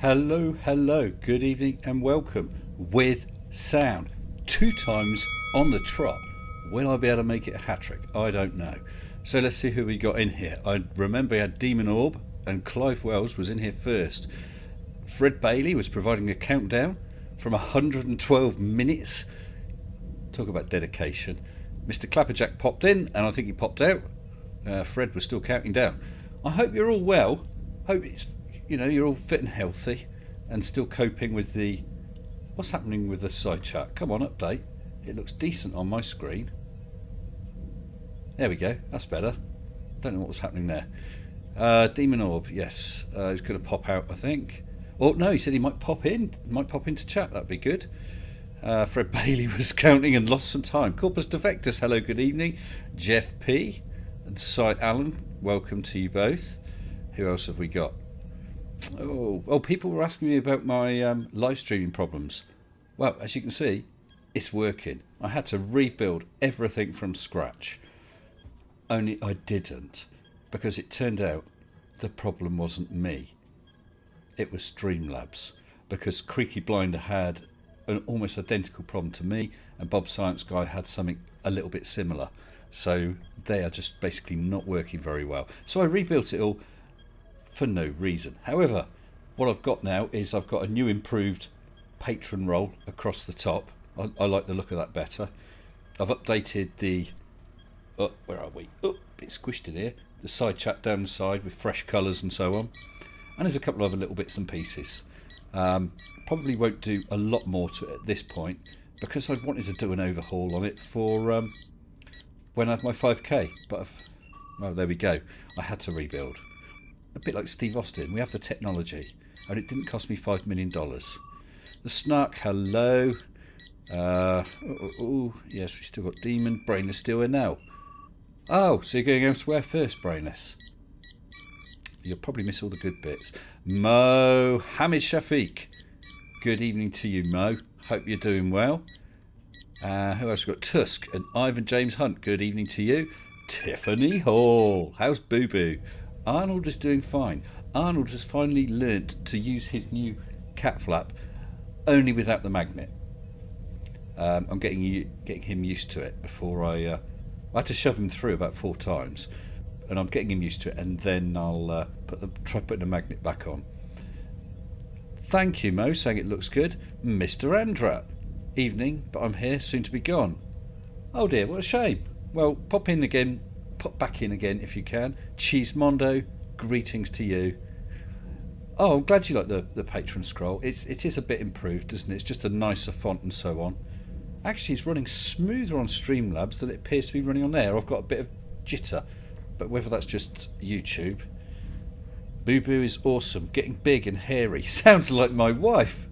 Hello, good evening and welcome with sound. 2 times on the trot. Will I be able to make it a hat trick? I don't know. So let's see who we got in here. I remember we had Demon Orb and Clive Wells was in here first. Fred Bailey was providing a countdown from 112 minutes. Talk about dedication. Mr. Clapperjack popped in and I think he popped out. Fred was still counting down. I hope you're all well. Hope you're all fit and healthy and still coping with the... What's happening with the side chat? Come on, update. It looks decent on my screen. There we go. That's better. Don't know what was happening there. Demon Orb, yes. He's going to pop out, I think. Oh, no, he said he might pop in. Might pop into chat. That'd be good. Fred Bailey was counting and lost some time. Corpus Defectus, hello, good evening. Jeff P. and Cy Allen, welcome to you both. Who else have we got? Oh, people were asking me about my live streaming problems. Well, as you can see, it's working. I had to rebuild everything from scratch. Only I didn't, because it turned out the problem wasn't me. It was Streamlabs, because Creaky Blinder had an almost identical problem to me, and Bob Science Guy had something a little bit similar. So they are just basically not working very well. So I rebuilt it all for no reason. However, what I've got now is I've got a new improved patron role across the top. I like the look of that better. I've updated the... where are we? A bit squished in here. The side chat down the side with fresh colours and so on. And there's a couple of other little bits and pieces. Probably won't do a lot more to it at this point because I wanted to do an overhaul on it for when I have my 5k. But well, there we go. I had to rebuild. A bit like Steve Austin. We have the technology. And it didn't cost me $5 million. The Snark, hello. Yes, we still got Demon. Brainless still here now. Oh, so you're going elsewhere first, Brainless. You'll probably miss all the good bits. Mo Hamid Shafiq. Good evening to you, Mo. Hope you're doing well. Who else? We've got Tusk and Ivan James Hunt. Good evening to you. Tiffany Hall. How's Boo Boo? Arnold is doing fine. Arnold has finally learnt to use his new cat flap, only without the magnet. I'm getting him used to it. Before I had to shove him through about 4 times, and I'm getting him used to it. And then I'll try putting the magnet back on. Thank you, Mo, saying it looks good. Mr. Andrat, evening, but I'm here, soon to be gone. Oh dear, what a shame. Well, pop back in again if you can. Cheesemondo, greetings to you. Oh, I'm glad you like the patron scroll. It is a bit improved, isn't it? It's just a nicer font and so on. Actually, it's running smoother on Streamlabs than it appears to be running on there. I've got a bit of jitter, but whether that's just YouTube. Boo Boo is awesome, getting big and hairy. Sounds like my wife.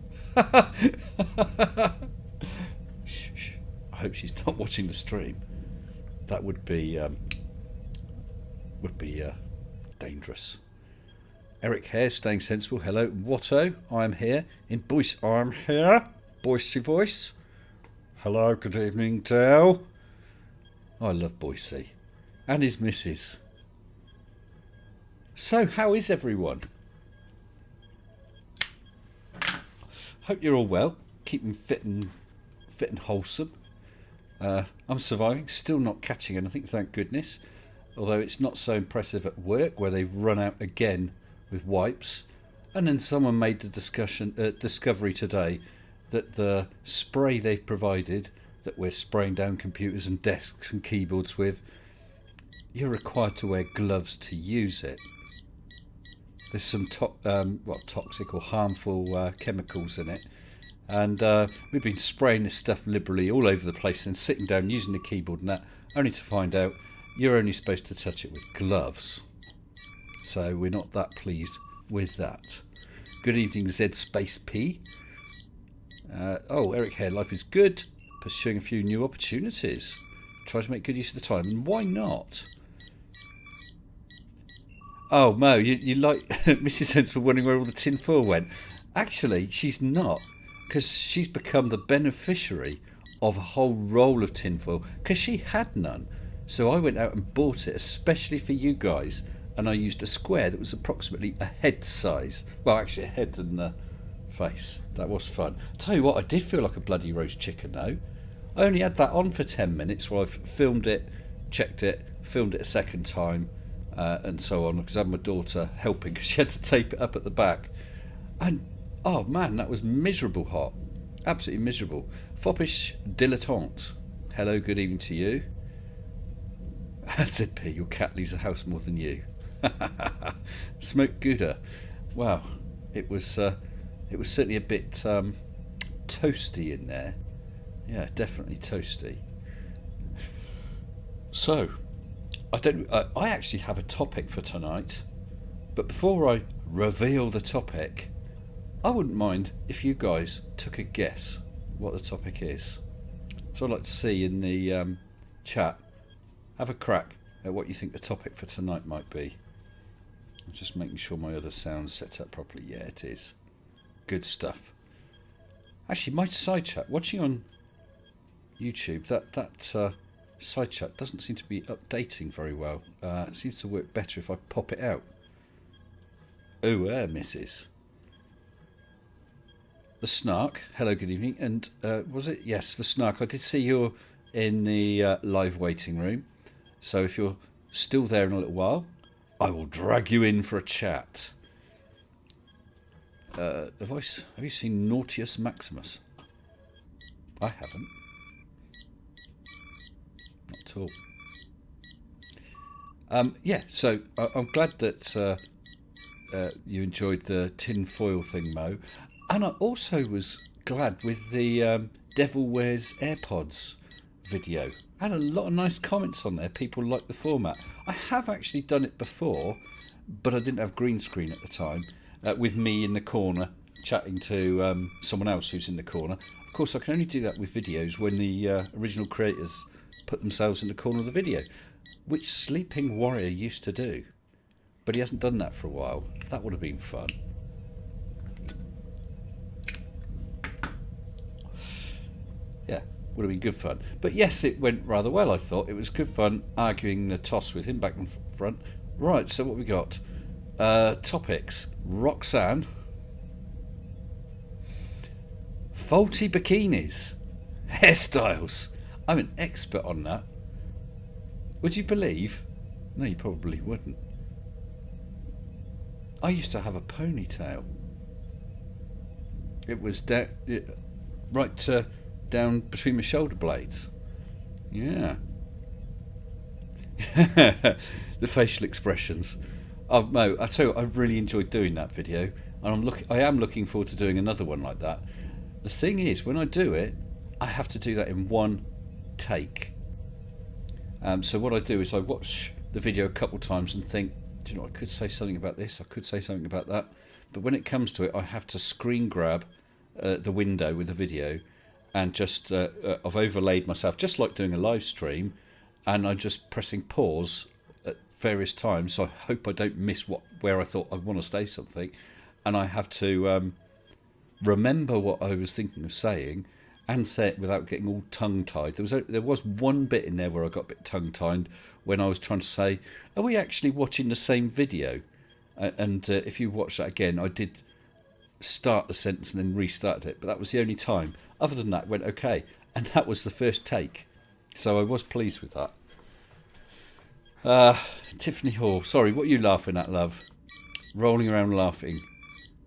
Shh. I hope she's not watching the stream. That would be dangerous. Eric Hare, staying sensible. Hello, Watto. I am here in Boise. I'm here. Boise voice. Hello, good evening, Dale. I love Boise and his missus. So, how is everyone? Hope you're all well, keeping fit and wholesome. I'm surviving, still not catching anything, thank goodness. Although it's not so impressive at work, where they've run out again with wipes. And then someone made the discovery today that the spray they've provided, that we're spraying down computers and desks and keyboards with, you're required to wear gloves to use it. There's some toxic or harmful chemicals in it, and we've been spraying this stuff liberally all over the place and sitting down using the keyboard and that, only to find out you're only supposed to touch it with gloves. So we're not that pleased with that. Good evening, Z Space P. Eric Hare, life is good, pursuing a few new opportunities. Try to make good use of the time, and why not? Oh, Mo, you like Mrs. Sensible wondering where all the tin foil went. Actually, she's not, because she's become the beneficiary of a whole roll of tin foil, because she had none. So I went out and bought it, especially for you guys, and I used a square that was approximately a head size. Well, actually a head and a face. That was fun. Tell you what, I did feel like a bloody roast chicken though. I only had that on for 10 minutes while I've filmed it, checked it, filmed it a second time, and so on, because I had my daughter helping because she had to tape it up at the back. And oh man, that was miserable hot. Absolutely miserable. Foppish dilettante. Hello, good evening to you. Said P, your cat leaves the house more than you. Smoke Gouda. Wow, it was certainly a bit toasty in there. Yeah, definitely toasty. So, I actually have a topic for tonight, but before I reveal the topic, I wouldn't mind if you guys took a guess what the topic is. So I'd like to see in the chat, have a crack at what you think the topic for tonight might be. I'm just making sure my other sound's set up properly. Yeah, it is. Good stuff. Actually, my side chat, watching on YouTube, that side chat doesn't seem to be updating very well. It seems to work better if I pop it out. Oh, missus. The Snark, hello, good evening. And was it? Yes, the Snark. I did see you're in the live waiting room. So if you're still there in a little while, I will drag you in for a chat. Have you seen Nautius Maximus? I haven't. Not at all. Yeah, so I'm glad that you enjoyed the tin foil thing, Mo. And I also was glad with the Devil Wears AirPods video. I had a lot of nice comments on there. People liked the format. I have actually done it before, but I didn't have green screen at the time, with me in the corner chatting to someone else who's in the corner. Of course, I can only do that with videos when the original creators put themselves in the corner of the video, which Sleeping Warrior used to do. But he hasn't done that for a while. That would have been fun. Yeah, would have been good fun. But yes, it went rather well, I thought. It was good fun arguing the toss with him back and front. Right, so what we got? Topics. Roxanne. Faulty bikinis. Hairstyles. I'm an expert on that. Would you believe? No, you probably wouldn't. I used to have a ponytail. It was right down between my shoulder blades. Yeah. The facial expressions. Oh, Mo, I tell you, I really enjoyed doing that video, and I am looking forward to doing another one like that. The thing is, when I do it, I have to do that in one take. So what I do is I watch the video a couple times and think, do you know, I could say something about this, I could say something about that. But when it comes to it, I have to screen grab the window with the video, and just I've overlaid myself, just like doing a live stream, and I'm just pressing pause at various times, so I hope I don't miss where I thought I want to say something, and I have to remember what I was thinking of saying and say it without getting all tongue-tied. There was one bit in there where I got a bit tongue-tied when I was trying to say, are we actually watching the same video? And if you watch that again, I did start the sentence and then restarted it, but that was the only time. Other than that, it went okay, and that was the first take, so I was pleased with that. Tiffany Hall, sorry, what are you laughing at, love? Rolling around laughing.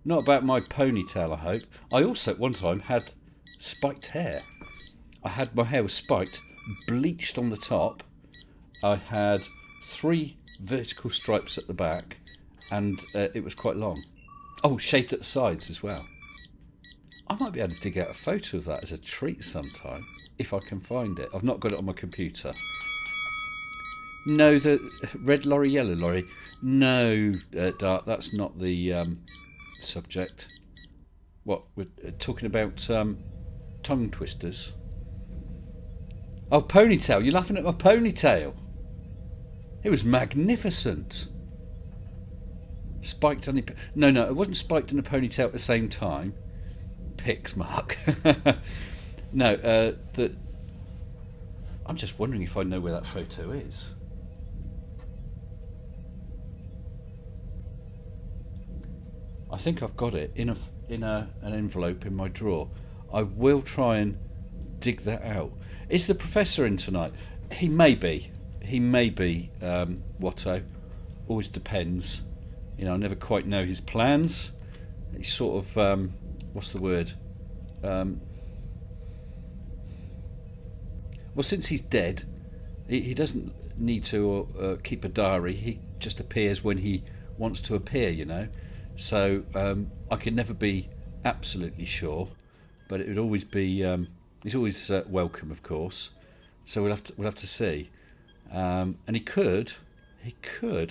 Not about my ponytail, I hope. I also at one time had spiked hair. My hair was spiked, bleached on the top. I had 3 vertical stripes at the back, and it was quite long. Oh, shaved at the sides as well. I might be able to dig out a photo of that as a treat sometime, if I can find it. I've not got it on my computer. No, the red lorry, yellow lorry. No, Dart, that's not the subject. What, we're talking about tongue twisters? Oh, ponytail. You're laughing at my ponytail. It was magnificent. Spiked on it. No, it wasn't spiked in a ponytail at the same time. Pics, Mark. No, I'm just wondering if I know where that photo is. I think I've got it in an envelope in my drawer. I will try and dig that out. Is the professor in tonight? He may be. Watto. Always depends. I never quite know his plans. He's sort of what's the word? Well, since he's dead, he doesn't need to keep a diary. He just appears when he wants to appear, So I can never be absolutely sure, but it would always be. He's always welcome, of course. So we'll have to see. And he could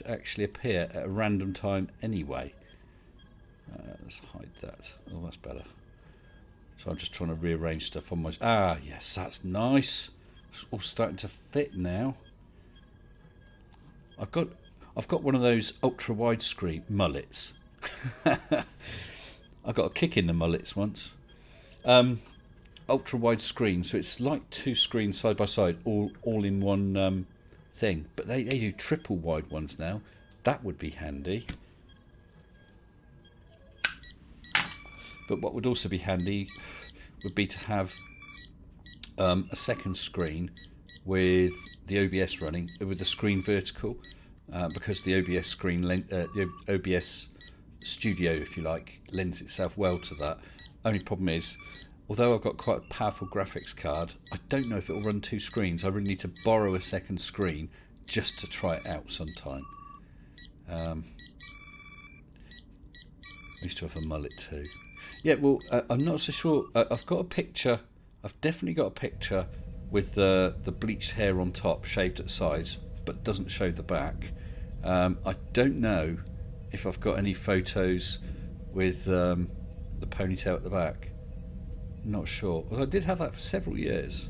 actually appear at a random time anyway. Let's hide that. Oh, that's better. So I'm just trying to rearrange stuff on my... yes, that's nice. It's all starting to fit now. I've got one of those ultra widescreen mullets. I got a kick in the mullets once. Ultra wide screen, so it's like two screens side by side, all in one thing. But they do triple wide ones now. That would be handy. But what would also be handy would be to have a second screen with the OBS running, with the screen vertical, because the OBS screen, the OBS Studio, if you like, lends itself well to that. Only problem is, although I've got quite a powerful graphics card, I don't know if it will run two screens. I really need to borrow a second screen just to try it out sometime. I used to have a mullet too. Yeah, well, I'm not so sure. I've got a picture. I've definitely got a picture with the bleached hair on top, shaved at the sides, but doesn't show the back. I don't know if I've got any photos with the ponytail at the back. Not sure. Well, I did have that for several years.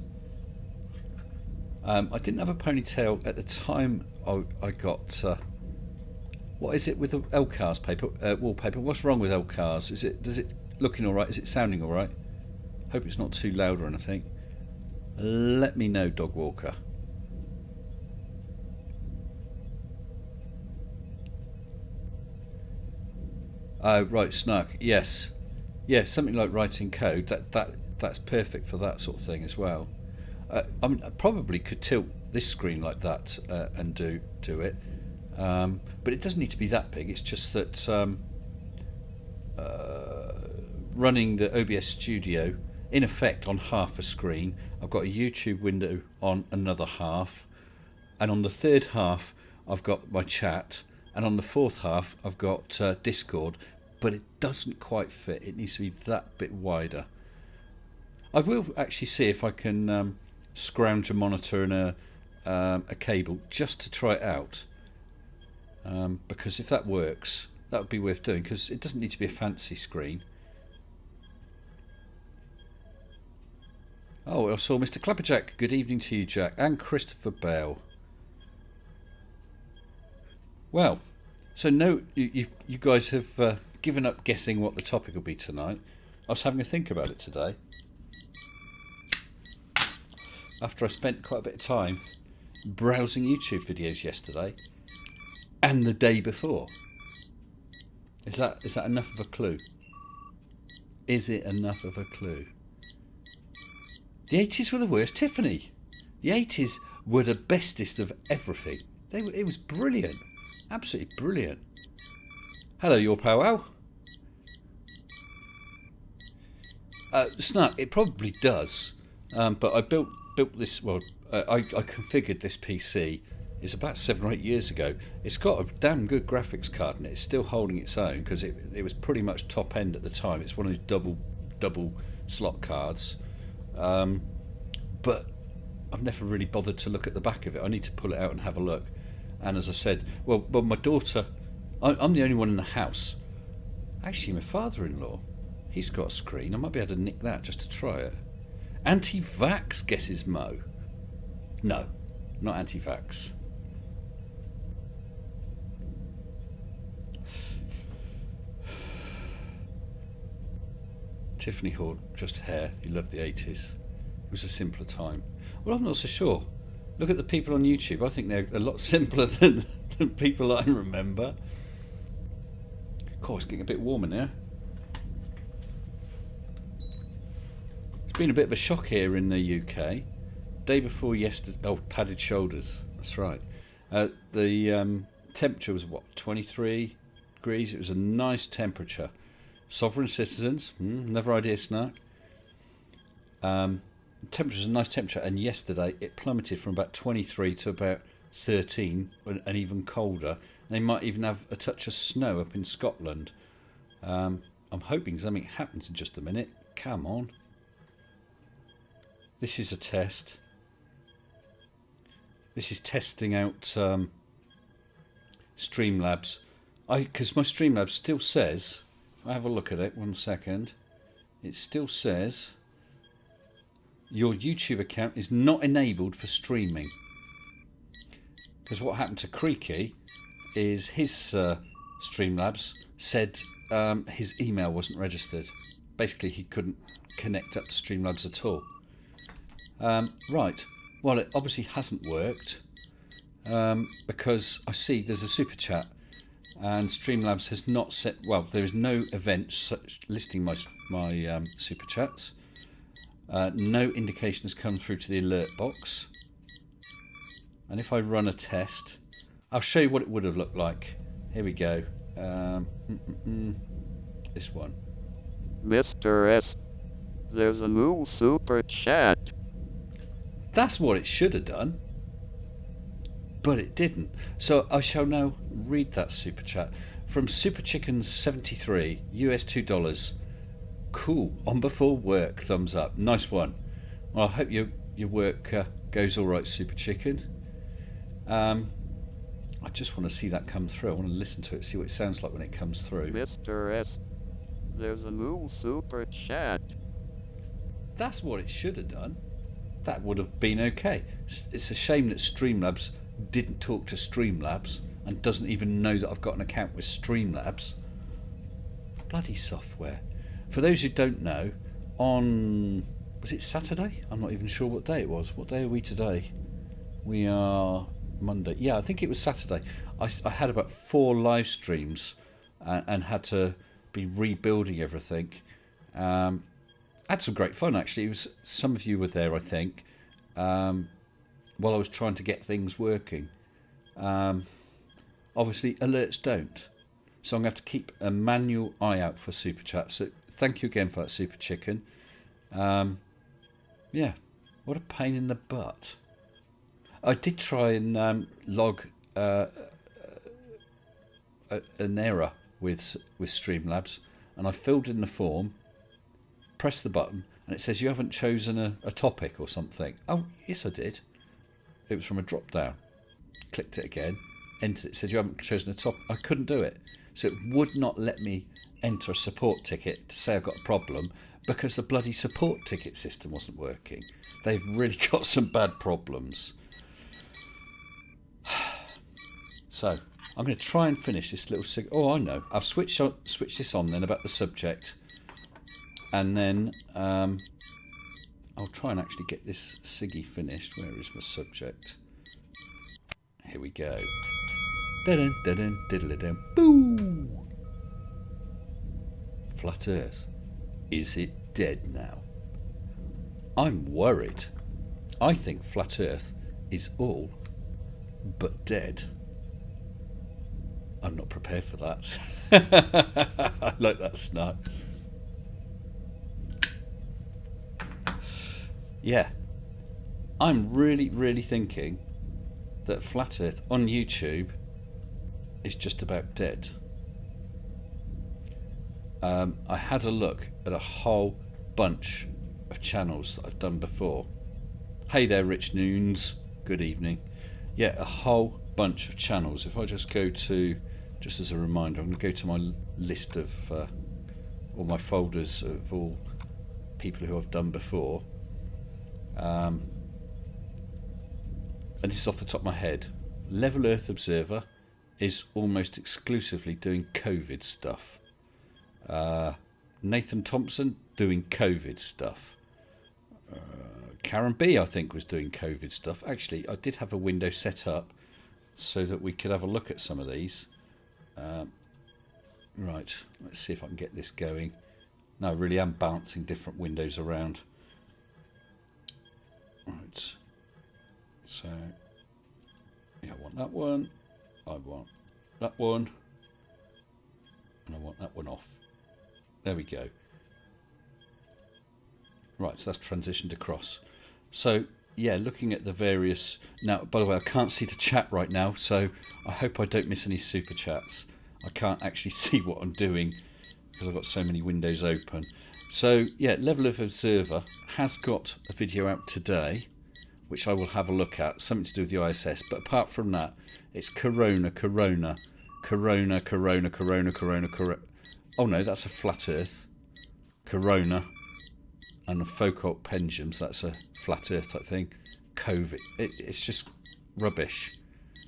I didn't have a ponytail at the time I got... what is it with the LCARS paper, wallpaper? What's wrong with LCARS? Does it looking all right? Is it sounding all right? Hope it's not too loud or anything. Let me know, Dog Walker. Oh, right, Snark. Yes. Yeah, something like writing code. That's perfect for that sort of thing as well. I mean, I probably could tilt this screen like that and do it. But it doesn't need to be that big. It's just that running the OBS Studio in effect on half a screen, I've got a YouTube window on another half, and on the third half I've got my chat, and on the fourth half I've got Discord, but it doesn't quite fit. It needs to be that bit wider. I will actually see if I can scrounge a monitor and a cable just to try it out. Because if that works, that would be worth doing, because it doesn't need to be a fancy screen. Oh, I saw Mr. Clapperjack. Good evening to you, Jack, and Christopher Bale. Well, so no, you guys have given up guessing what the topic will be tonight. I was having a think about it today, after I spent quite a bit of time browsing YouTube videos yesterday and the day before. Is that enough of a clue? Is it enough of a clue? The 80s were the worst, Tiffany. The 80s were the bestest of everything. It was brilliant. Absolutely brilliant. Hello, your powwow. Snark, it probably does. But I built this, well, I configured this PC. It's about 7 or 8 years ago. It's got a damn good graphics card in it. It's still holding its own, because it was pretty much top end at the time. It's one of those double slot cards. But I've never really bothered to look at the back of it. I need to pull it out and have a look. And as I said, well my daughter, I'm the only one in the house. Actually, my father-in-law, he's got a screen. I might be able to nick that just to try it. Anti-vax, guesses Mo. No, not anti-vax. Tiffany Hall, just hair. He loved the 80s. It was a simpler time. Well, I'm not so sure. Look at the people on YouTube. I think they're a lot simpler than people I remember. God, it's getting a bit warmer now. It's been a bit of a shock here in the UK. Day before yesterday. Oh, padded shoulders. That's right. The temperature was what, 23 degrees. It was a nice temperature. Sovereign citizens. Never idea snack. Temperature was a nice temperature, and yesterday it plummeted from about 23 to about 13, and even colder. They might even have a touch of snow up in Scotland. I'm hoping something happens in just a minute. Come on. This is a test. This is testing out Streamlabs. Because my Streamlabs still says, I have a look at it, 1 second. It still says your YouTube account is not enabled for streaming. Because what happened to Creaky is his Streamlabs said his email wasn't registered. Basically, he couldn't connect up to Streamlabs at all. Right. Well, it obviously hasn't worked because I see there's a super chat, and Streamlabs has not set. Well, there is no event listing my super chats. No indication has come through to the alert box. And if I run a test, I'll show you what it would have looked like. Here we go. This one. Mr. S, there's a new super chat. That's what it should have done, but it didn't. So I shall now read that super chat from Super Chicken 73 US $2. Cool. On before work. Thumbs up. Nice one. Well, I hope your work goes all right, Super Chicken. I just want to see that come through. I want to listen to it, see what it sounds like when it comes through. Mr. S, there's a new super chat. That's what it should have done. That would have been okay. It's a shame that Streamlabs didn't talk to Streamlabs and doesn't even know that I've got an account with Streamlabs. Bloody software. For those who don't know, on... was it Saturday? I'm not even sure what day it was. What day are we today? We are Monday. Yeah, I think it was Saturday. I had about 4 live streams and had to be rebuilding everything. Had some great fun, actually. It was, some of you were there, I think, while I was trying to get things working. Obviously, alerts don't. So I'm going to have to keep a manual eye out for Super Chat. So thank you again for that, Super Chicken. Yeah, what a pain in the butt. I did try and log an error with Streamlabs, and I filled in the form, pressed the button, and it says you haven't chosen a topic or something. Oh, yes I did. It was from a drop down. Clicked it again, entered it, said you haven't chosen a topic. I couldn't do it. So it would not let me enter a support ticket to say I've got a problem because the bloody support ticket system wasn't working. They've really got some bad problems. So I'm going to try and finish this little oh, I know. I've switched this on then about the subject, and then I'll try and actually get this Siggy finished. Where is my subject? Here we go. Da-dun, da-dun, diddle-dun, boo! Flat Earth. Is it dead now? I'm worried. I think Flat Earth is all but dead. I'm not prepared for that. I like that snap. Yeah. I'm really thinking that Flat Earth on YouTube is just about dead. I had a look at a whole bunch of channels that I've done before. Hey there, Rich Noons. Good evening. Yeah, a whole bunch of channels. If I just go to, just as a reminder, I'm going to go to my list of all my folders of all people who I've done before. And this is off the top of my head. Level Earth Observer is almost exclusively doing COVID stuff. Nathan Thompson doing COVID stuff. Karen B, I think, was doing COVID stuff. Actually, I did have a window set up so that we could have a look at some of these. Right, let's see if I can get this going. No, I really am balancing different windows around. Right, so yeah, I want that one, I want that one, and I want that one off. There we go. Right, so that's transitioned across. So yeah, looking at the various... Now, by the way, I can't see the chat right now, so I hope I don't miss any super chats. I can't actually see what I'm doing because I've got so many windows open. So yeah, Level of Observer has got a video out today, which I will have a look at, something to do with the ISS. But apart from that, it's Corona. Oh no, that's a flat Earth. Corona. And a Foucault pendulum, so that's a flat Earth type thing. COVID. It's just rubbish.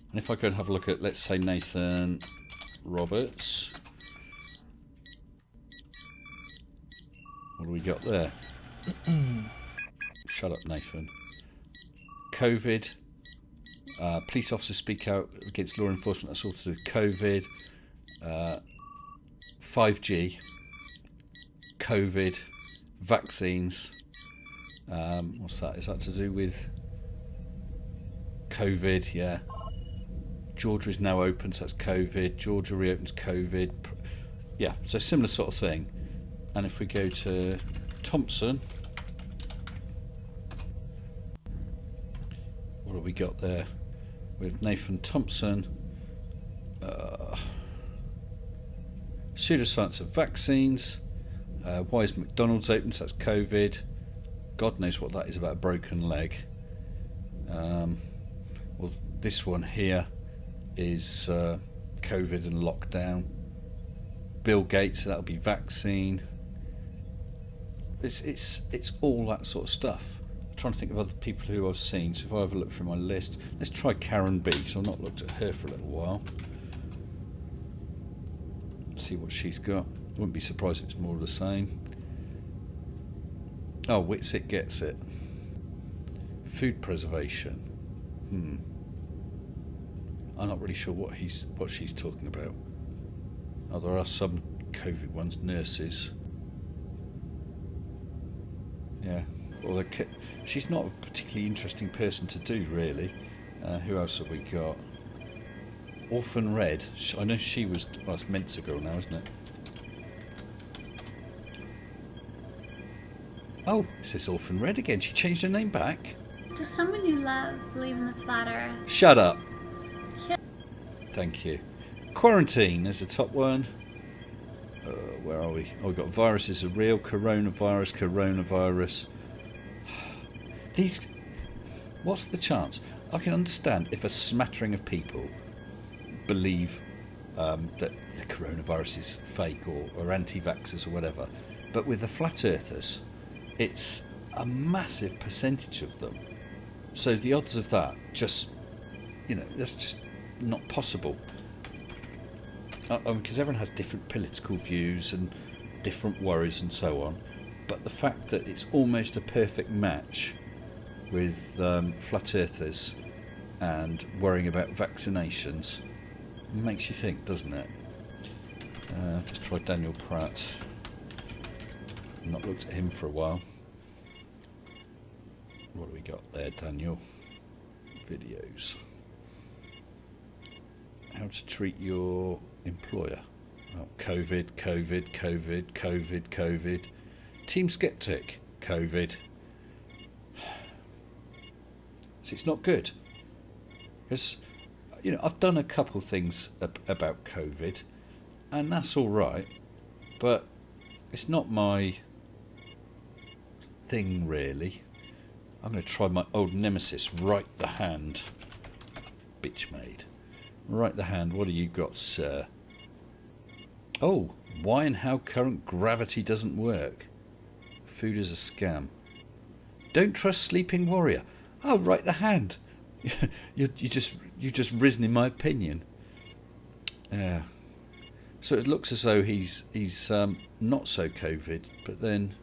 And if I go and have a look at, let's say, Nathan Roberts. What do we got there? Shut up, Nathan. COVID. Police officers speak out against law enforcement. That's all to do with COVID. 5G. COVID. Vaccines. What's that? Is that to do with COVID? Yeah. Georgia is now open, so that's COVID. Georgia reopens COVID. Yeah, so similar sort of thing. And if we go to Thompson, what have we got there? With Nathan Thompson, pseudoscience of vaccines. Why is McDonald's open? So that's COVID. God knows what that is about a broken leg. Well, this one here is COVID and lockdown. Bill Gates, so that'll be vaccine. It's all that sort of stuff. I'm trying to think of other people who I've seen. So if I have a look through my list, let's try Karen B, because I've not looked at her for a little while. See what she's got. I wouldn't be surprised if it's more of the same. Oh, Whitsitt gets it. Food preservation. I'm not really sure what she's talking about. Oh, there are some COVID ones. Nurses. Yeah. Well, she's not a particularly interesting person to do, really. Who else have we got? Orphan Red. I know she was... Well, it's Mensa Girl now, isn't it? Oh, is this Orphan Red again? She changed her name back? Does someone you love believe in the flat earth? Shut up. Thank you. Quarantine is the top one. Where are we? Oh, we've got viruses are real. Coronavirus. What's the chance? I can understand if a smattering of people believe that the coronavirus is fake or anti-vaxxers or whatever. But with the flat earthers, it's a massive percentage of them. So the odds of that just, that's just not possible. Because everyone has different political views and different worries and so on. But the fact that it's almost a perfect match with flat earthers and worrying about vaccinations makes you think, doesn't it? Just try Daniel Pratt. I've not looked at him for a while. What do we got there, Daniel? Videos. How to treat your employer. Oh, COVID. Team Skeptic. COVID. So it's not good. Because, I've done a couple things about COVID, and that's all right, but it's not my thing, really. I'm going to try my old nemesis, Right the Hand. Bitch made. Right the Hand, what do you got, sir? Oh, why and how current gravity doesn't work. Food is a scam. Don't trust Sleeping Warrior. Oh, Right the Hand. you just risen in my opinion. Yeah. So it looks as though he's not so COVID, but then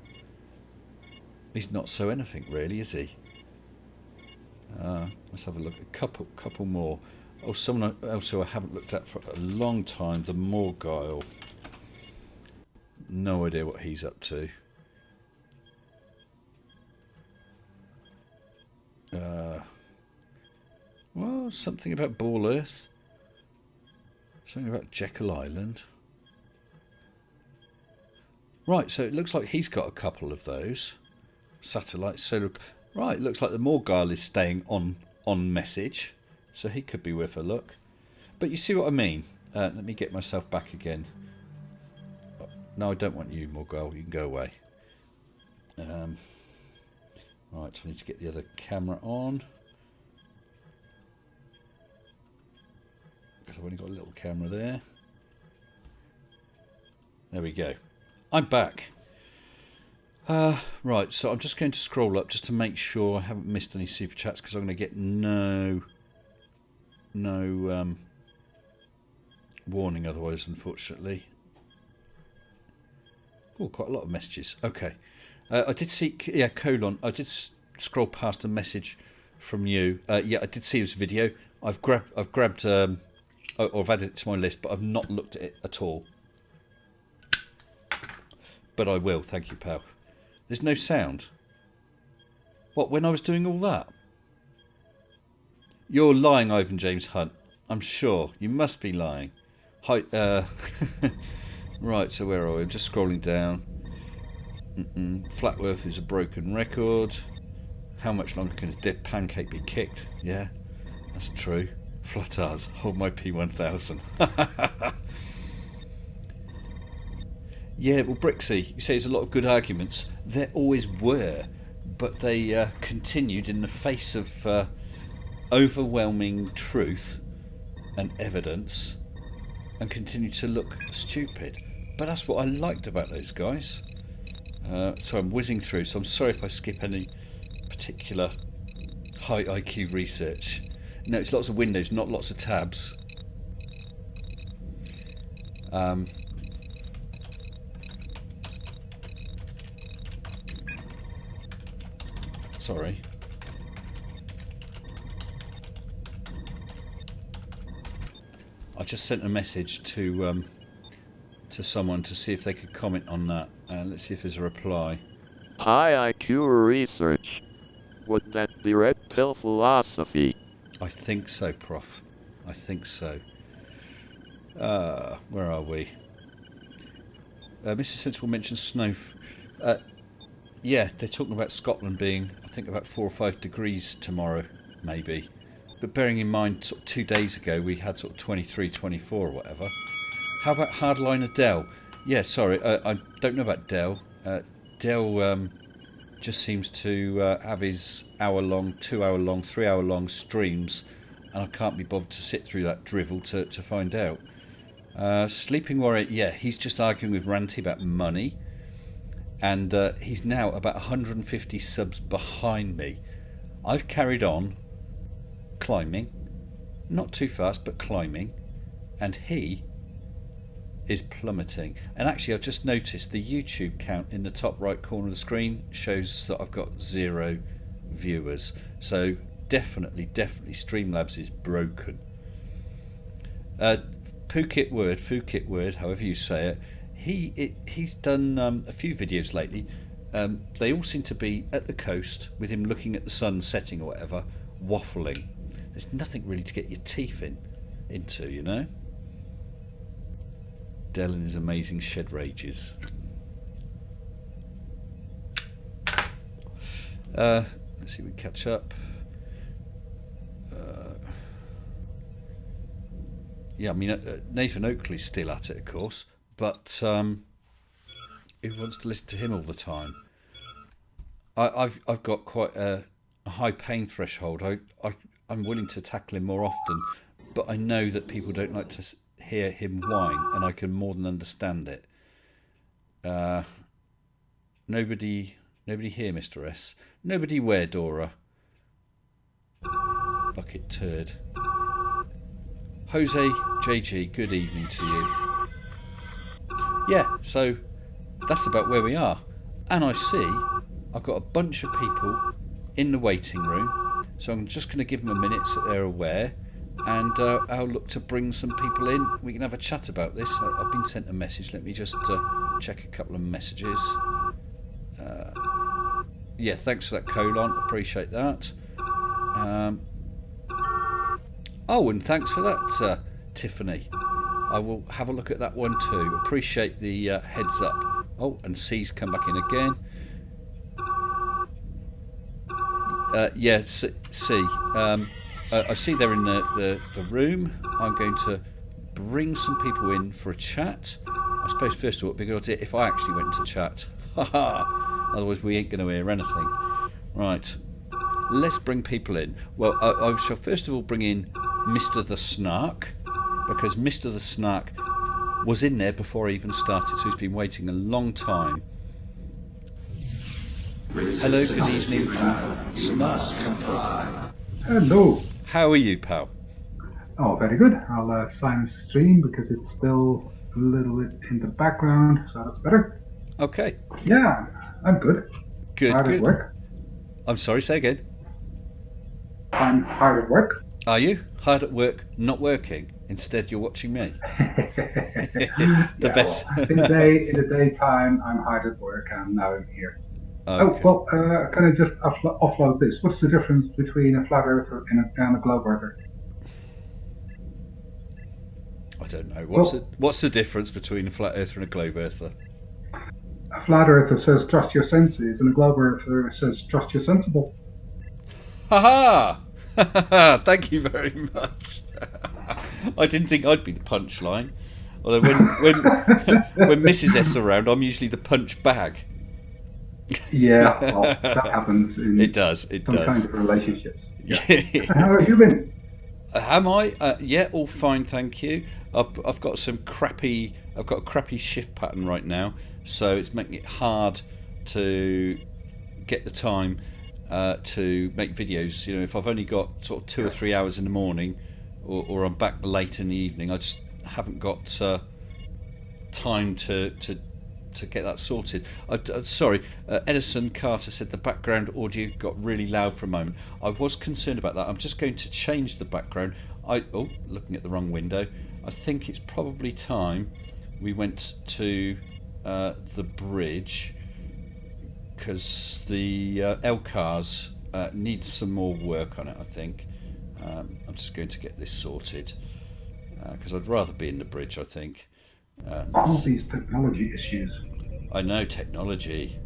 he's not so anything really, is he? Let's have a look. A couple more. Oh, someone else who I haven't looked at for a long time. The Morgile. No idea what he's up to. Well, something about Ball Earth. Something about Jekyll Island. Right, so it looks like he's got a couple of those satellites. So, right, looks like the Morgile is staying on message. So he could be worth a look. But you see what I mean? Let me get myself back again. No, I don't want you, Morgile. You can go away. Right, I need to get the other camera on. Because I've only got a little camera there. There we go. I'm back. Right, so I'm just going to scroll up just to make sure I haven't missed any super chats, because I'm going to get no warning otherwise, unfortunately. Oh, quite a lot of messages. Okay. I did see, yeah, Colon. I did scroll past a message from you. Yeah, I did see this video. I've grabbed, or I've added it to my list, but I've not looked at it at all. But I will, thank you, pal. There's no sound. What, when I was doing all that? You're lying, Ivan James Hunt. I'm sure. You must be lying. Hi, right, so where are we? I'm just scrolling down. Flatworth is a broken record. How much longer can a dead pancake be kicked? Yeah, that's true. Flatars, hold my P1000. Yeah, well, Brixie, you say there's a lot of good arguments. There always were, but they continued in the face of overwhelming truth and evidence, and continued to look stupid. But that's what I liked about those guys. So I'm whizzing through, so I'm sorry if I skip any particular high IQ research. No, it's lots of windows, not lots of tabs. Sorry. I just sent a message to someone to see if they could comment on that. Let's see if there's a reply. High IQ research. Would that be red pill philosophy? I think so, Prof. I think so. Where are we? Mr. Sensible mentioned snow. Yeah, they're talking about Scotland being, I think, about 4 or 5 degrees tomorrow, maybe. But bearing in mind, sort of 2 days ago, we had sort of 23, 24 or whatever. How about Hardliner Dell? Yeah, sorry, I don't know about Dell. Dell just seems to have his hour-long, 2-hour-long, 3-hour-long streams, and I can't be bothered to sit through that drivel to find out. Sleeping Warrior, yeah, he's just arguing with Ranty about money. And he's now about 150 subs behind me. I've carried on climbing, not too fast, but climbing, and he is plummeting. And actually, I've just noticed the YouTube count in the top right corner of the screen shows that I've got 0 viewers. So definitely Streamlabs is broken. Phuket Word, however you say it. He's done a few videos lately. They all seem to be at the coast with him looking at the sun setting or whatever, waffling. There's nothing really to get your teeth into, you know. Dell and his amazing shed rages. Let's see if we catch up. Yeah, I mean, Nathan Oakley's still at it, of course. But who wants to listen to him all the time? I've got quite a high pain threshold. I'm willing to tackle him more often, but I know that people don't like to hear him whine, and I can more than understand it. Nobody here, Mr. S. Nobody where, Dora? Bucket turd. Jose JG, good evening to you. Yeah, so that's about where we are. And I see I've got a bunch of people in the waiting room. So I'm just going to give them a minute so they're aware. and I'll look to bring some people in. We can have a chat about this. I've been sent a message. Let me just check a couple of messages. Yeah, thanks for that, Colon. Appreciate that. Oh, and thanks for that, Tiffany. I will have a look at that one too. Appreciate the heads up. Oh, and C's come back in again. Yeah, C. I see they're in the room. I'm going to bring some people in for a chat. I suppose first of all, it'd be a good idea if I actually went to chat. Otherwise, we ain't going to hear anything. Right. Let's bring people in. Well, I shall first of all bring in Mr. the Snark, because Mr. the Snark was in there before I even started, so he's been waiting a long time. Hello, good evening, Snark. Hello. How are you, pal? Oh, very good. I'll silence the stream because it's still a little bit in the background, so that's better. Okay. Yeah, I'm good. Good, Hard good. at work. I'm sorry, say again. I'm hard at work. Are you? Hard at work, not working. Instead, you're watching me. The best. Well, in the daytime, I'm hard at work, and now I'm here. Okay. Oh, well, can I just offload this? What's the difference between a flat earther and a globe earther? I don't know. What's the difference between a flat earther and a globe earther? A flat earther says trust your senses, and a globe earther says trust your sensible. Ha ha! Thank you very much. I didn't think I'd be the punchline. Although when Mrs. S around, I'm usually the punch bag. Yeah, well, that happens in It does. some kind of relationships. Yeah. How have you been? Am I? Yeah, all fine, thank you. I've got a crappy shift pattern right now, so it's making it hard to get the time to make videos. You know, if I've only got sort of 2 or 3 hours in the morning, or I'm back late in the evening, I just haven't got time to get that sorted. Sorry, Edison Carter said the background audio got really loud for a moment. I was concerned about that. I'm just going to change the background. Looking at the wrong window. I think it's probably time we went to the bridge, because the L-Cars needs some more work on it, I think. I'm just going to get this sorted, because I'd rather be in the bridge, I think. All these technology issues. I know, technology.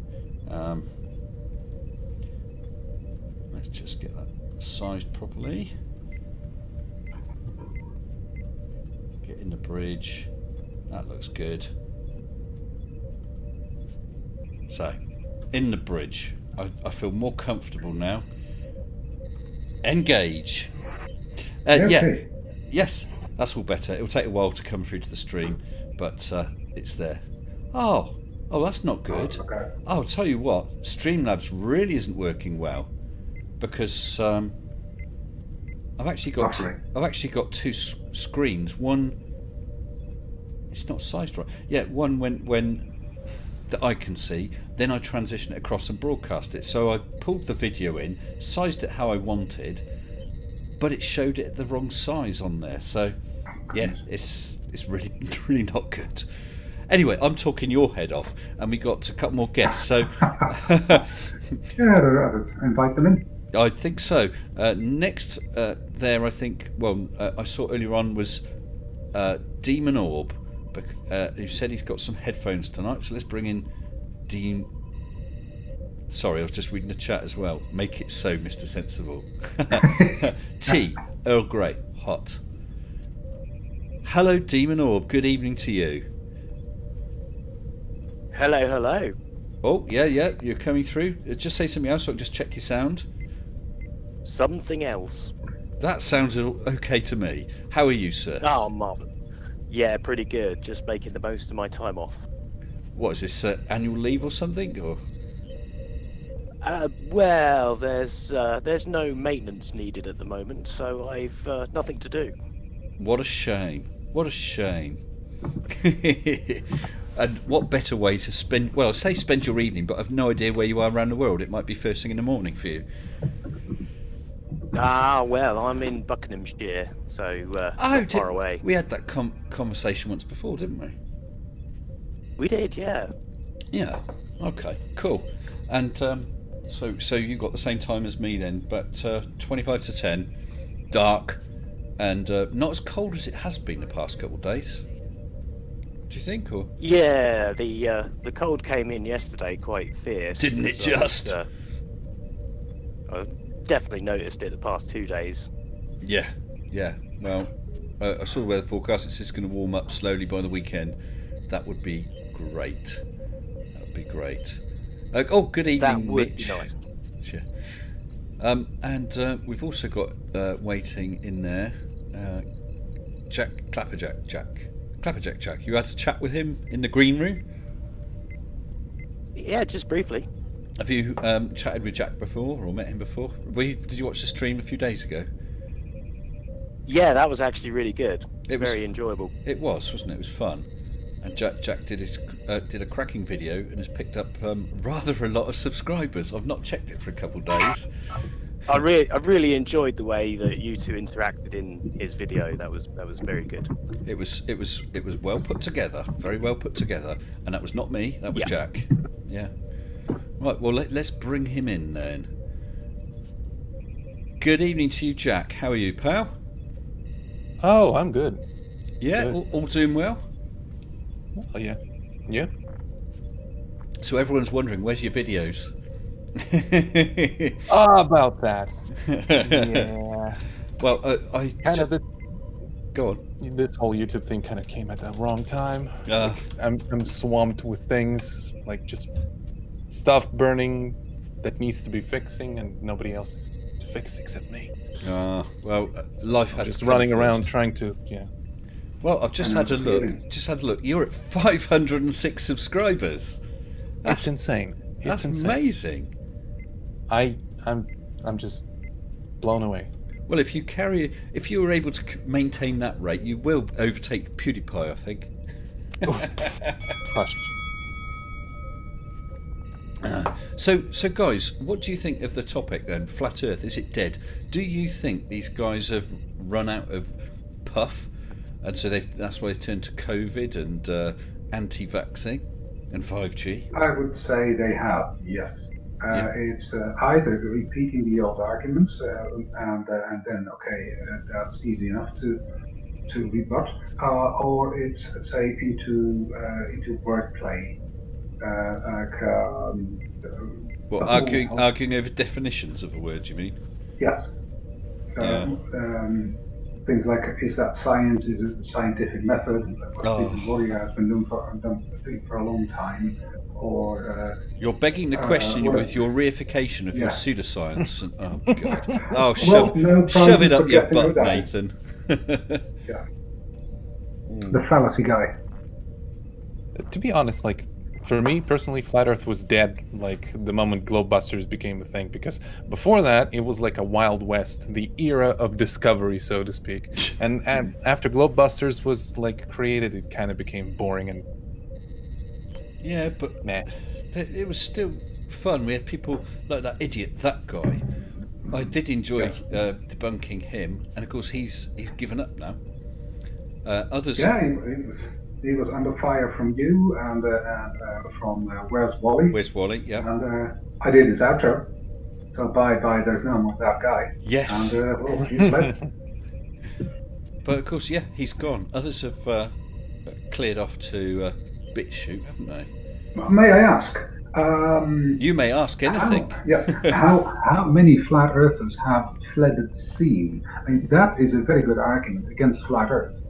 Let's just get that sized properly. Get in the bridge. That looks good. So, in the bridge. I feel more comfortable now. Engage. Okay. Yeah. Yes, that's all better. It'll take a while to come through to the stream, but it's there. Oh, that's not good. Okay. I'll tell you what, Streamlabs really isn't working well, because I've actually got two screens. One, it's not sized right. Yeah, one when that I can see, then I transition it across and broadcast it. So I pulled the video in, sized it how I wanted, but it showed it at the wrong size on there. So yeah, it's really really not good. Anyway, I'm talking your head off, and we got a couple more guests. So Yeah, let's invite them in. I think so. Next, there, I think. Well, I saw earlier on was Demon Orb, who said he's got some headphones tonight. So let's bring in Dean. Sorry, I was just reading the chat as well. Make it so, Mr. Sensible. Tea, Earl Grey, hot. Hello, Demon Orb. Good evening to you. Hello. Oh, yeah, you're coming through. Just say something else so I can just check your sound. Something else. That sounds okay to me. How are you, sir? Oh, Marvin. Yeah, pretty good. Just making the most of my time off. What is this, annual leave or something? Or Well, there's no maintenance needed at the moment, so I've nothing to do. what a shame. What a shame. And what better way to spend... Well, I say spend your evening, but I've no idea where you are around the world. It might be first thing in the morning for you. Well, I'm in Buckinghamshire, so not far away. We had that conversation once before, didn't we? We did, yeah. Yeah. Okay. Cool. And so you got the same time as me then, but 25 to 10, dark, and not as cold as it has been the past couple of days. Do you think, or Yeah, the cold came in yesterday quite fierce. didn't it so just? I definitely noticed it the past 2 days. Yeah. Well, I saw the weather forecast. It's just going to warm up slowly by the weekend. That would be great. That would be great. Oh, good evening, That would Mitch. be nice. Sure. And we've also got waiting in there, Jack. You had a chat with him in the green room. Yeah, just briefly. Have you chatted with Jack before or met him before? Did you watch the stream a few days ago? Yeah, that was actually really good. It was- Very enjoyable. It was, wasn't it? It was fun. And Jack did a cracking video and has picked up rather a lot of subscribers. I've not checked it for a couple of days. I really enjoyed the way that you two interacted in his video. That was very good. It was well put together, very well put together, and that was not me. That was Yeah. Jack. Yeah. Right. Well, let's bring him in then. Good evening to you, Jack. How are you, pal? Oh, I'm good. Yeah. Good. All doing well. Oh, yeah. Yeah. So everyone's wondering, where's your videos? About that. Yeah. Well, I Kind of go on. this whole YouTube thing kind of came at the wrong time. I'm swamped with things like just stuff burning that needs to be fixing, and nobody else is to fix except me. Well, life has Just to come running first. around trying to, Well, I've just I know had a the look. feeling. Just had a look. You're at 506 subscribers. It's insane. That's It's insane. amazing. I'm just blown away. Well, if you were able to maintain that rate, you will overtake PewDiePie, I think. Hush. So guys, what do you think of the topic then? Flat Earth, is it dead? Do you think these guys have run out of puff, and so that's why they turned to COVID and anti-vaccine and 5G? I would say they have, yes. Yeah. It's either repeating the old arguments, and then that's easy enough to rebut, or it's say into wordplay, Well, arguing over definitions of a word, you mean? yes. Yeah. Things like, is that science? Is it the scientific method? What Stephen Warrior has been doing for a long time, or You're begging the question what with your reification of your Yeah. pseudoscience. And, oh God! Oh, Well, no shove it problem up your forgetting butt, who that Nathan. yeah, the fallacy guy. To be honest, like for me personally, Flat Earth was dead like the moment Globebusters became a thing, because before that it was like a Wild West, the era of discovery, so to speak. And after Globebusters was like created, it kind of became boring and Yeah, but meh. it was still fun. We had people like that idiot, that guy. I did enjoy debunking him, and of course he's given up now. Others, Yeah, he was under fire from you and from Where's Wally? where's Wally? Yeah, And I did his outro. So bye, there's no more that guy. yes. And well, he fled. But of course, yeah, he's gone. Others have cleared off to BitChute, haven't they? May I ask? You may ask anything. How many flat earthers have fled the scene? I mean, that is a very good argument against flat Earth.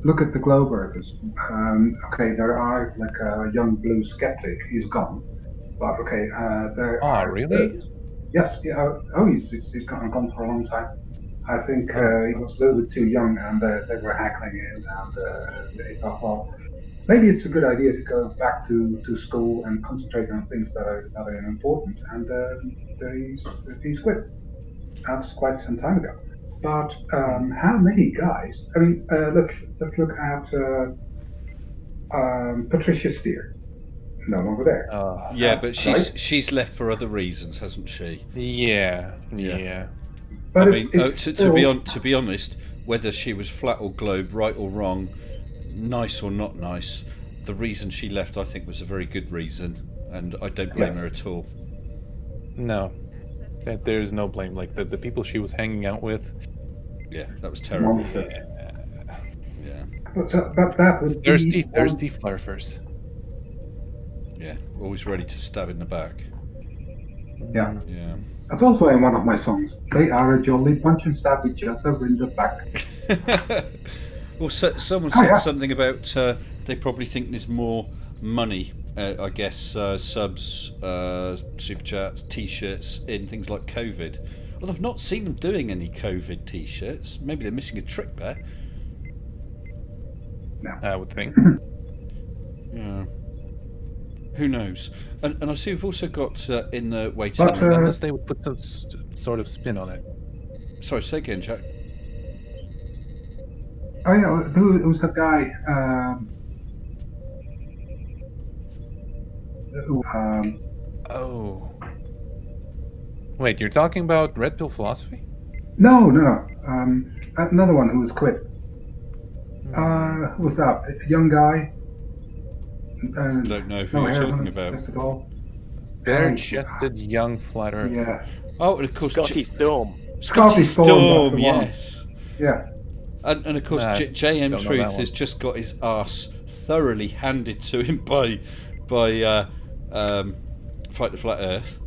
Look at the globe earthers. There are like a young blue skeptic. He's gone, but there. Oh, really? Yes. Yeah. He's gone for a long time. I think he was a little bit too young, and they were heckling him, and they thought, well, maybe it's a good idea to go back to school and concentrate on things that are important. And he's quit. That's quite some time ago. But how many guys? I mean, let's look at Patricia Steer. No longer there. Yeah, but she's left for other reasons, hasn't she? Yeah. Yeah. But I mean, it's to be honest, whether she was flat or globe, right or wrong, nice or not nice, the reason she left, I think, was a very good reason, and I don't blame her at all. No, there is no blame. Like the people she was hanging out with, Yeah, that was terrible. monster. Yeah, But that would thirsty be flirters. yeah, always ready to stab in the back. Yeah. Yeah. That's also in one of my songs. They are a jolly bunch and stab each other in the back. Well, someone Oh, said yeah. something about they probably think there's more money, I guess, subs, super chats, T-shirts in things like COVID. Well, I've not seen them doing any COVID T-shirts. Maybe they're missing a trick there. I would think. Yeah. Who knows? And I see we've also got in the waiting But, room. Unless they would put some sort of spin on it. Sorry, say again, Jack. Oh yeah, who's that guy? Oh. Wait, you're talking about Red Pill Philosophy? No. Another one who was quit. Who was that? A young guy. Don't know who no you're hair talking on his about. chest at all. Bare-chested young flat earther. Yeah. Oh, and of course, Scotty Storm. Scotty Scotty Storm, Storm, that's the one. yes. Yeah. And of course, Nah, JM don't know that Truth one. has just got his arse thoroughly handed to him by Fight the Flat Earth.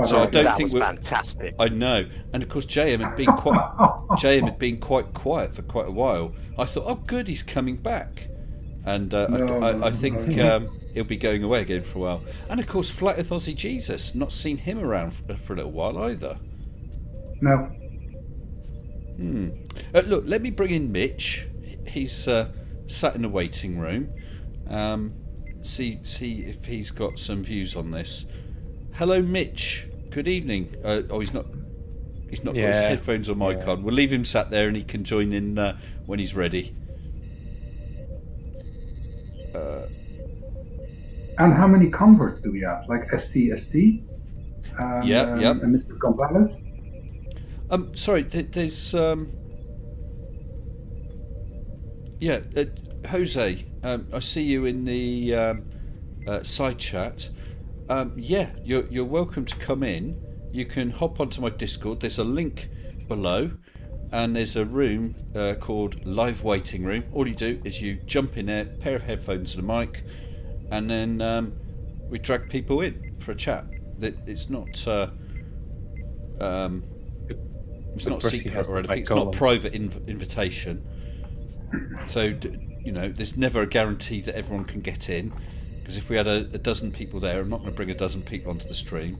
So I don't That think was we're- fantastic. I know, and of course JM had been quite quiet for quite a while. I thought, oh, good, he's coming back, and I think he'll be going away again for a while. And of course, Flat Earth Aussie Jesus, not seen him around for a little while either. No. Look, let me bring in Mitch. He's sat in the waiting room. See if he's got some views on this. Hello, Mitch. Good evening. He's not got his Yeah. headphones or mic on. We'll leave him sat there, and he can join in when he's ready. And how many converts do we have? Like ST? Yep. And Mr. Gonzalez? Sorry. There's Jose. I see you in the side chat. Yeah, you're welcome to come in. You can hop onto my Discord. There's a link below, and there's a room called Live Waiting Room. All you do is you jump in there, pair of headphones and a mic, and then we drag people in for a chat. It's not Percy has secret or the anything. mic It's not on. private invitation. So there's never a guarantee that everyone can get in. Because if we had a dozen people there, I'm not going to bring a dozen people onto the stream.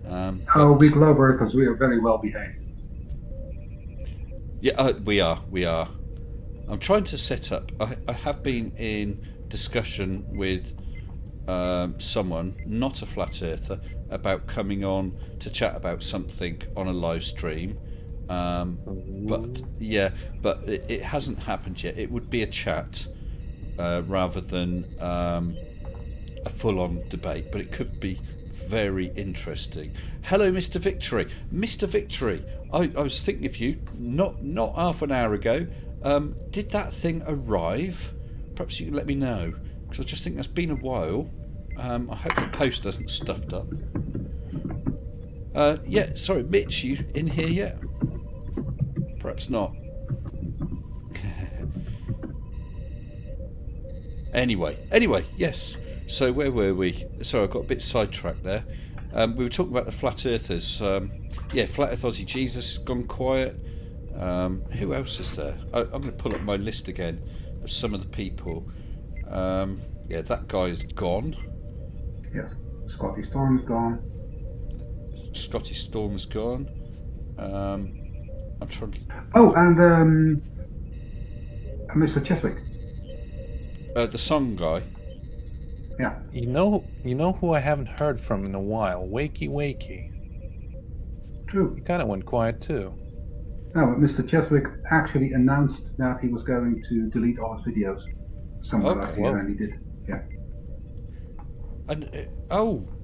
We love her because we are very well behaved. Yeah, we are. I'm trying to set up. I have been in discussion with someone, not a flat earther, about coming on to chat about something on a live stream. But it hasn't happened yet. It would be a chat rather than a full-on debate, but it could be very interesting. Hello, Mr. Victory. Mr. Victory, I was thinking of you not half an hour ago. Did that thing arrive? Perhaps you can let me know, because I just think that's been a while. I hope the post hasn't stuffed up. Yeah, sorry, Mitch, you in here yet? Perhaps not. Anyway, yes. So where were we? Sorry, I got a bit sidetracked there. We were talking about the flat earthers. Flat Earth Aussie Jesus has gone quiet. Who else is there? I'm going to pull up my list again of some of the people. That guy is gone. Yes. Scotty Storm is gone. Scotty Storm is gone. I'm trying to... Oh, and Mr. Cheswick. the song guy. Yeah. You know who I haven't heard from in a while? Wakey Wakey. True. He kind of went quiet too. No, but Mr. Cheswick actually announced that he was going to delete all his videos. Somewhere Okay. last year, and he did. Yeah. And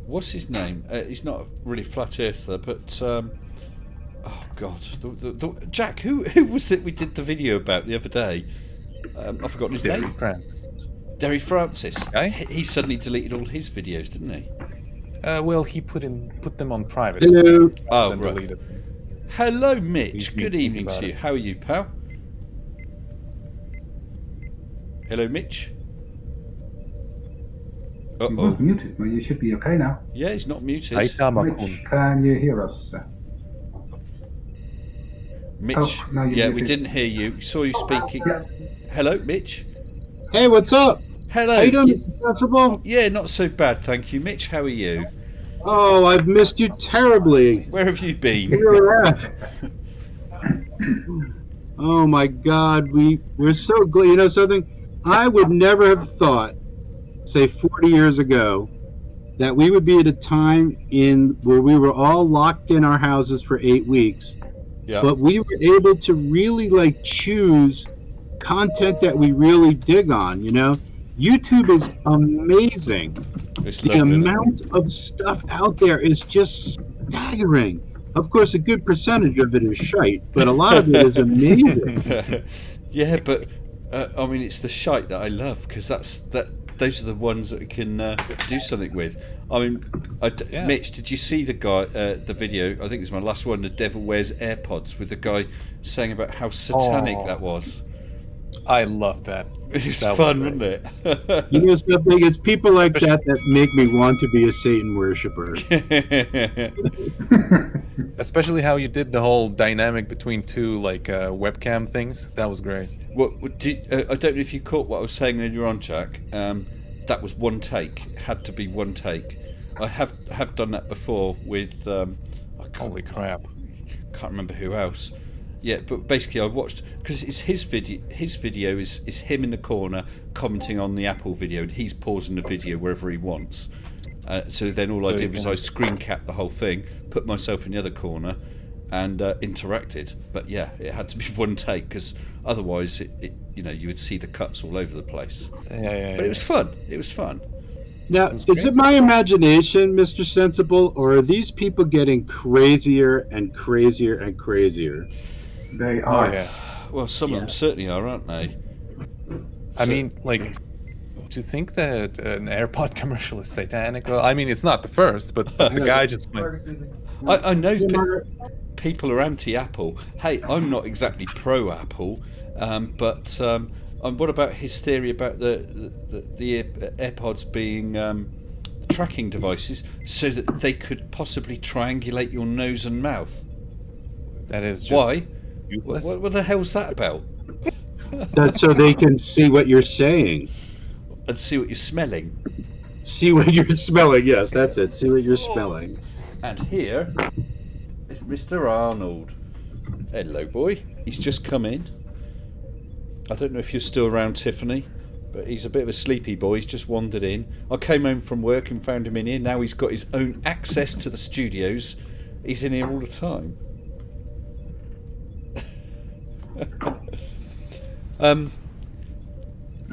what's his name? He's not really flat earther, but Oh God, Jack, who was it we did the video about the other day? I've forgotten his Derek name. Francis. Derry Francis. Okay. He suddenly deleted all his videos, didn't he? Well, he put them on private. Hello. Oh, then right. deleted. Hello, Mitch. He's Good thinking evening about to you. it. How are you, pal? Hello, Mitch. He was Uh-oh. muted, but you should be okay now. Yeah, he's not muted. Mitch, can you hear us? Mitch. Oh, no, you're Yeah, we muted. didn't hear you. Saw you speaking. Yeah. Hello, Mitch. Hey, what's up? Hello. How you doing, Y- Mr. Sensible? Yeah, not so bad, thank you. Mitch, how are you? Oh, I've missed you terribly. Where have you been? You're at. Oh my God, we're so glad. You know something? I would never have thought, say 40 years ago, that we would be at a time where we were all locked in our houses for 8 weeks, Yeah. but we were able to really choose content that we really dig on. You know, YouTube is amazing. It's The lovely, isn't it? amount of stuff out there is just staggering. Of course, a good percentage of it is shite, but a lot of it is amazing. Yeah, but I mean, it's the shite that I love because those are the ones that we can do something with. I mean, Yeah. Mitch, did you see the video? I think it was my last one. The Devil Wears AirPods with the guy saying about how satanic Oh. that was. I love that. It was That was fun, great. wasn't You know something? It's people like that make me want to be a Satan worshiper. it? Especially how you did the whole dynamic between two webcam things. That was great. I don't know if you caught what I was saying earlier on, Jack. That was one take. It had to be one take. I have done that before with. I Holy crap! can't remember who else. Yeah, but basically I watched because it's his video. His video is him in the corner commenting on the Apple video, and he's pausing the video wherever he wants. So then all I So did you was can- I screen capped the whole thing, put myself in the other corner, and interacted. But yeah, it had to be one take because otherwise, you would see the cuts all over the place. Yeah. But it was fun. It was fun. Now, That's is great. it my imagination, Mr. Sensible, or are these people getting crazier and crazier and crazier? They Oh are. yeah. Well, some of them certainly are, aren't they? I So- mean, to think that an AirPod commercial is satanic. Well, I mean, it's not the first, but the guy just went. I know Yeah, Margaret. people are anti-Apple. Hey, I'm not exactly pro-Apple, but what about his theory about the AirPods being tracking devices so that they could possibly triangulate your nose and mouth? That is just Why? useless. What the hell's that about? That's so they can see what you're saying. And see what you're smelling. See what you're smelling. Yes, that's it. See what you're smelling. And here is Mr. Arnold. Hello, boy. He's just come in. I don't know if you're still around, Tiffany, but he's a bit of a sleepy boy. He's just wandered in. I came home from work and found him in here. Now he's got his own access to the studios. He's in here all the time.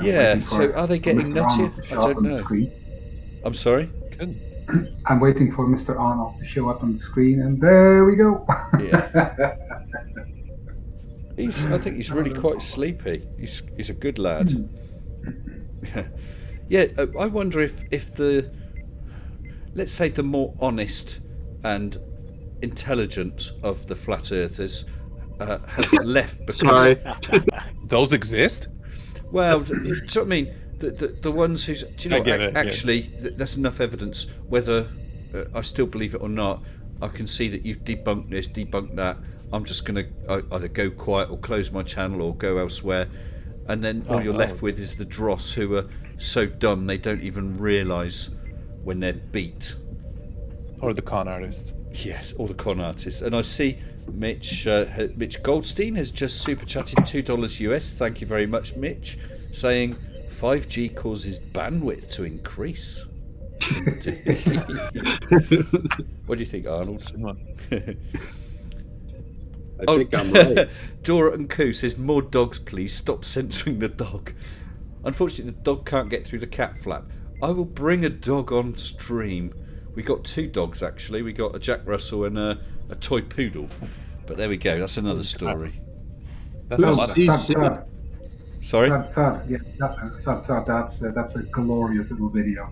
Yeah, Waiting so for are they getting Mr. Arnold nuttier? to I show up don't on the know. screen. I'm sorry? Good. I'm waiting for Mr. Arnold to show up on the screen, and there we go. Yeah. I think he's really quite sleepy. He's a good lad. Yeah, I wonder if let's say the more honest and intelligent of the flat earthers have left because Sorry. Those exist? well, do you know what I mean? The ones who's do you know I what, get it, yeah. actually that's enough evidence. Whether I still believe it or not, I can see that you've debunked this, debunked that. I'm just going to either go quiet or close my channel or go elsewhere, and then all Oh, you're no. left with is the dross who are so dumb they don't even realise when they're beat. Or the con artists? Yes, all the con artists. And I see Mitch Goldstein has just super chatted $2 US. Thank you very much, Mitch, saying 5G causes bandwidth to increase. What do you think, Arnold? I think I'm right. Dora and Koo says, more dogs please, stop censoring the dog. Unfortunately, the dog can't get through the cat flap. I will bring a dog on stream. We got two dogs actually. We got a Jack Russell and a toy poodle. But there we go. That's another story. That's a No, lot of. third, Sorry. yeah, that's a glorious little video.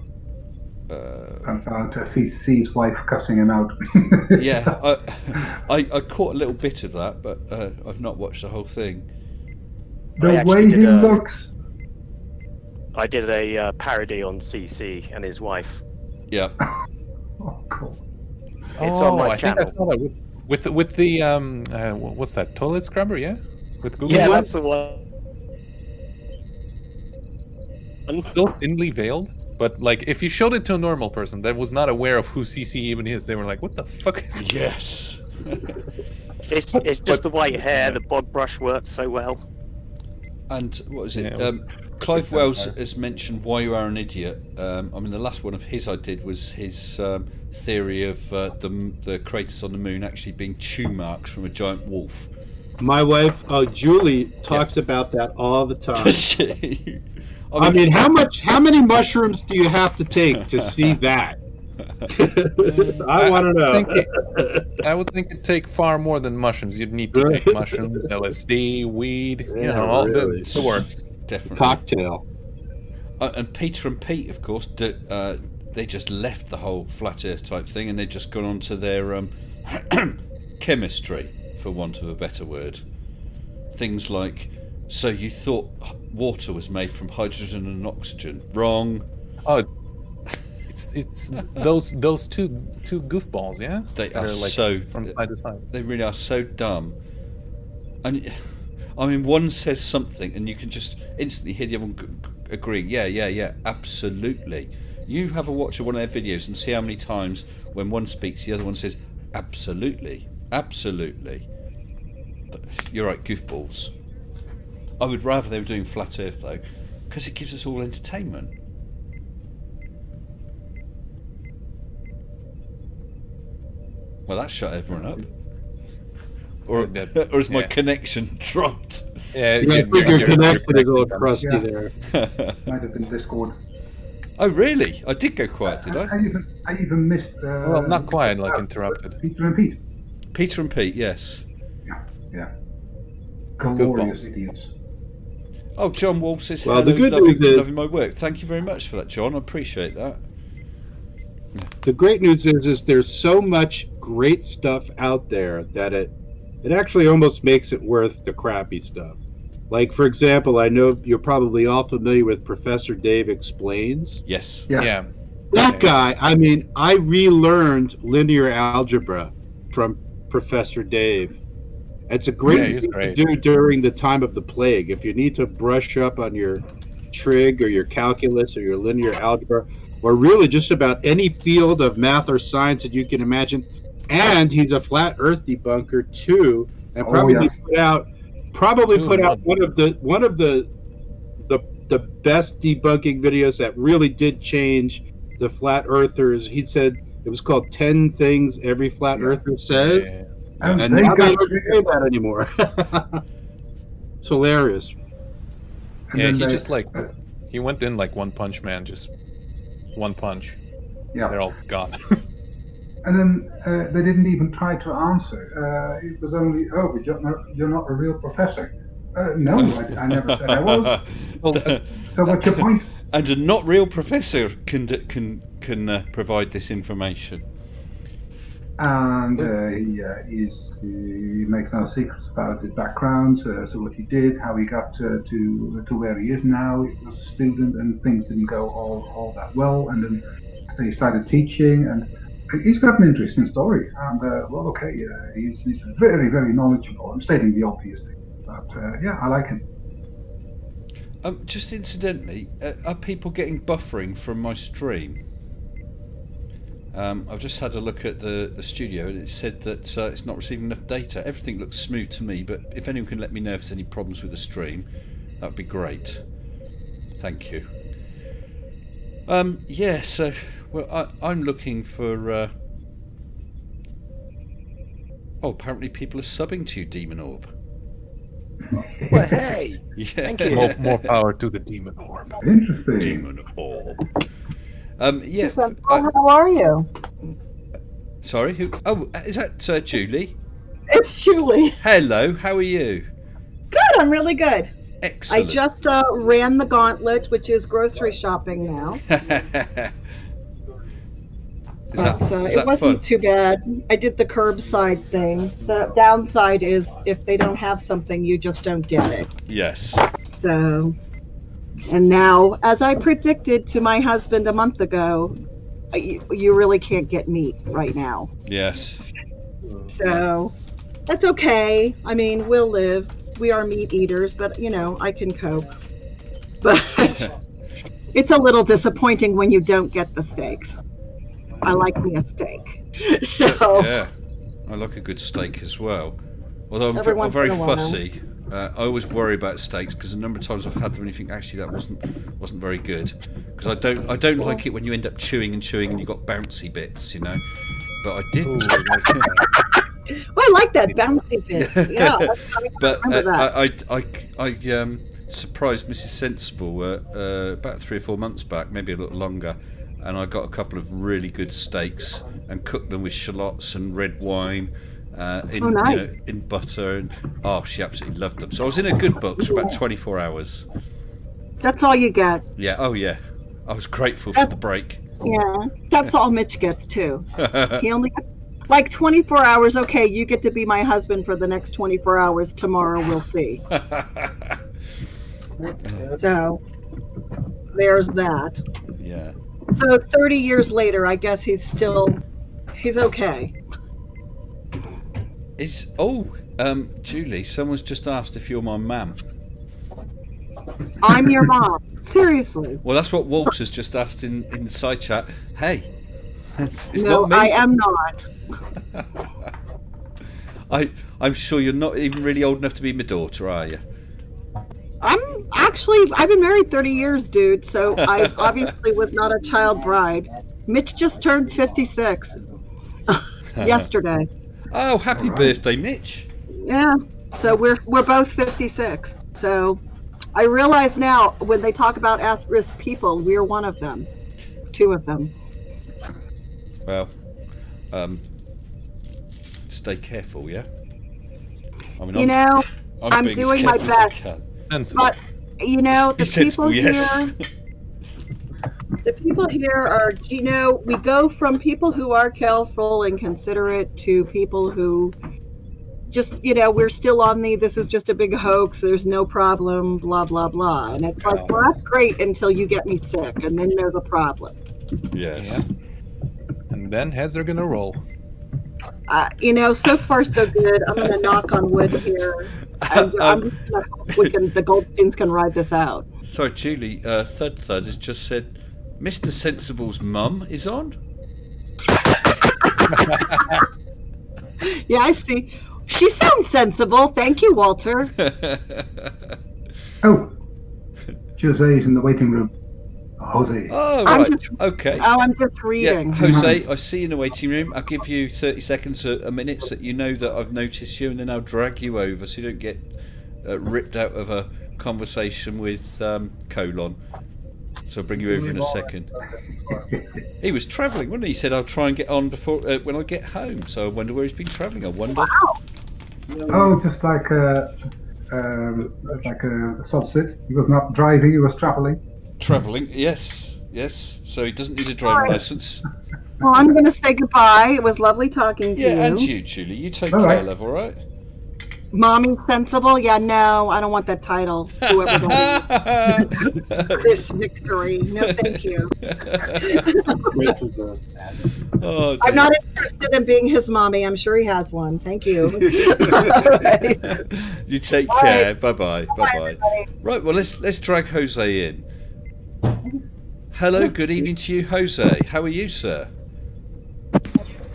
About CC's wife cussing him out. Yeah, I caught a little bit of that, but I've not watched the whole thing. The actually way he did a- looks. I did a parody on CC and his wife. Yeah. Oh, cool. It's on my I think I channel. saw that with the what's that, toilet scrubber? Yeah, with Google. Yeah, Lens? that's the one. Still thinly veiled, but like if you showed it to a normal person that was not aware of who CC even is, they were like, "What the fuck is?" This? Yes. It's just the white hair. The bod brush works so well. And what was it? Yeah, it was Clive good Wells vampire. has mentioned Why You Are an Idiot. I mean, the last one of his I did was his theory of the craters on the moon actually being chew marks from a giant wolf. My wife, Julie, talks about that all the time. I mean, how many mushrooms do you have to take to see that? I want to know. I would think it'd take far more than mushrooms. You'd need to take mushrooms, LSD, weed, all really. the works. Definitely. Cocktail. And Peter and Pete, of course, they just left the whole flat Earth type thing, and they've just gone on to their chemistry, for want of a better word. Things like, so you thought water was made from hydrogen and oxygen? Wrong. Oh, it's those two goofballs, yeah. They That are like so. from side to side. They really are so dumb. And I mean, one says something, and you can just instantly hear the other one agreeing. Yeah, absolutely. You have a watch of one of their videos and see how many times when one speaks, the other one says, absolutely. You're right, goofballs. I would rather they were doing flat Earth though, because it gives us all entertainment. Well, that shut everyone up. Or is my Yeah. connection dropped? Yeah, I think your connection is all crusty Yeah. there. Might have been Discord. Oh, really? I did go quiet, did I? I even missed. Well, not quiet, like interrupted. Peter and Pete. Peter and Pete, yes. Yeah. Glorious Goofballs. idiots. Oh, John Wall says Well, hello, the good loving, news is- loving my work. Thank you very much for that, John. I appreciate that. The great news is there's so much great stuff out there that it actually almost makes it worth the crappy stuff. Like, for example, I know you're probably all familiar with Professor Dave Explains. Yes. Yeah. Yeah. That guy, I mean, I relearned linear algebra from Professor Dave. It's a great Yeah, thing he's to great. do during the time of the plague. If you need to brush up on your trig or your calculus or your linear algebra, or really just about any field of math or science that you can imagine. And he's a flat Earth debunker too, and Oh, probably yes. put out one of the best debunking videos that really did change the flat earthers. He said it was called 10 Things Every Flat Earther Says. Yeah. And, And they now they got don't say that anymore. It's hilarious. and Yeah, then he they- just he went in like One Punch Man, just one punch. yeah. They're all gone. And then they didn't even try to answer. It was only, oh, but you're not a real professor. No, I never said I was. So what's your point? And a not real professor can provide this information. And he makes no secrets about his background, so what he did, how he got to where he is now. He was a student, and things didn't go all that well. And then he started teaching, and he's got an interesting story. And he's very, very knowledgeable. I'm stating the obvious thing, but I like him. Just incidentally, are people getting buffering from my stream? I've just had a look at the studio, and it said that it's not receiving enough data. Everything looks smooth to me, but if anyone can let me know if there's any problems with the stream, that'd be great. Thank you. So I'm looking for. Apparently people are subbing to you, Demon Orb. Well, hey, Yeah. thank you. more power to the demon orb. Interesting. Demon Orb. How are you? Sorry, who? Oh, is that Julie? It's Julie. Hello, how are you? Good, I'm really good. Excellent. I just ran the gauntlet, which is grocery shopping now. Is that It wasn't fun? too bad. I did the curbside thing. The downside is if they don't have something, you just don't get it. Yes. So, and now, as I predicted to my husband a month ago, you really can't get meat right now. Yes. So, that's okay. I mean, we'll live. We are meat eaters, but I can cope. But it's a little disappointing when you don't get the steaks. I like me a steak. So, Yeah. I like a good steak as well. Although Every I'm once very in a while. fussy. I always worry about steaks because a number of times I've had them and you think actually that wasn't very good. Because I don't like it when you end up chewing and you got bouncy bits, But I did. Ooh, well, I like that bouncy bit. Yeah, But remember that. I surprised Mrs. Sensible about 3 or 4 months back, maybe a little longer, and I got a couple of really good steaks and cooked them with shallots and red wine nice. in butter, and she absolutely loved them. So I was in a good books for about 24 hours. That's all you get. Yeah, I was grateful for the break. Yeah, that's all Mitch gets too. He only gets like 24 hours. Okay, you get to be my husband for the next 24 hours. Tomorrow we'll see. So there's that. Yeah. So 30 years later, I guess he's okay. Julie, someone's just asked if you're my mum. I'm your mom. Seriously. Well, that's what Walter's just asked in the side chat. Hey, it's No, not me. I am not. I'm sure you're not even really old enough to be my daughter, are you? I've been married 30 years, dude, so I obviously was not a child bride. Mitch just turned 56 yesterday. Oh, happy birthday, Mitch. Yeah, so we're both 56. So I realize now when they talk about at-risk people, we're one of them. 2 of them. Well, stay careful, yeah? I mean, I'm doing being as my careful as I best. can. sensible. But the Be sensible, people yes. here, the people here are, we go from people who are careful and considerate to people who just, we're still on this is just a big hoax, there's no problem, blah, blah, blah. And it's like, well, that's great until you get me sick, and then there's a problem. Yes. Yeah. And then heads are gonna roll. So far so good. I'm going to knock on wood here. And I'm just gonna hope the Goldsteins can ride this out. Sorry, Julie, Thud has just said, Mr. Sensible's mum is on? Yeah, I see. She sounds sensible. Thank you, Walter. Oh, Jose is in the waiting room. Jose. Oh, I'm right. just- Okay. I'm just reading. Yeah, Jose, I see you in the waiting room. I'll give you 30 seconds, a minute, so that you know that I've noticed you, and then I'll drag you over so you don't get ripped out of a conversation with Colon. So I'll bring you over in a second. He was travelling, wasn't he? He said, I'll try and get on before when I get home. So I wonder where he's been travelling. I wonder. Oh, just like a subset. He was not driving, he was traveling. Travelling, yes. So he doesn't need a driving licence. Well, I'm going to say goodbye. It was lovely talking to you. Yeah, and you, Julie. You take All care, right. love, all right? Mommy sensible? Yeah, no, I don't want that title. Whoever that is. Chris Victory. No, thank you. Oh, I'm dear. not interested in being his mommy. I'm sure he has one. Thank you. All right. You take Bye. care. Bye-bye. Bye-bye. everybody. Right, well, let's drag Jose in. Hello, good evening to you, Jose. How are you, sir?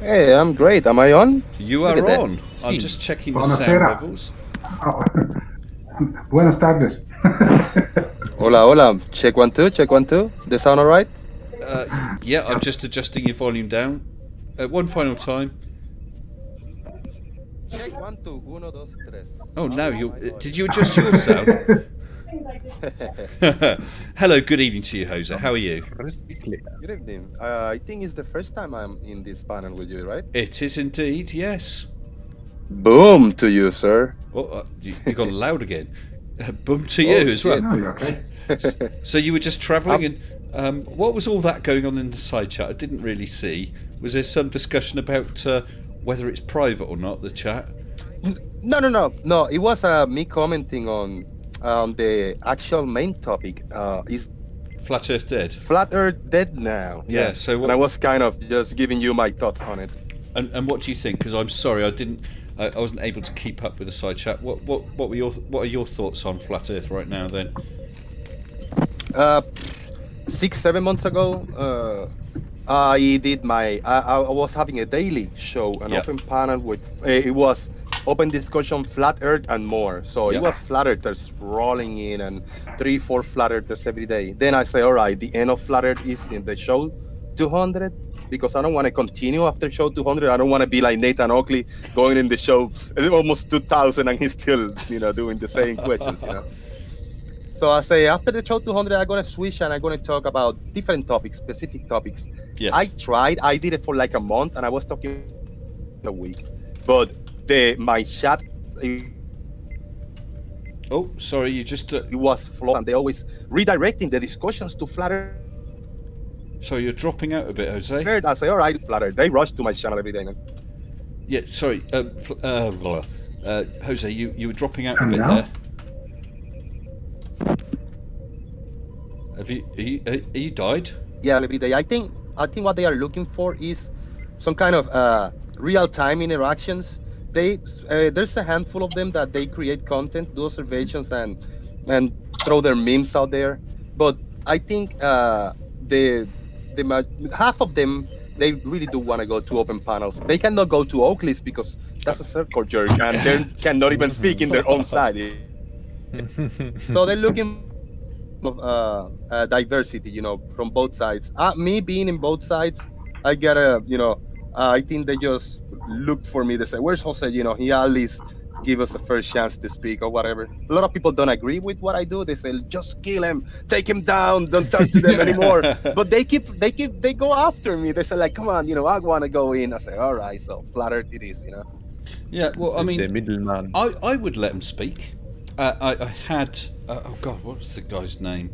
Hey, I'm great. Am I on? You are Look at that. on. I'm just checking the Buonasera. sound levels. Oh, buenas tardes. Hola, hola. Check 1 2. Check 1 2. The sound all right? Yeah, I'm just adjusting your volume down. One final time. Check 1 2. 1 2 3. Oh, no, did you adjust your sound? Hello, good evening to you, Jose. How are you? Crispy clear. Good evening. I think it's the first time I'm in this panel with you, right? It is indeed, yes. Boom to you, sir. Oh, you got loud again. Boom to Oh, you as well. shit. No, you're okay. So you were just travelling, and what was all that going on in the side chat? I didn't really see. Was there some discussion about whether it's private or not, the chat? No. It was me commenting on the actual main topic. Is Flat Earth dead? Flat Earth dead now? Yeah, so what- and I was kind of just giving you my thoughts on it. And what do you think? Because I'm sorry, I wasn't able to keep up with the side chat. What are your thoughts on Flat Earth right now then? 6-7 months ago, I was having a daily show, an Yeah. open panel with it was open discussion, Flat Earth and more. So Yeah. it was Flat Earthers rolling in and 3-4 Flat Earthers every day. Then I say, all right, the end of Flat Earth is in the show 200, because I don't want to continue after show 200. I don't want to be like Nathan Oakley going in the show almost 2000 and he's still, doing the same questions, So I say after the show 200, I'm gonna switch and I'm gonna talk about different topics, specific topics. Yes. I did it for like a month, and I was talking a week, but my chat Oh, sorry, you just. it was flawed, and they always redirecting the discussions to Flat Earth. So you're dropping out a bit, Jose. I say, all right, Flat Earth. They rush to my channel every day, man. Yeah, sorry, Jose, you were dropping out a And bit now? there. Are you died? Yeah, every day. I think what they are looking for is some kind of real-time interactions. There's a handful of them that they create content, do observations, and throw their memes out there. But I think half of them, they really do want to go to open panels. They cannot go to Oakley's because that's a circle jerk, and they cannot even speak in their own side. So they're looking of diversity, from both sides. Me being in both sides, I get I think they just look for me. They say, "Where's Jose?" He at least give us a first chance to speak or whatever. A lot of people don't agree with what I do. They say, "Just kill him, take him down, don't talk to them anymore." But they go after me. They say, like, "Come on, I want to go in." I say, "All right, so Flat Earth it is, Yeah, well, I It's mean, the middleman. I would let him speak. I had oh god, what was the guy's name?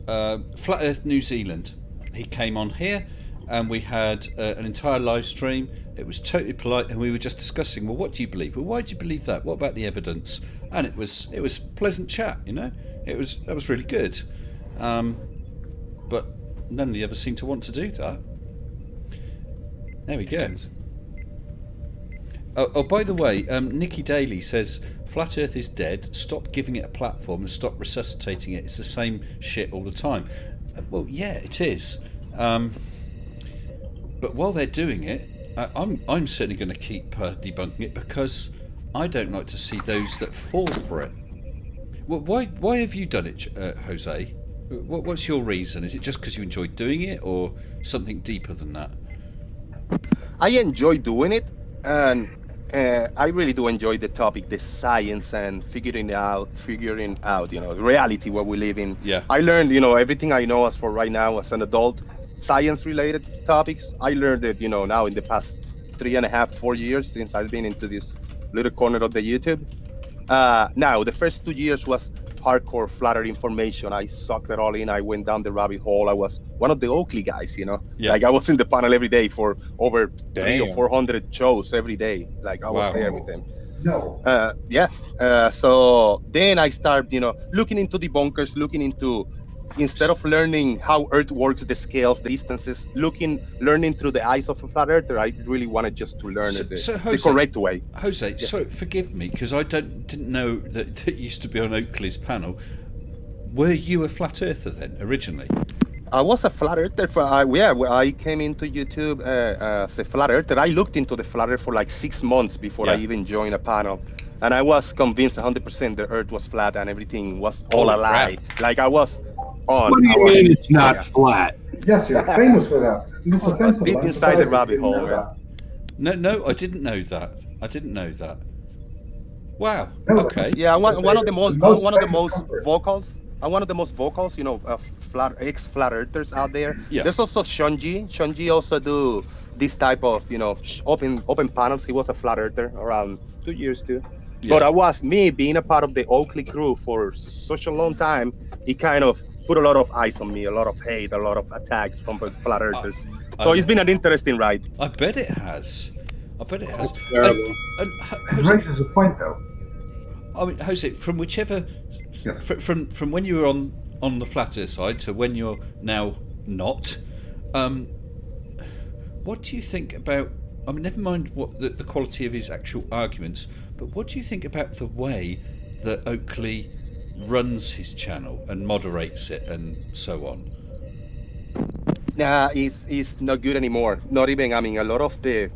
Flat Earth New Zealand. He came on here, and we had an entire live stream. It was totally polite, and we were just discussing. Well, what do you believe? Well, why do you believe that? What about the evidence? And it was pleasant chat. That was really good. But none of the others seem to want to do that. There we go. Oh, by the way, Nikki Daly says Flat Earth is dead. Stop giving it a platform and stop resuscitating it. It's the same shit all the time. Well, yeah, it is. But while they're doing it, I'm certainly going to keep debunking it, because I don't like to see those that fall for it. Well, why have you done it, Jose? What's your reason? Is it just because you enjoy doing it, or something deeper than that? I enjoy doing it, and I really do enjoy the topic, the science, and figuring out, reality where we live in. Yeah. I learned, everything I know as for right now as an adult, science-related topics. I learned it, now in the past 3.5-4 years since I've been into this little corner of the YouTube. Now, the first 2 years was hardcore Flat Earth information. I sucked it all in. I went down the rabbit hole. I was one of the Oakley guys, Yeah. Like I was in the panel every day for over 300 or Damn. 400 shows every day. Like I was Wow. there with them. No. So then I started, looking into the bunkers, instead of learning how Earth works, the scales, the distances, learning through the eyes of a flat earther. I really wanted just to learn it the Jose, correct way. Jose, Yes. so forgive me, because I didn't know that you used to be on Oakley's panel. Were you a flat earther then, originally? I was a flat earther. I came into YouTube as a flat earther. I looked into the flat earth for like 6 months before I Yeah. even joined a panel. And I was convinced 100% the earth was flat and everything was all a Holy lie. Like I was on. What do I you was- mean it's not yeah. flat? Yes, you're famous for that. Mr. Sensible, deep I'm inside the surprised rabbit you didn't hole, know man. that. No, I didn't know that. Wow. No, Okay. Yeah, one of the most Most one of the famous most comfort. vocals. I'm one of the most vocals, ex flat earthers out there. Yeah. There's also Shunji. Shunji also do this type of open panels. He was a flat earther around 2 years too. Yeah. But I was me being a part of the Oakley crew for such a long time. It kind of put a lot of eyes on me, a lot of hate, a lot of attacks from flat earthers. So it's been an interesting ride. I bet it has. I bet it has. That's terrible. And It Jose, raises a point, though. I mean, Jose, from whichever, Yes. from when you were on the flat earth side to when you're now not, what do you think about? I mean, never mind what the quality of his actual arguments, but what do you think about the way that Oakley runs his channel and moderates it and so on? Nah, it's not good anymore. Not even. I mean, a lot of the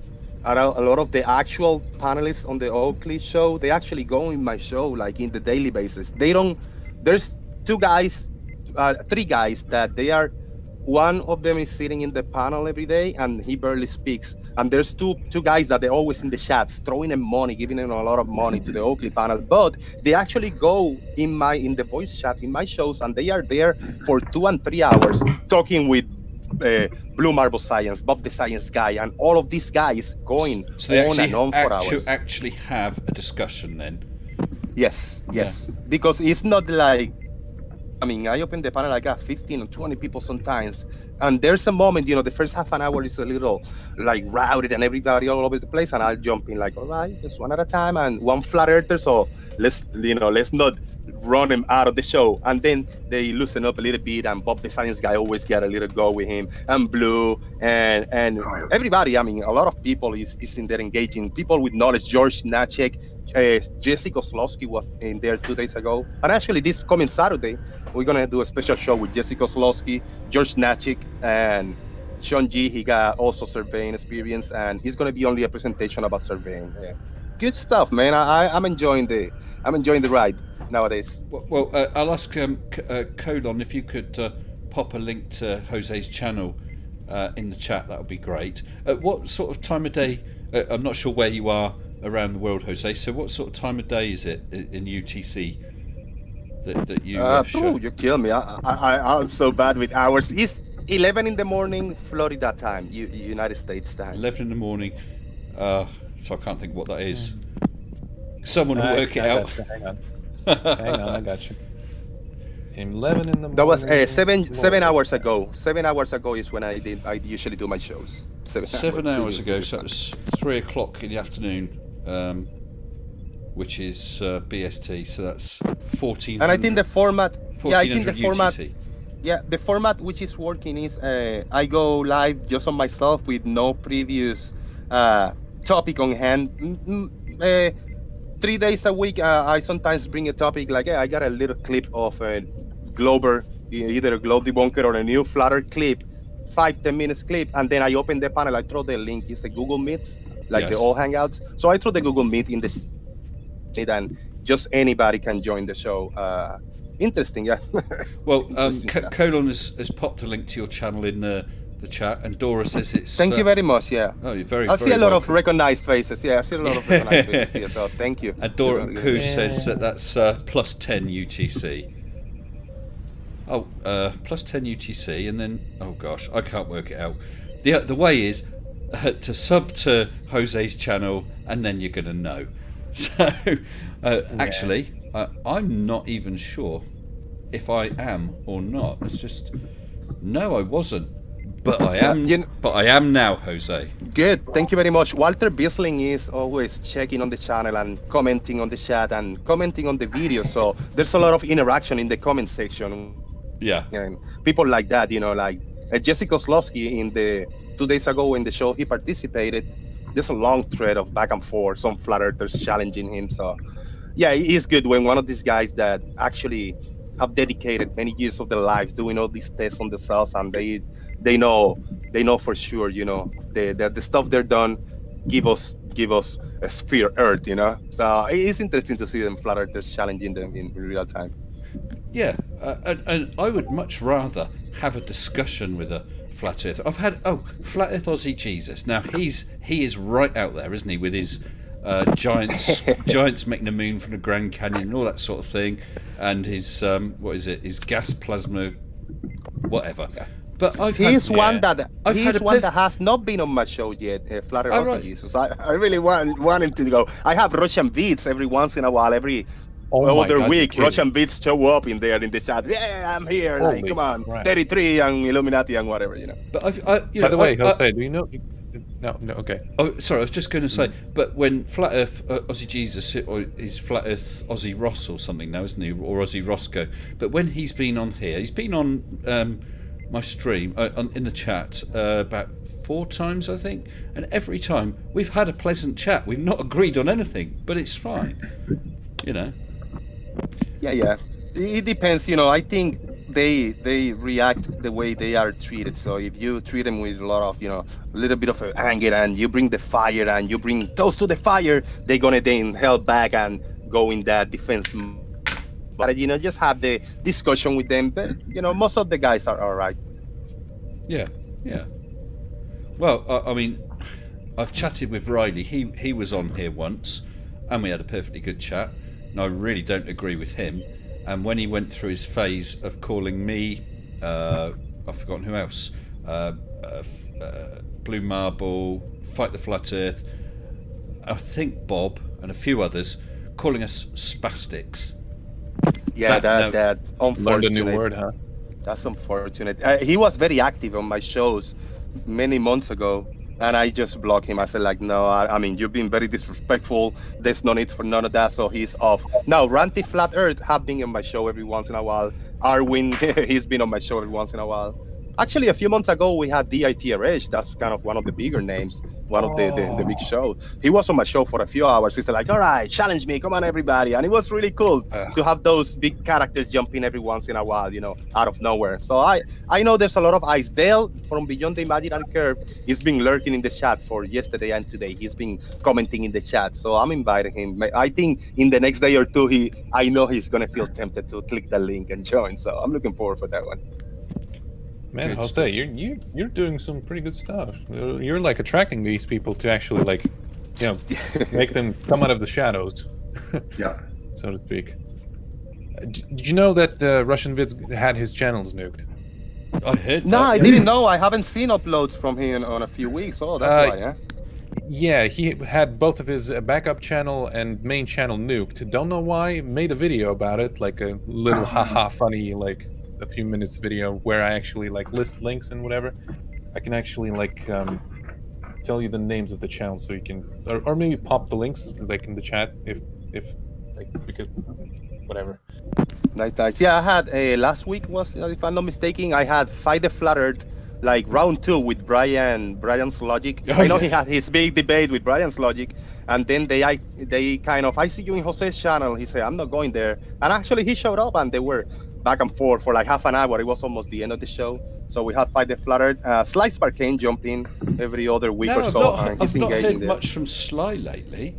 actual panelists on the Oakley show, they actually go in my show like in the daily basis. They don't. There's three guys that they are. One of them is sitting in the panel every day and he barely speaks. And there's two guys that they're always in the chats, throwing them money, giving them a lot of money to the Oakley panel. But they actually go in the voice chat in my shows, and they are there for 2 and 3 hours talking with Blue Marble Science, Bob the Science Guy, and all of these guys going So they on and on for hours. actually have a discussion then. Yes. Because it's not like, I mean, I open the panel, I got 15 or 20 people sometimes. And there's a moment, the first half an hour is a little like routed and everybody all over the place. And I'll jump in like, all right, just one at a time and one flat earther. So let's not run him out of the show. And then they loosen up a little bit, and Bob the Science Guy always get a little go with him, and Blue and everybody. I mean, a lot of people is in there engaging. People with knowledge. George Nachek, Jesse Kozlowski was in there 2 days ago. And actually this coming Saturday, we're gonna do a special show with Jesse Kozlowski, George Nachek, and Sean G. He got also surveying experience, and it's gonna be only a presentation about surveying. Yeah. Good stuff, man. I'm enjoying the ride nowadays. Well, I'll ask Colon if you could pop a link to Jose's channel in the chat. That would be great. What sort of time of day? I'm not sure where you are around the world, Jose. So, what sort of time of day is it in UTC that you? You kill me. I'm so bad with hours. It's 11 in the morning, Florida time, United States time. 11 in the morning. So I can't think what that is. Someone will work it out. Hang on, I got you. 11 in the morning. That was 7 hours ago. 7 hours ago is when I usually do my shows. 7 hours ago, so that was 3 o'clock in the afternoon, which is BST. So that's 14. And I think the format. Yeah, I think the format. UTC. Yeah, the format which is working is I go live just on myself with no previous topic on hand. 3 days a week, I sometimes bring a topic like, I got a little clip of a Glober, either a Globe debunker or a new flatter clip, 5-10 minutes clip, and then I open the panel, I throw the link, it's a Google Meets, like the all Hangouts. So I throw the Google Meet in the and just anybody can join the show. Interesting, yeah. Well, Colon has popped a link to your channel in the chat, and Dora says it's. Thank you very much. Yeah. Oh, you're very. I see a lot of recognized faces. Yeah, I see a lot of recognized faces here. So thank you. And Dora Koo says that's plus 10 UTC. Oh, plus 10 UTC, and then gosh, I can't work it out. The way is to sub to Jose's channel, and then you're gonna know. So actually, I'm not even sure if I am or not. It's just no, I wasn't. But I am. But I am now, Jose. Good. Thank you very much. Walter Bisling is always checking on the channel and commenting on the chat and commenting on the video. So there's a lot of interaction in the comment section. Yeah. And people like that, like Jesse Kozlowski in the 2 days ago in the show, he participated. There's a long thread of back and forth, some flat earthers challenging him. So yeah, it is good when one of these guys that actually have dedicated many years of their lives doing all these tests on the cells, and they know for sure, the stuff they're done give us a sphere Earth, So it's interesting to see them flat earthers challenging them in real time. Yeah, and I would much rather have a discussion with a flat earther. I've had Flat Earth Aussie Jesus. Now he is right out there, isn't he, with his giants making the moon from the Grand Canyon and all that sort of thing, and his his gas plasma, whatever. But He's one that I've had he's a one pleth- that has not been on my show yet. Flat Earth Oh, Awesome right. Jesus. I really want him to go. I have Russian beats every once in a while. Every Oh my other God, week, you're Russian beats show up in there in the chat. Yeah, I'm here. Like, Holy come on, crap. 33 and Illuminati and whatever, you know. But By the way, Jose, do you know? No, okay. Oh, sorry, I was just going to say, but when Flat Earth Aussie Jesus, or is Flat Earth Aussie Ross or something now, isn't he? Or Aussie Roscoe. But when he's been on here, he's been on my stream, in the chat, about 4 times, I think. And every time we've had a pleasant chat. We've not agreed on anything, but it's fine. You know. Yeah. It depends, you know. I think they react the way they are treated. So if you treat them with a lot of, you know, a little bit of anger, and you bring the fire and you bring those to the fire, they're gonna then held back and go in that defense. But you know, just have the discussion with them. But you know, most of the guys are all right. Yeah. Well, I mean, I've chatted with Riley. He was on here once, and we had a perfectly good chat. And I really don't agree with him. And when he went through his phase of calling me, I've forgotten who else, Blue Marble, Fight the Flat Earth, I think Bob and a few others, calling us spastics. Yeah, That- that Learned a unfortunate. new word, huh? That's unfortunate. He was very active on my shows many months ago, and I just blocked him. I said, like, no, I mean, you've been very disrespectful. There's no need for none of that, so he's off. Now, Ranty Flat Earth have been on my show every once in a while. Arwin, he's been on my show every once in a while. Actually, a few months ago, we had DITRH. That's kind of one of the bigger names, one of the big shows. He was on my show for a few hours. He said, like, all right, challenge me. Come on, everybody. And it was really cool to have those big characters jump in every once in a while, you know, out of nowhere. So I know there's a lot of eyes. Dale from Beyond the Imaginary Curve, he's been lurking in the chat for yesterday and today. He's been commenting in the chat. So I'm inviting him. I think in the next day or two, I know he's going to feel tempted to click the link and join. So I'm looking forward for that one. Man, Good Jose, stuff. you're doing some pretty good stuff. You're like attracting these people to actually, like, you know, make them come out of the shadows, Yeah. so to speak. Did you know that Russian Vids had his channels nuked? I heard No, that, I yeah. didn't know. I haven't seen uploads from him on a few weeks. Oh, that's why, yeah. Yeah, he had both of his backup channel and main channel nuked. Don't know why. Made a video about it, like a little haha funny, like a few minutes video where I actually like list links and whatever. I can actually like tell you the names of the channels so you can, or maybe pop the links like in the chat if like, because whatever. Nice. Yeah, I had last week was, if I'm not mistaken, I had Fight the Flat Earth, like round 2 with Brian's Logic. Oh, I know yes. he had his big debate with Brian's Logic, and then they kind of, I see you in Jose's channel. He said, I'm not going there, and actually he showed up, and they were back and forth for like half an hour. It was almost the end of the show. So we had Fight the Flat Earth. Slice Barcane jump in every other week No, or so, and he's I've not engaging heard there. much from Sly lately.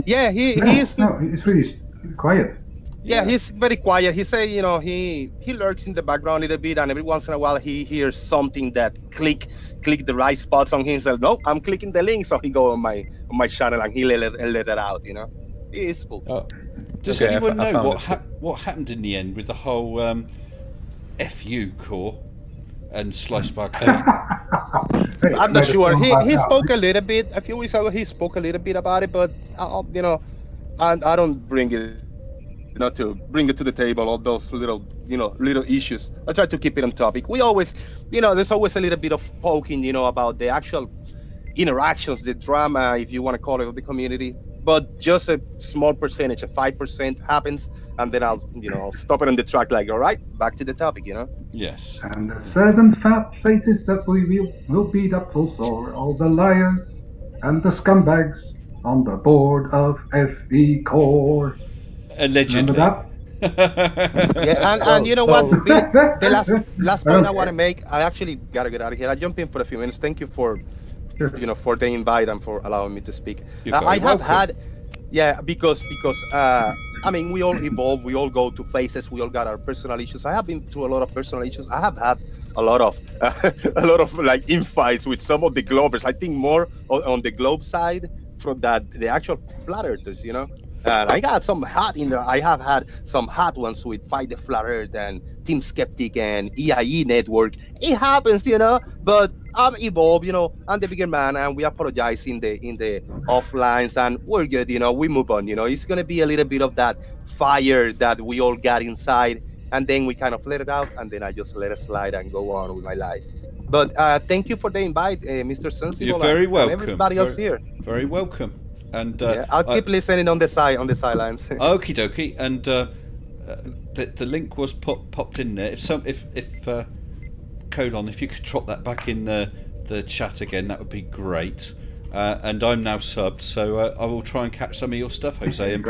Yeah, he No, is. no, it's really quiet. Yeah, he's very quiet. He say, you know, he lurks in the background a little bit, and every once in a while he hears something that click the right spots on him. He says, no, I'm clicking the link, so he go on my channel and he let it out. You know, it's cool. Oh, Does okay, anyone I know found what happened in the end with the whole FU core and Slice Barcane? Hey, I'm not let it sure. come He back he out. spoke a little bit a few weeks ago. He spoke a little bit about it, but you know, I don't bring it. Not to bring it to the table, all those little issues. I try to keep it on topic. We always, you know, there's always a little bit of poking, you know, about the actual interactions, the drama, if you want to call it, of the community. But just a small percentage, a 5% happens, and then I'll stop it on the track. Like, all right, back to the topic, you know. Yes. And the 7 fat faces that we will beat up full sore, all the liars and the scumbags on the board of FE Core. Allegedly. Remember Yeah, and you know what? that? The last point I want to make, I actually gotta get out of here. I jump in for a few minutes. Thank you for for the invite and for allowing me to speak. You're I very have welcome. had, yeah, because I mean, we all evolve, we all go to phases, we all got our personal issues. I have been through a lot of personal issues. I have had a lot of like infights with some of the Globers. I think more on the Globe side from the actual Flat Earthers, you know. And I got some hot in there. I have had some hot ones with Fight the Flat Earth and Team Skeptic and EIE Network. It happens, but I'm evolved, I'm the bigger man, and we apologize in the offlines, and we're good, we move on, It's gonna be a little bit of that fire that we all got inside, and then we kind of let it out, and then I just let it slide and go on with my life. But thank you for the invite, Mr. Sensible. You're very welcome. And everybody else here. Very welcome. And I'll keep listening on the sidelines. Okie dokie. And the link was popped in there. If Colon, if you could drop that back in the chat again, that would be great. And I'm now subbed, so I will try and catch some of your stuff, Jose, and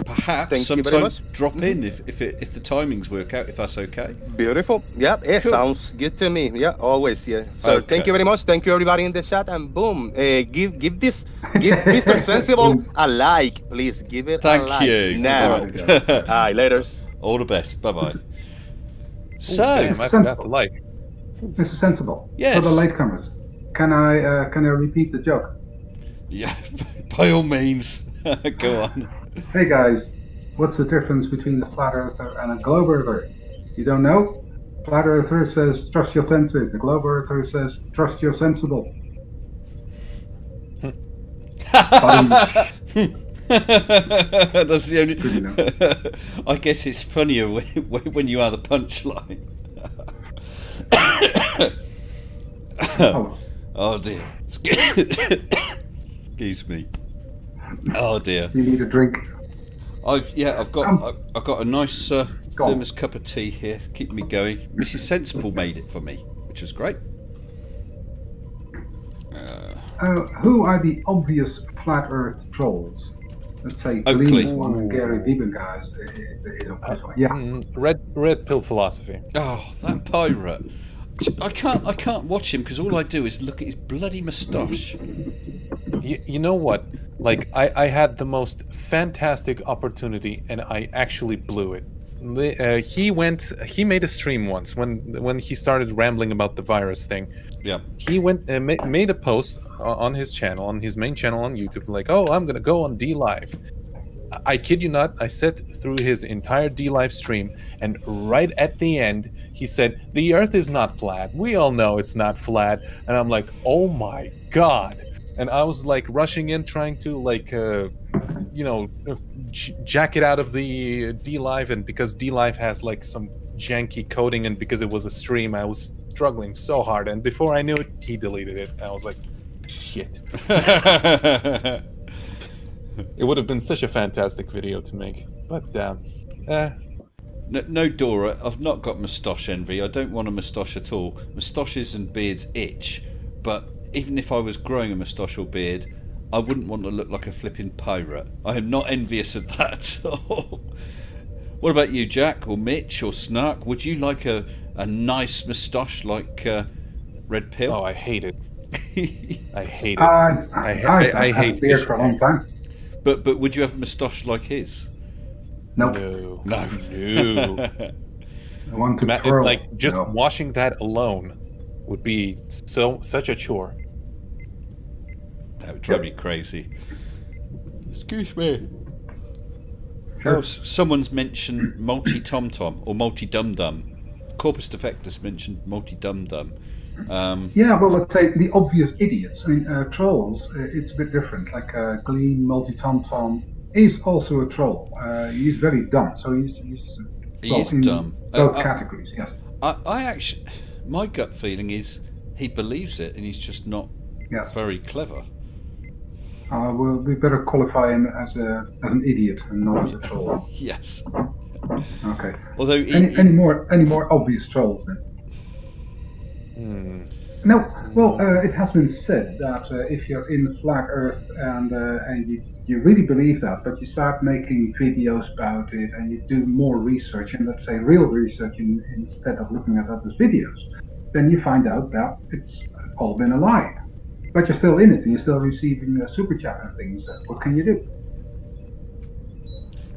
perhaps sometimes drop in if the timings work out, if that's okay. Beautiful. Yeah, it sounds good to me. Yeah, always. Yeah. So thank you very much. Thank you everybody in the chat, and boom, give Mr. Sensible a like, please. Give it a like. Thank you. Now. All right, laters. All the best. Bye bye. So, damn, I forgot to like. Mr. Sensible. Yes. For the latecomers, can I repeat the joke? Yeah, by all means. Go on. Hey guys, what's the difference between a flat earther and a globe earther? You don't know? Flat earther says trust your senses. The globe earther says trust your sensible. That's the only. I guess it's funnier when you are the punchline. Oh dear. Excuse me. Oh dear. You need a drink. I've got a nice thermos cup of tea here, keep me going. Mrs. Sensible made it for me, which was great. Who are the obvious flat Earth trolls? Let's say Glenn Moore and Gary Beeben guys. Yeah. Red Pill Philosophy. Oh, that pirate. I can't watch him because all I do is look at his bloody moustache. You know what? Like, I had the most fantastic opportunity and I actually blew it. He made a stream once when he started rambling about the virus thing. Yeah. He went and made a post on his channel, on his main channel on YouTube, like, oh, I'm gonna go on DLive. I kid you not, I sat through his entire DLive stream, and right at the end, he said, the earth is not flat. We all know it's not flat. And I'm like, oh my God. And I was like rushing in, trying to like, jack it out of the DLive. And because DLive has like some janky coding, and because it was a stream, I was struggling so hard. And before I knew it, he deleted it. And I was like, shit. It would have been such a fantastic video to make, but No, Dora, I've not got moustache envy. I don't want a moustache at all. Moustaches and beards itch, but even if I was growing a moustache or beard, I wouldn't want to look like a flipping pirate. I am not envious of that at all. What about you, Jack, or Mitch, or Snark? Would you like a nice moustache like Red Pill? Oh, I hate it. I hate it. I hate beard for a long time. But would you have a moustache like his? Nope. No. I want to twirl. Like just washing that alone would be such a chore. That would drive me crazy. Excuse me. Sure. Oh, someone's mentioned multi-tom-tom or multi-dum-dum. Corpus Defectus mentioned multi-dum-dum. Yeah, well, let's say the obvious idiots. I mean, trolls, it's a bit different. Like Glean, Multi-Tom-Tom is also a troll. He's very dumb, so he's in dumb. Both categories, yes. I actually, my gut feeling is he believes it, and he's just not very clever. Well, we better qualify him as an idiot and not as a troll. Yes. Okay. Although any more obvious trolls then? No, well, it has been said that if you're in flat Earth and you really believe that, but you start making videos about it and you do more research, and let's say real research instead of looking at others' videos, then you find out that it's all been a lie. But you're still in it and you're still receiving super chat and things. What can you do?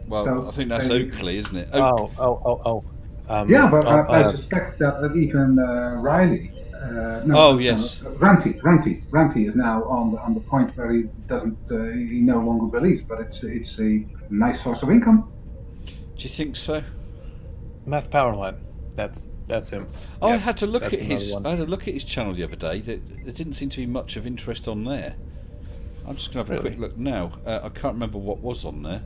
Well, so, I think that's Oakley, isn't it? Oh. Yeah, but I suspect that even Riley Yes. Ranty is now on the point where he doesn't, he no longer believes, but it's a nice source of income. Do you think so? Math Powerline. That's him. Oh, Yeah, I had to look that's at his. another I one. had to look at his channel the other day. There didn't seem to be much of interest on there. I'm just going to have a Really? quick look now. I can't remember what was on there.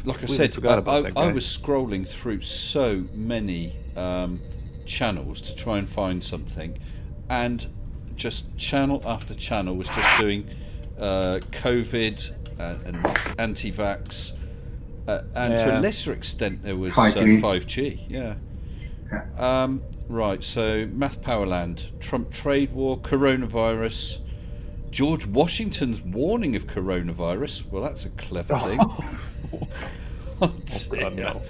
Like I Completely said, forgot about that I guy. was scrolling through so many channels to try and find something, and just channel after channel was just doing COVID and anti-vax, and to a Yeah. lesser extent there was 5G. 5G. Yeah. Right. So Math Powerland, Trump trade war, coronavirus. George Washington's warning of coronavirus. Well, that's a clever thing. Oh, God, dear. no.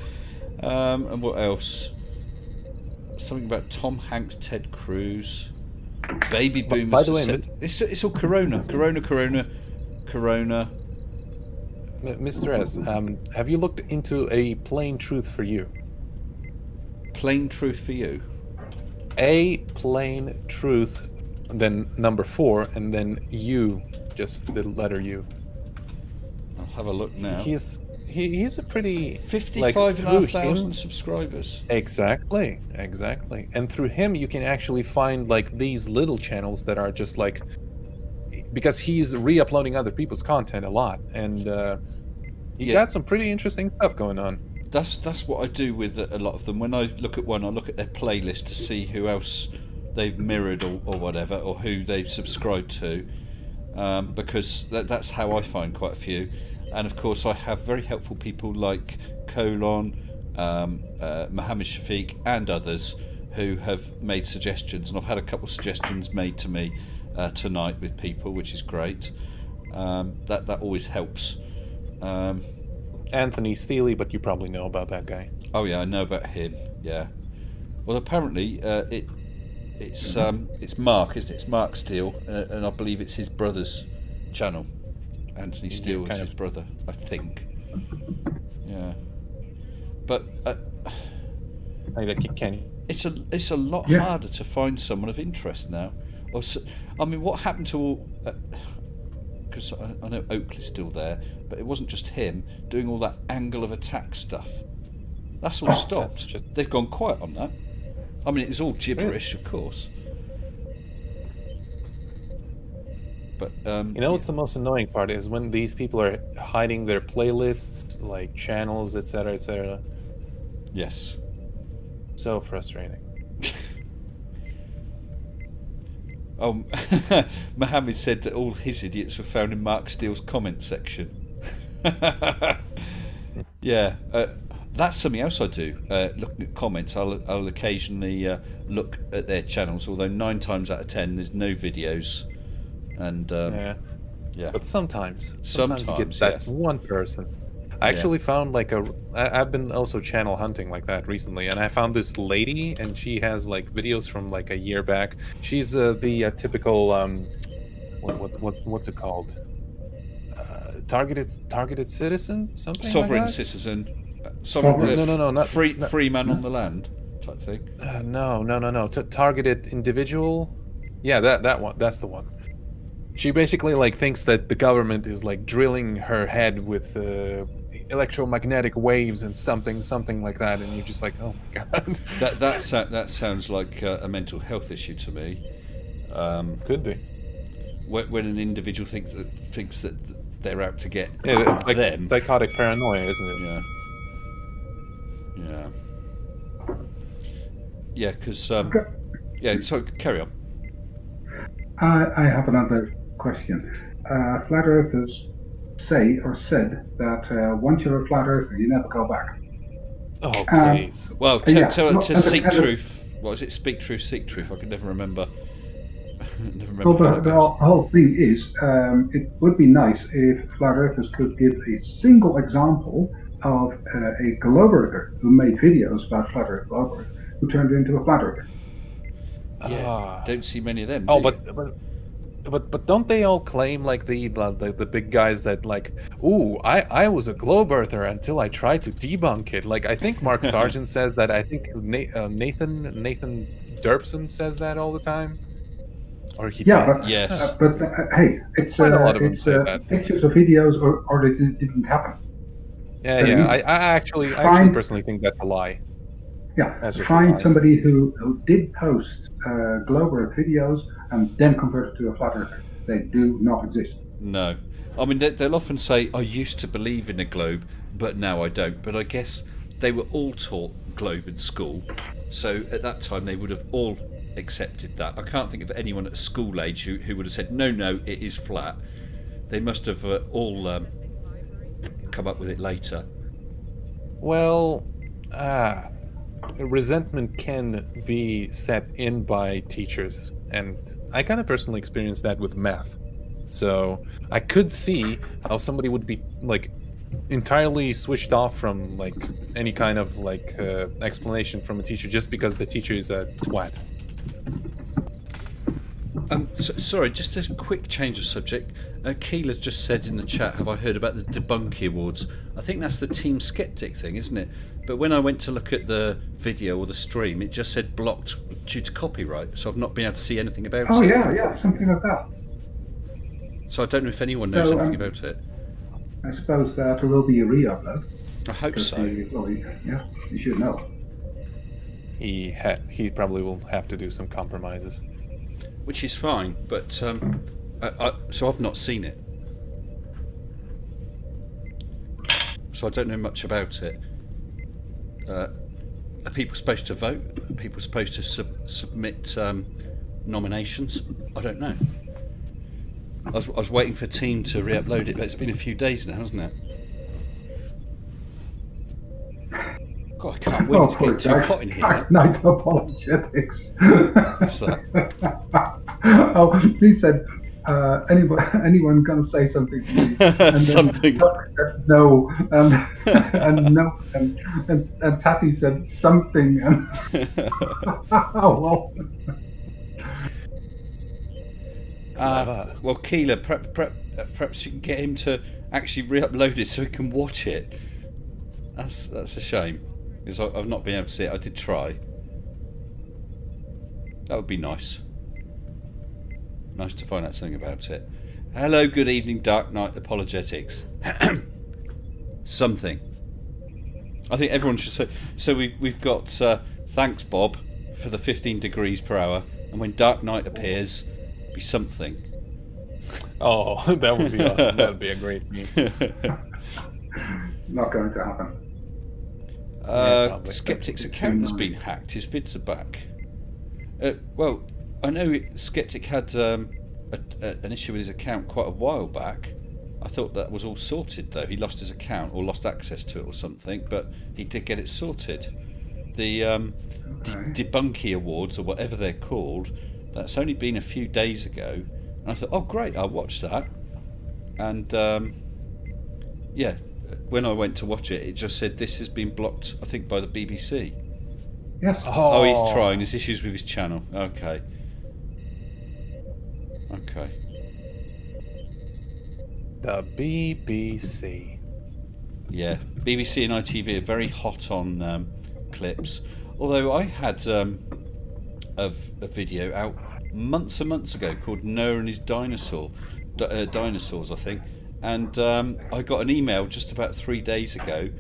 And what else? Something about Tom Hanks, Ted Cruz, baby boomers. by the way, it's all corona. Mr. S, have you looked into a plain truth for you? Plain truth for you. A plain truth, then number 4, and then U, just the letter U. I'll have a look now. He's a pretty 55,500 subscribers. Exactly. And through him, you can actually find like these little channels that are just like, because he's re-uploading other people's content a lot, and he got some pretty interesting stuff going on. That's what I do with a lot of them. When I look at one, I look at their playlist to see who else they've mirrored or whatever, or who they've subscribed to, because that's how I find quite a few. And of course, I have very helpful people like Colon, Mohammed Shafiq, and others who have made suggestions. And I've had a couple of suggestions made to me tonight with people, which is great. That always helps. Anthony Steele, but you probably know about that guy. Oh yeah, I know about him. Yeah. Well, apparently it's Mark, isn't it? It's Mark Steele, and I believe it's his brother's channel. Anthony Steele is his brother, I think. Yeah. But it's a lot harder to find someone of interest now. I mean, what happened to all? Because I know Oakley's still there, but it wasn't just him doing all that angle of attack stuff. That's all stopped. They've gone quiet on that. I mean, it was all gibberish, of course. But what's the most annoying part is when these people are hiding their playlists, like channels, etc., etc. Yes. So frustrating. Oh, Mohammed said that all his idiots were found in Mark Steele's comment section. Yeah, that's something else I do. Looking at comments, I'll occasionally look at their channels, although 9 times out of 10 there's no videos. And yeah. But sometimes you get that yes. one person. I actually found I've been also channel hunting like that recently, and I found this lady, and she has like videos from like a year back. She's the typical what's it called? Targeted citizen, something. Sovereign like that? citizen. No, not free man on the land type thing. No. Targeted individual. Yeah, that one. That's the one. She basically like thinks that the government is like drilling her head with electromagnetic waves and something like that, and you're just like, oh my god. That sounds like a mental health issue to me. Could be. When an individual thinks that they're out to get it's like them. Psychotic paranoia, isn't it? Yeah. Because So carry on. I have another question. Flat Earthers say or said that once you're a flat earther, you never go back. Oh, please. Well, to seek truth. What is it? Speak truth, seek truth. I can never remember. Well, the whole thing is, it would be nice if flat earthers could give a single example of a globe earther who made videos about flat earth, globe earth, who turned into a flat earther. Yeah, don't see many of them. Oh, do you? but But don't they all claim like the big guys that like, ooh, I was a globe earther until I tried to debunk it. Like I think Mark Sargent says that. I think Nathan Derpson says that all the time. Or he Yeah, did. but Yes. Hey, it's Quite a lot of them say that. pictures or videos, or they didn't happen. Yeah. I actually personally think that's a lie. Yeah, That's just a find lie. somebody who did post globe Earth videos and then converted to a flat earther. They do not exist. No. I mean, they'll often say, I used to believe in a globe, but now I don't. But I guess they were all taught globe in school. So at that time, they would have all accepted that. I can't think of anyone at school age who would have said, no, it is flat. They must have all come up with it later. Well, resentment can be set in by teachers, and I kind of personally experienced that with math. So I could see how somebody would be like entirely switched off from like any kind of like explanation from a teacher just because the teacher is a twat. Sorry, just a quick change of subject. Keela just said in the chat, have I heard about the Debunky Awards? I think that's the Team Skeptic thing, isn't it? But when I went to look at the video or the stream, it just said blocked due to copyright, so I've not been able to see anything about Oh it. yeah, something like that. So I don't know if anyone knows anything about it. I suppose that there will be a re-upload. I hope so. You should know. He probably will have to do some compromises. Which is fine, but so I've not seen it, so I don't know much about it. Are people supposed to vote? Are people supposed to submit nominations? I don't know. I was waiting for Team to re-upload it, but it's been a few days now, hasn't it? God, I can't wait. It's getting too hot in here. Dark Knight Apologetics. What's that? Oh, he said, anyone gonna say something to me? And Something. Tuck said no, and no, and Tappy said something, and oh well. Well, Keela, perhaps you can get him to actually re-upload it so he can watch it. That's a shame, because I've not been able to see it. I did try. That would be nice. Nice to find out something about it. Hello, good evening, Dark Knight Apologetics. Something. I think everyone should say. So we've got thanks, Bob, for the 15 degrees per hour, and when Dark Knight appears, be something. Oh, that would be awesome. That would be a great meme. Not going to happen. Skeptic's account has been hacked. His vids are back. Well, I know Skeptic had an issue with his account quite a while back. I thought that was all sorted, though. He lost his account or lost access to it or something, but he did get it sorted. The Debunky Awards, or whatever they're called, that's only been a few days ago. And I thought, oh, great, I'll watch that. And, yeah, when I went to watch it, it just said this has been blocked, I think, by the BBC. Yes. Oh, he's trying. There's issues with his channel. Okay. The BBC. Yeah, BBC and ITV are very hot on clips. Although I had a video out months and months ago called Noah and his dinosaurs, I think. And I got an email just about 3 days ago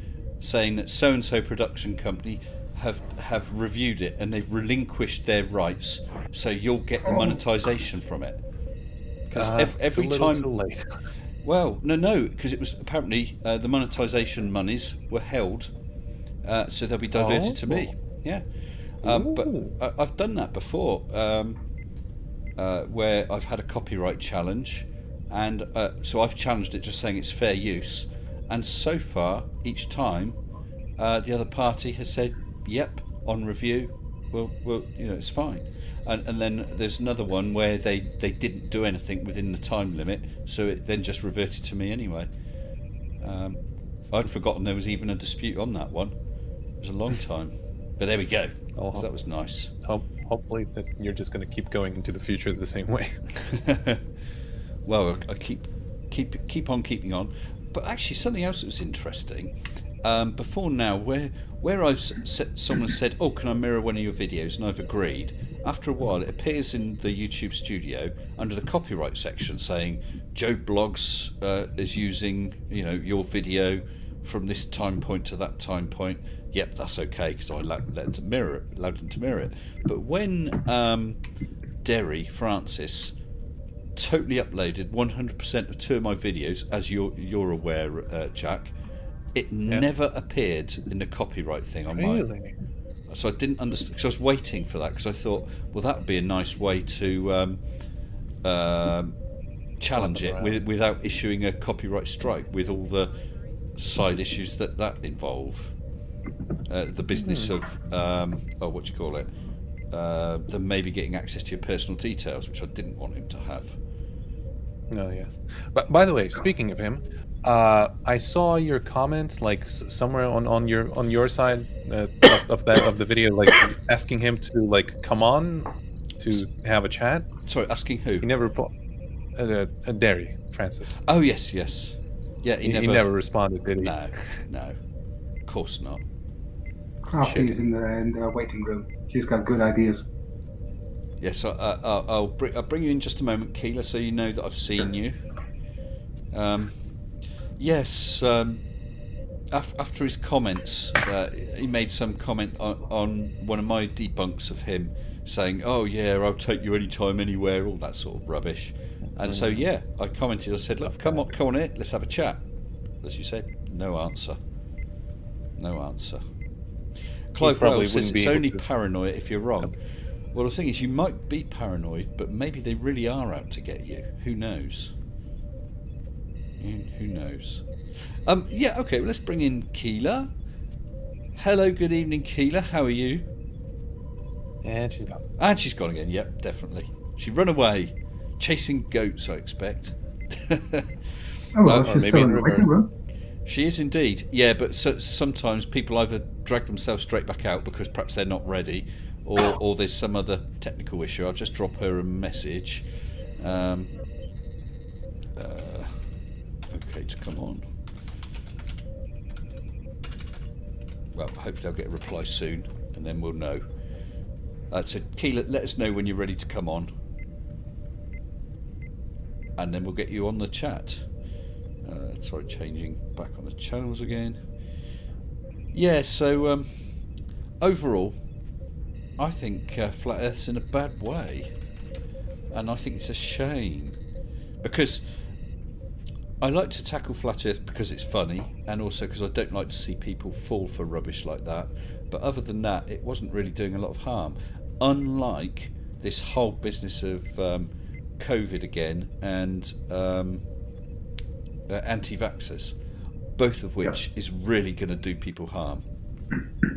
saying that so-and-so production company have reviewed it and they've relinquished their rights, so you'll get the monetization from it. Because every time, too late. Well, no, because it was apparently the monetization monies were held, so they'll be diverted to me. Yeah, but I've done that before, where I've had a copyright challenge, and so I've challenged it, just saying it's fair use, and so far each time the other party has said, "Yep, on review, well, it's fine." And then there's another one where they didn't do anything within the time limit, so it then just reverted to me anyway. I'd forgotten there was even a dispute on that one. It was a long time, but there we go. So that was nice. hopefully that you're just going to keep going into the future the same way. Well, I keep on keeping on. But actually, something else that was interesting. Before now, where someone said, "Oh, can I mirror one of your videos?" and I've agreed. After a while, it appears in the YouTube studio under the copyright section saying Joe Blogs is using, your video from this time point to that time point. Yep, that's okay because I allowed them to mirror it. But when Derry Francis totally uploaded 100% of 2 of my videos, as you're aware, Jack, it never appeared in the copyright thing on mine. So I didn't understand, because I was waiting for that, because I thought, well, that would be a nice way to challenge it without issuing a copyright strike, with all the side issues that involve. The business of, what do you call it? Them maybe getting access to your personal details, which I didn't want him to have. No, yeah. But by the way, speaking of him, I saw your comments somewhere on your side of the video, asking him to come on to have a chat. Sorry, asking who? He never Derry Francis. Oh yes. Yeah, he never responded, did he? No, of course not. She's in the waiting room. She's got good ideas. Yes, I'll bring you in just a moment, Keela, so you know that I've seen you. Yes, after his comments, he made some comment on one of my debunks of him, saying, "Oh yeah, I'll take you anytime, anywhere," all that sort of rubbish. And so I commented. I said, "Look, come on in, let's have a chat." As you said, no answer. Clive Wells says it's only paranoia if you're wrong. Well, the thing is, you might be paranoid, but maybe they really are out to get you. Who knows? Who knows? Okay, well, let's bring in Keela. Hello, good evening, Keela. How are you? And she's gone. And she's gone again, yep, definitely. She ran away, chasing goats, I expect. She's maybe still in in the waiting room. She is indeed, yeah, but sometimes people either drag themselves straight back out because perhaps they're not ready, or there's some other technical issue. I'll just drop her a message. Okay, to come on. Well, hopefully I'll get a reply soon, and then we'll know. So, Keela, let us know when you're ready to come on, and then we'll get you on the chat. Sorry, changing back on the channels again. Yeah, so overall, I think Flat Earth's in a bad way, and I think it's a shame, because I like to tackle Flat Earth because it's funny, and also because I don't like to see people fall for rubbish like that. But other than that, it wasn't really doing a lot of harm, unlike this whole business of COVID again and anti-vaxxers, both of which is really going to do people harm.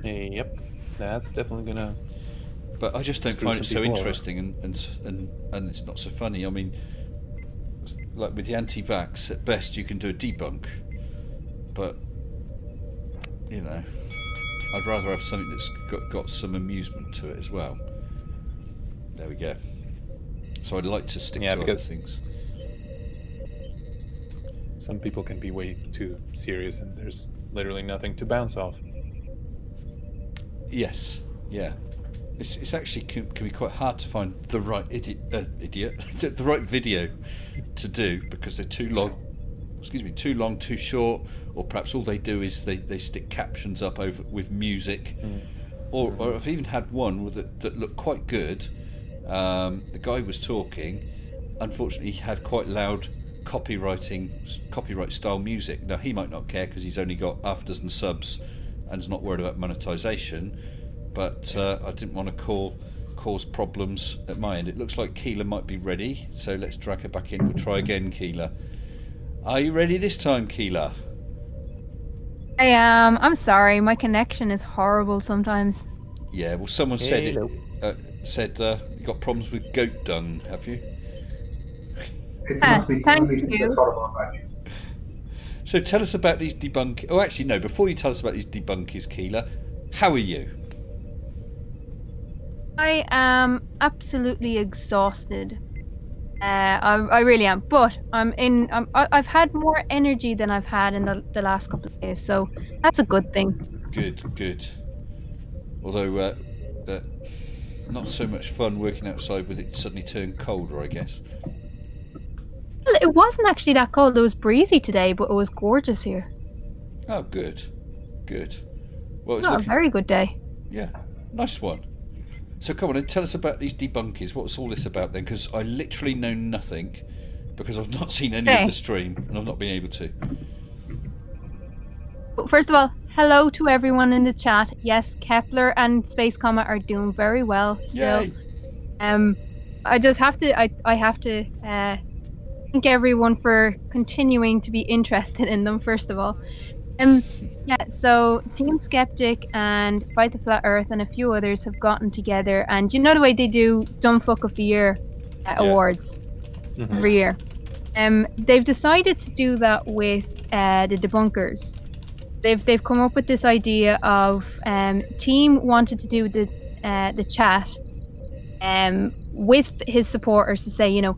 Yep, that's definitely going to. But I just don't find it so interesting, and it's not so funny. I mean, like with the anti-vax, at best you can do a debunk, but I'd rather have something that's got some amusement to it as well. There we go. So I'd like to stick to other things. Some people can be way too serious, and there's literally nothing to bounce off. Yes, yeah. It's actually can be quite hard to find the right the right video to do, because they're too long. Too long, too short, or perhaps all they do is they stick captions up over with music. Or I've even had one that looked quite good. The guy was talking. Unfortunately, he had quite loud copyright style music. Now he might not care because he's only got half a dozen subs and is not worried about monetization. But I didn't want to cause problems at my end. It looks like Keela might be ready, so let's drag her back in. We'll try again, Keela. Are you ready this time, Keela? I am. I'm sorry, my connection is horrible sometimes. Yeah, well, someone said you got problems with goat dung, have you? It must be the only thing you. that's horrible about you. So tell us about these debunk. Oh, actually, no. Before you tell us about these debunkers, Keela, how are you? I am absolutely exhausted. I really am, but I've had more energy than I've had in the last couple of days, so that's a good thing. Good. Although, not so much fun working outside with it suddenly turned colder, I guess. Well, it wasn't actually that cold. It was breezy today, but it was gorgeous here. Oh, good. Well, it's A very good day. Yeah, nice one. So come on and tell us about these debunkers. What's all this about then? Because I literally know nothing, because I've not seen any of the stream and I've not been able to. But first of all, hello to everyone in the chat. Yes, Kepler and Space Comet are doing very well still. Yay. I just have to I have to thank everyone for continuing to be interested in them, first of all. Yeah, so Team Skeptic and Fight the Flat Earth and a few others have gotten together, and you know the way they do Dumbfuck of the Year awards every year. They've decided to do that with the debunkers. They've come up with this idea of Team wanted to do the chat with his supporters to say, what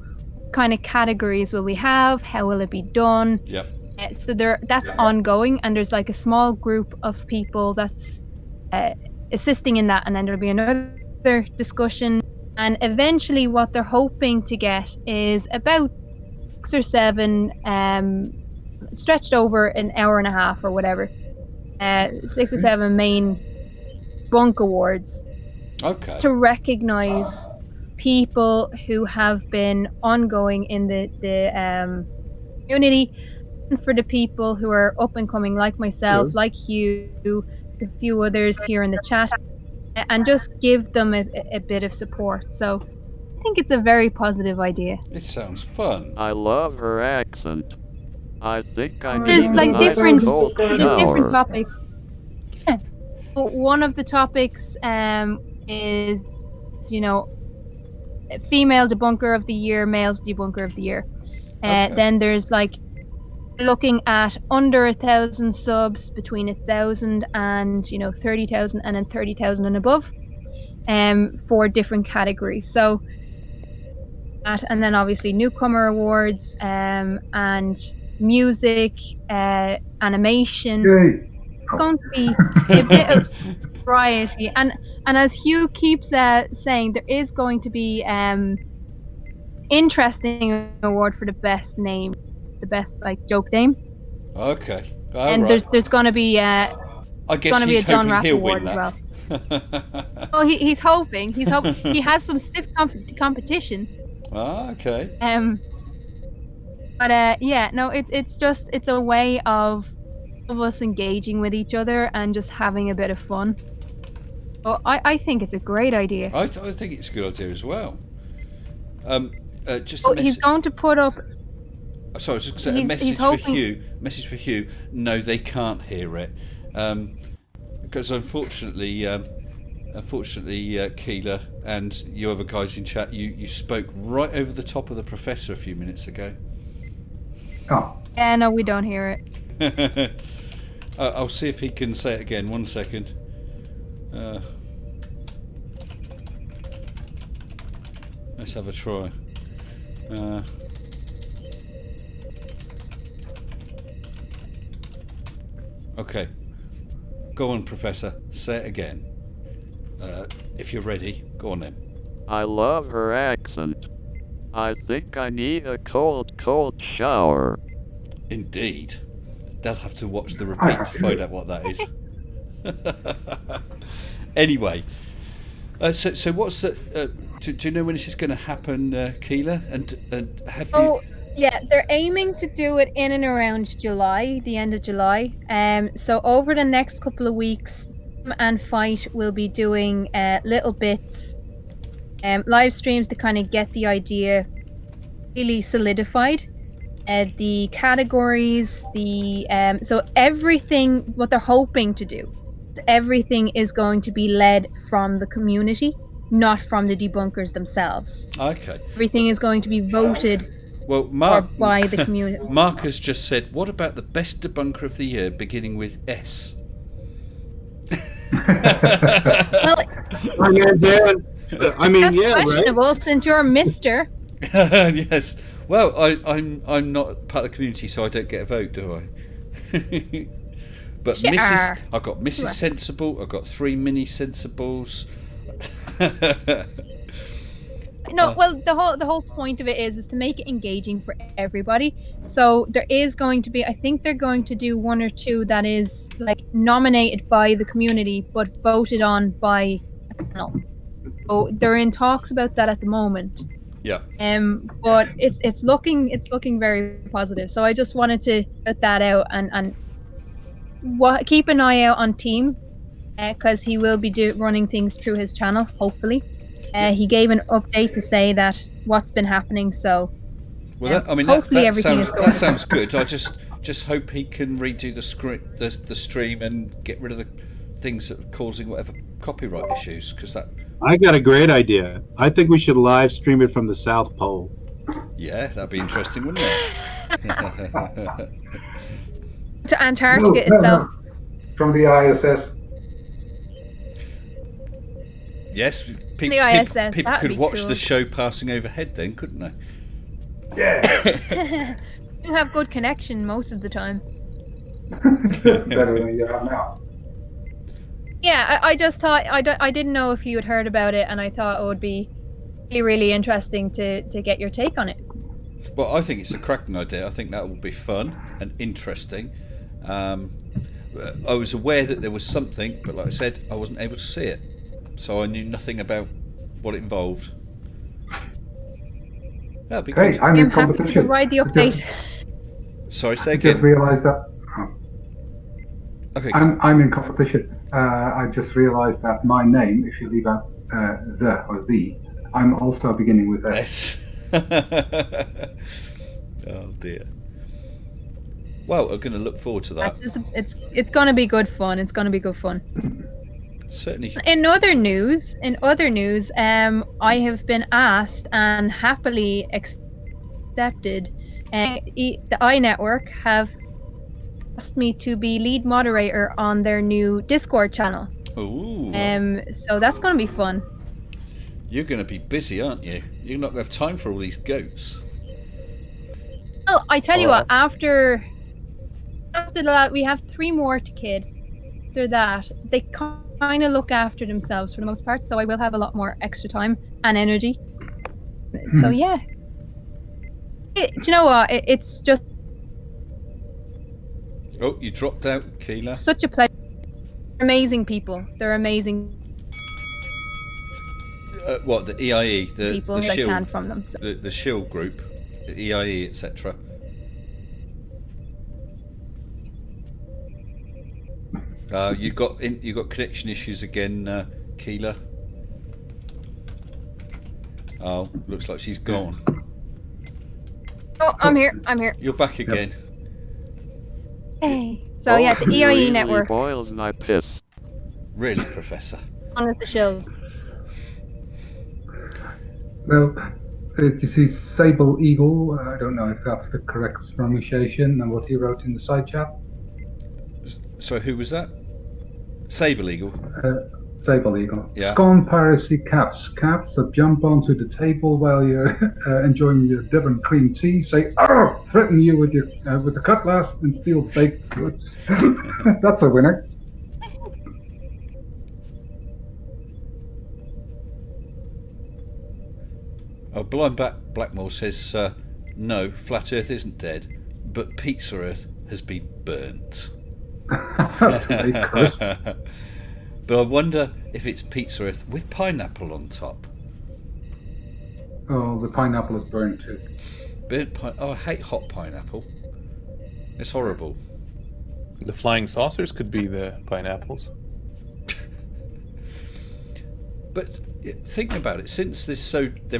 kind of categories will we have? How will it be done? Yep. So that's ongoing, and there's like a small group of people that's assisting in that, and then there'll be another discussion, and eventually what they're hoping to get is about 6 or 7 stretched over an hour and a half or whatever, 6 or 7 main bunk awards to recognize people who have been ongoing in the community, and for the people who are up and coming like myself, like Hugh, a few others here in the chat, and just give them a bit of support. So I think it's a very positive idea. It sounds fun. I love her accent. I think I There's need like a nice different cold shower. topics. But one of the topics is, female debunker of the year, male debunker of the year. Then there's like looking at under 1,000 subs, between 1,000 and 30,000, and then 30,000 and above, for different categories. So and then obviously newcomer awards, and music, animation. It's going to be a bit of variety, and as Hugh keeps saying, there is going to be interesting award for the best name, the best joke name. Okay. And there's going to be I guess going to be a John Rapp he'll award win as that. well. Well, he's hoping. He has some stiff competition. Okay. But it's a way of us engaging with each other and just having a bit of fun. Well, I think it's a great idea. I think it's a good idea as well. Just he's going to put up. Sorry, I was just going to say a message for Hugh. No, they can't hear it, because unfortunately, Keeler and you other guys in chat, you spoke right over the top of the professor a few minutes ago. Oh. Yeah, no, we don't hear it. I'll see if he can say it again. 1 second. Let's have a try. Okay. Go on, Professor. Say it again. If you're ready, go on then. I love her accent. I think I need a cold shower. Indeed. They'll have to watch the repeat to find out what that is. Anyway, so what's the? Do you know when this is going to happen, Keeler? And have you? Yeah, they're aiming to do it in and around July, the end of July. So over the next couple of weeks, and Fight will be doing little bits, live streams to kind of get the idea really solidified. The categories, so everything, what they're hoping to do, everything is going to be led from the community, not from the debunkers themselves. Okay. Everything is going to be voted by the community. Mark has just said, what about the best debunker of the year beginning with S? Well, I mean, That's yeah, right? questionable since you're a Mister. Yes. Well, I'm not part of the community, so I don't get a vote, do I? But Sure. I've got Mrs. Sensible. I've got 3 mini Sensibles. No, well, the whole point of it is to make it engaging for everybody. So there is going to be, I think they're going to do 1 or 2 that is like nominated by the community but voted on by a panel. So they're in talks about that at the moment. Yeah. But it's looking very positive. So I just wanted to put that out and keep an eye out on Team, because he will be running things through his channel. Hopefully, he gave an update to say that what's been happening. So, well, hopefully everything is going. That sounds good. I just hope he can redo the script, the stream, and get rid of the things that are causing whatever copyright issues. Because that. I got a great idea. I think we should live stream it from the South Pole. Yeah, that'd be interesting, wouldn't it? To Antarctica itself. From the ISS. Yes, The ISS, people that'd could be watch cool. the show passing overhead then, couldn't they? Yeah. You have good connection most of the time. Better than you have now. Yeah, I just thought I didn't know if you had heard about it, and I thought it would be really interesting to get your take on it. Well, I think it's a cracking idea. I think that will be fun and interesting. I was aware that there was something, but like I said, I wasn't able to see it, so I knew nothing about what it involved. That'd be Hey, good. I'm in I'm happy to competition. provide the update. Sorry, say I just again. realised that. Okay. I'm in competition. I just realised that my name, if you leave out the or the, I'm also beginning with S. Yes. Oh dear. Well, I'm going to look forward to that. It's going to be good fun. It's going to be good fun. Certainly. In other news, I have been asked and happily accepted. The iNetwork have asked me to be lead moderator on their new Discord channel. Ooh. So that's going to be fun. You're going to be busy, aren't you? You're not going to have time for all these goats. Well, I tell you Or what, else. after that, we have 3 more to kid. After that, they kind of look after themselves for the most part, so I will have a lot more extra time and energy. So yeah. Do you know what? It's just Oh, you dropped out, Keela. such a pleasure. Amazing people. They're amazing What, the EIE, the people the that I Shield, can from them. So. the Shield group, the EIE, etc. You got connection issues again, Keela. Oh, looks like she's gone. Oh, I'm here. I'm here. You're back again. Hey. So yeah, the EIE Really network boils my piss. Really, Professor? on with the shills. Well, you see Sable Eagle, I don't know if that's the correct pronunciation, and what he wrote in the side chat. So who was that? Sable Eagle. Sable Eagle. Yeah. Scone piracy cats. Cats that jump onto the table while you're enjoying your Devon cream tea, say "Arr!" threaten you with the cutlass and steal baked goods. That's a winner. Oh, Blind Blackmore says, no, Flat Earth isn't dead, but Pizza Earth has been burnt. That's very crisp. But I wonder if it's Pizza Earth with pineapple on top. Oh, the pineapple is burned too. Burnt oh, I hate hot pineapple. It's horrible. The flying saucers could be the pineapples. But think about it, since there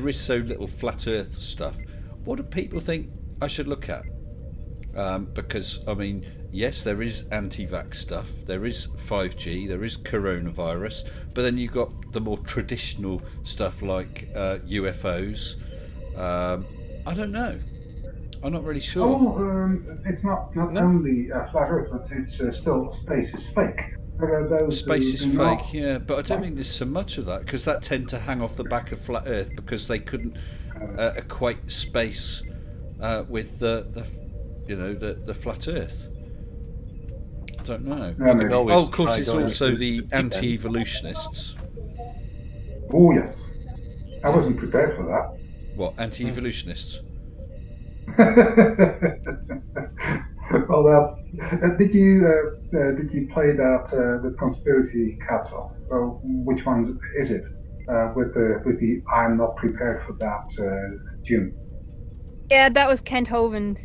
is so little flat Earth stuff, what do people think I should look at? Because, I mean, yes, there is anti-vax stuff, there is 5G, there is coronavirus, but then you've got the more traditional stuff like UFOs. I don't know. I'm not really sure. Oh, it's not only flat Earth, but it's still space is fake. Those Space is who do fake, not. yeah, but I don't think there's so much of that because that tend to hang off the back of flat Earth because they couldn't equate space with the flat Earth. I don't know. Yeah, maybe. Oh, of course, it's also the anti-evolutionists. Oh yes, I wasn't prepared for that. What, anti-evolutionists? Well, that's. Did you play that conspiracy cat off? Well, which one is it? With the I'm not prepared for that tune. Yeah, that was Kent Hovind.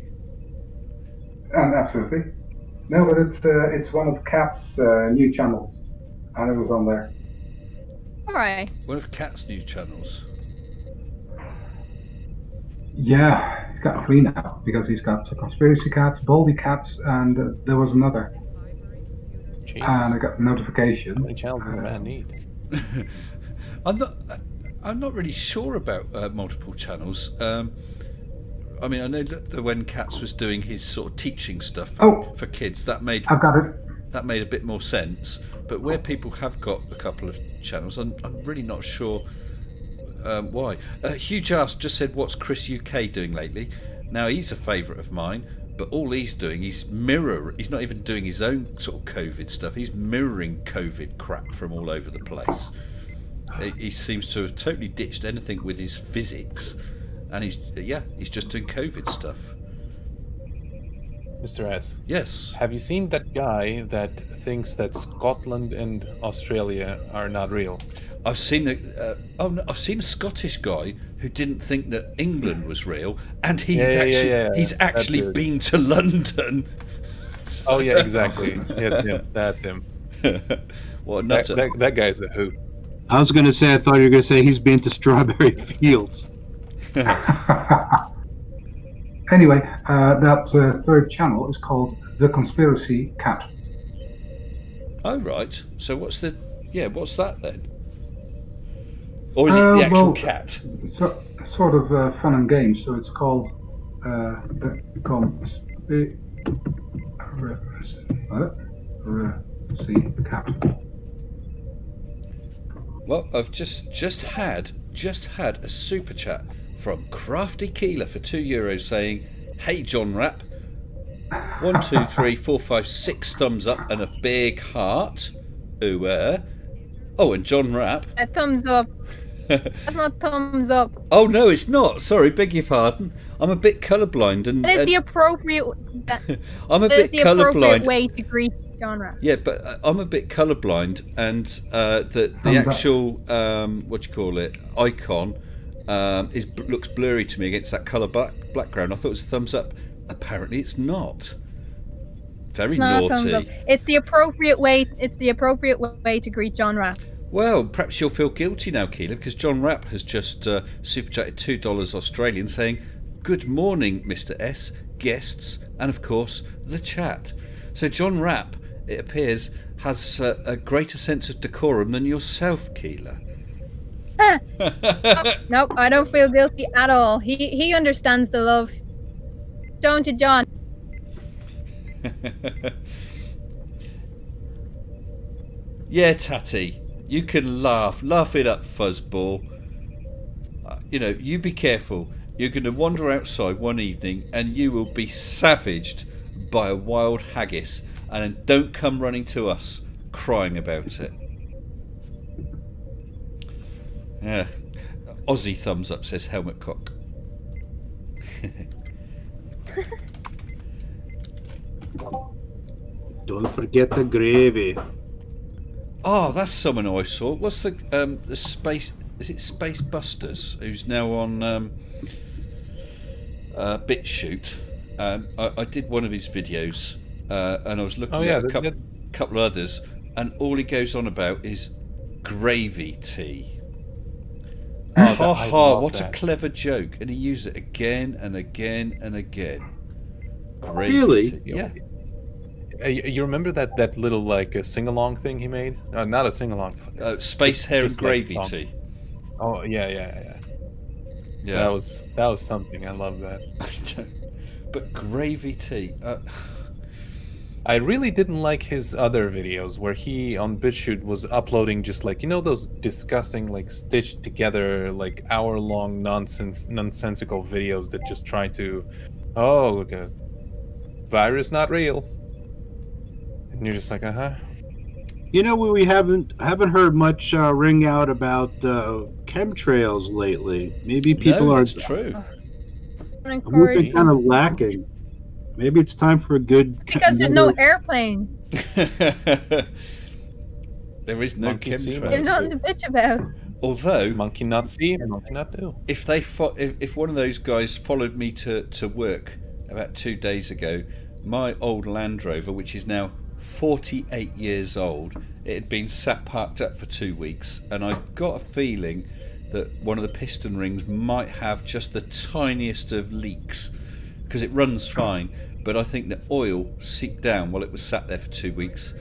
Absolutely. No, but it's one of Cat's new channels, and it was on there. All right. One of Cat's new channels. Yeah, he's got 3 now because he's got Conspiracy Cats, Baldy Cats, and there was another. Jesus. And I got a notification. How many channels does a man need? I'm not really sure about multiple channels. I mean, I know that when Katz was doing his sort of teaching stuff for kids, that made I've got it. That made a bit more sense. But where people have got a couple of channels, I'm really not sure why. Huge Ass just said, "What's Chris UK doing lately?" Now he's a favourite of mine, but all he's doing is He's not even doing his own sort of COVID stuff. He's mirroring COVID crap from all over the place. He seems to have totally ditched anything with his physics. And he's just doing COVID stuff. Mr. S. Yes. Have you seen that guy that thinks that Scotland and Australia are not real? I've seen I've seen a Scottish guy who didn't think that England was real, and he's actually been to London. Oh yeah, exactly. Yes, yeah, that's him. What a that guy's a hoot. I was going to say, I thought you were going to say he's been to Strawberry Fields. Anyway, that third channel is called The Conspiracy Cat. Oh right. So what's that then? Or is it the actual cat? Sort of fun and games. So it's called The Conspiracy Cat. Well, I've just had a super chat from Crafty Keeler for €2 saying, "Hey John Rapp, 1, 2, 3, 4, 5, 6 thumbs up and a big heart. Oh, and John Rapp. A thumbs up. That's not thumbs up. Oh no, it's not. Sorry, beg your pardon. I'm a bit colourblind and. That is the appropriate. I'm a bit colourblind. Way to greet John Rapp. Yeah, but I'm a bit colourblind, and the actual icon looks blurry to me against that colour background. I thought it was a thumbs up. Apparently, it's not. Very naughty. Thumbs up. It's the appropriate way. It's the appropriate way to greet John Rapp. Well, perhaps you'll feel guilty now, Keeler, because John Rapp has just super chatted $2 Australian, saying, "Good morning, Mr. S, guests, and of course the chat." So John Rapp, it appears, has a greater sense of decorum than yourself, Keeler. Nope, I don't feel guilty at all. He understands the love, don't you, John? Yeah, Tatty, you can laugh it up, fuzzball. You be careful. You're going to wander outside one evening and you will be savaged by a wild haggis, and then don't come running to us crying about it. Yeah, Aussie thumbs up, says Helmet Cock. Don't forget the gravy. Oh, that's someone I saw. What's the space? Is it Space Busters? Who's now on BitChute? I did one of his videos, and I was looking at a couple of others, and all he goes on about is gravy tea. What a clever joke! And he used it again and again and again. Gravy really? Tea. Yeah. You remember that little sing-along thing he made? Not a sing-along. Space Hair and Gravy Tea. Oh yeah. That was something. I love that. But gravy tea. I really didn't like his other videos where he on BitChute was uploading just like, you know, those disgusting, like stitched together, like hour-long nonsensical videos that just try to, oh, the virus not real, and you're just like, You know, we haven't heard much ring out about chemtrails lately. Maybe people are it's true. we've been kind of lacking. Maybe it's time for a good Because there's no airplanes. There is no Monkey see, chemtrails. There's nothing to bitch about. Although, monkey not see and monkey not do. if one of those guys followed me to work about 2 days ago, my old Land Rover, which is now 48 years old, it had been sat parked up for 2 weeks, and I got a feeling that one of the piston rings might have just the tiniest of leaks, because it runs fine, but I think the oil seeped down while it was sat there for 2 weeks.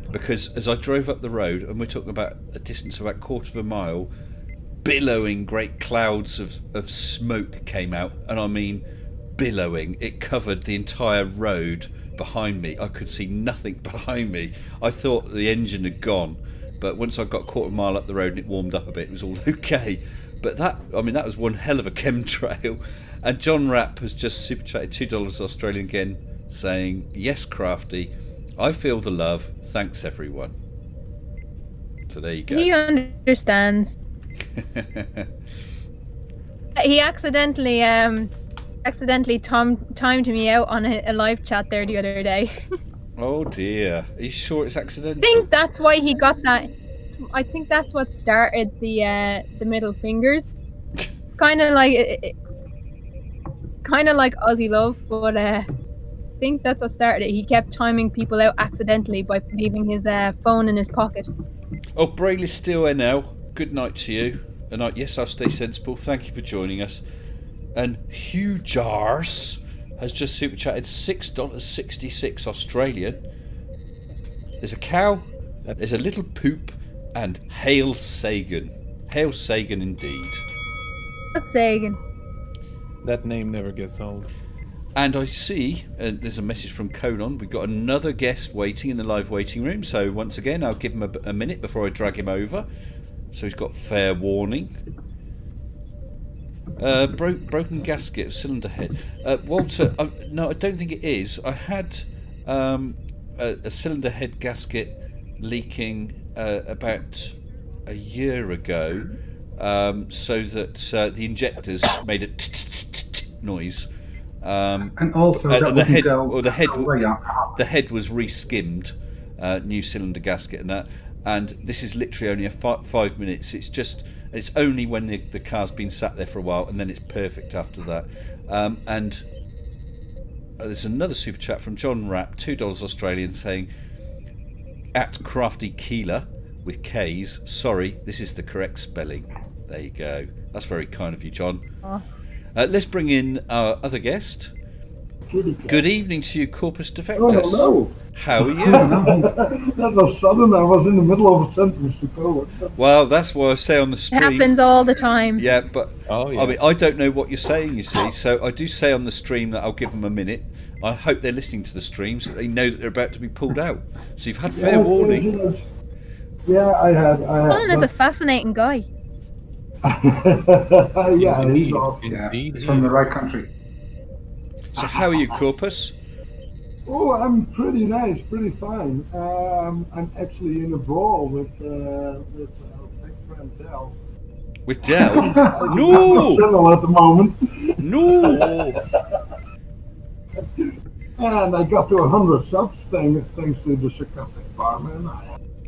Because as I drove up the road, and we're talking about a distance of about 1/4 mile, billowing great clouds of smoke came out, and I mean billowing. It covered the entire road behind me. I could see nothing behind me. I thought the engine had gone, but once I got 1/4 mile up the road and it warmed up a bit, it was all okay. But that was one hell of a chemtrail. And John Rapp has just super chatted $2 Australian again, saying, yes, Crafty, I feel the love. Thanks, everyone. So there you go. He understands. He accidentally timed me out on a live chat there the other day. Oh dear. Are you sure it's accidental? I think that's why he got that. I think that's what started the middle fingers. Kind of like Aussie Love, but I think that's what started it. He kept timing people out accidentally by leaving his phone in his pocket. Oh, Brayley Steel NL, good night to you. And yes, I'll stay sensible. Thank you for joining us. And Hugh Jars has just super chatted $6.66 Australian. There's a cow, there's a little poop, and Hail Sagan. Hail Sagan indeed. What's Sagan? That name never gets old. And I see there's a message from Conan. We've got another guest waiting in the live waiting room. So once again, I'll give him a minute before I drag him over. So he's got fair warning. Broken gasket of cylinder head. Walter, no, I don't think it is. I had a cylinder head gasket leaking about a year ago, so that the injectors made a noise. And also the head was re-skimmed, new cylinder gasket and that. And this is literally only 5 minutes. It's only when the car's been sat there for a while, and then it's perfect after that. And there's another super chat from John Rapp, $2 Australian, saying, at Crafty Keeler with K's. Sorry, this is the correct spelling. There you go. That's very kind of you, John. Let's bring in our other guest. Good evening to you, Corpus Defectus. Oh, hello. How are you? That was sudden. I was in the middle of a sentence to go. Well, that's what I say on the stream. It happens all the time. Yeah, but I mean, I don't know what you're saying, you see. So I do say on the stream that I'll give them a minute. I hope they're listening to the stream so they know that they're about to be pulled out. So you've had fair warning. Yeah, I had. Colin is a fascinating guy. Yeah, he's awesome. Yeah, he's from the right country. So how are you, Corpus? Oh, I'm pretty nice, pretty fine. I'm actually in a brawl with our big friend Dell. With Dell? No! Channel at the moment. No! And I got to 100 subs thanks to the sarcastic barman.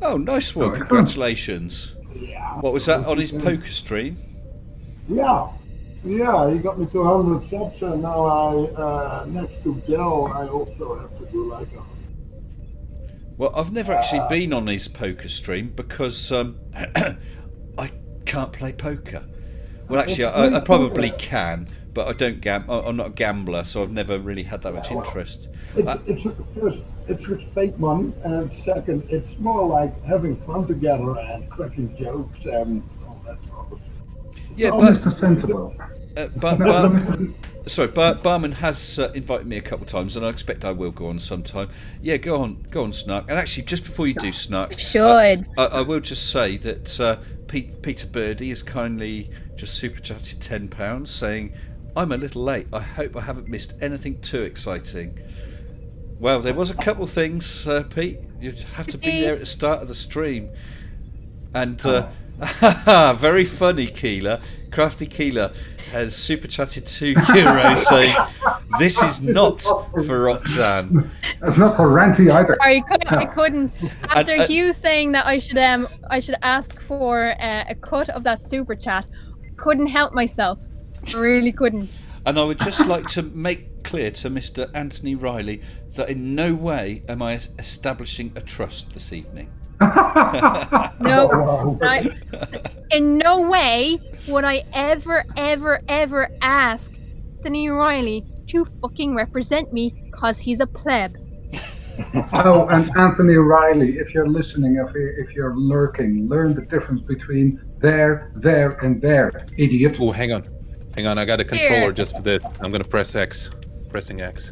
Oh, nice one! Congratulations. Yeah. What was that on his poker stream? Yeah, he got me to 100 subs, and now I, next to Dell, I also have to do like a. Well, I've never actually been on his poker stream because I can't play poker. Well, actually, I probably can, but I don't I'm not a gambler, so I've never really had that much interest. It's with fake money, and second, it's more like having fun together and cracking jokes and all that sort of thing. Yeah, but Mr. Sensible. Barman has invited me a couple of times, and I expect I will go on sometime. Yeah, go on, Snark. And actually, just before you do, Snark, Should. I will just say that Peter Birdie has kindly just super chatted £10, saying, "I'm a little late. I hope I haven't missed anything too exciting." Well, there was a couple of things, Pete. You'd have to be there at the start of the stream. And very funny, Keeler. Crafty Keeler has super chatted €2 saying, "This is not for Roxanne." It's not for Ranty either. Sorry, I couldn't. After Hugh saying that I should ask for a cut of that super chat, couldn't help myself. I really couldn't. And I would just like to make clear to Mr. Anthony Riley that in no way am I establishing a trust this evening. No, in no way would I ever ask Anthony Riley to fucking represent me because he's a pleb. Oh, and Anthony Riley, if you're listening, if you're lurking, learn the difference between there, and there, idiot. Oh, hang on. I got a controller just for this. I'm gonna press X. Pressing X.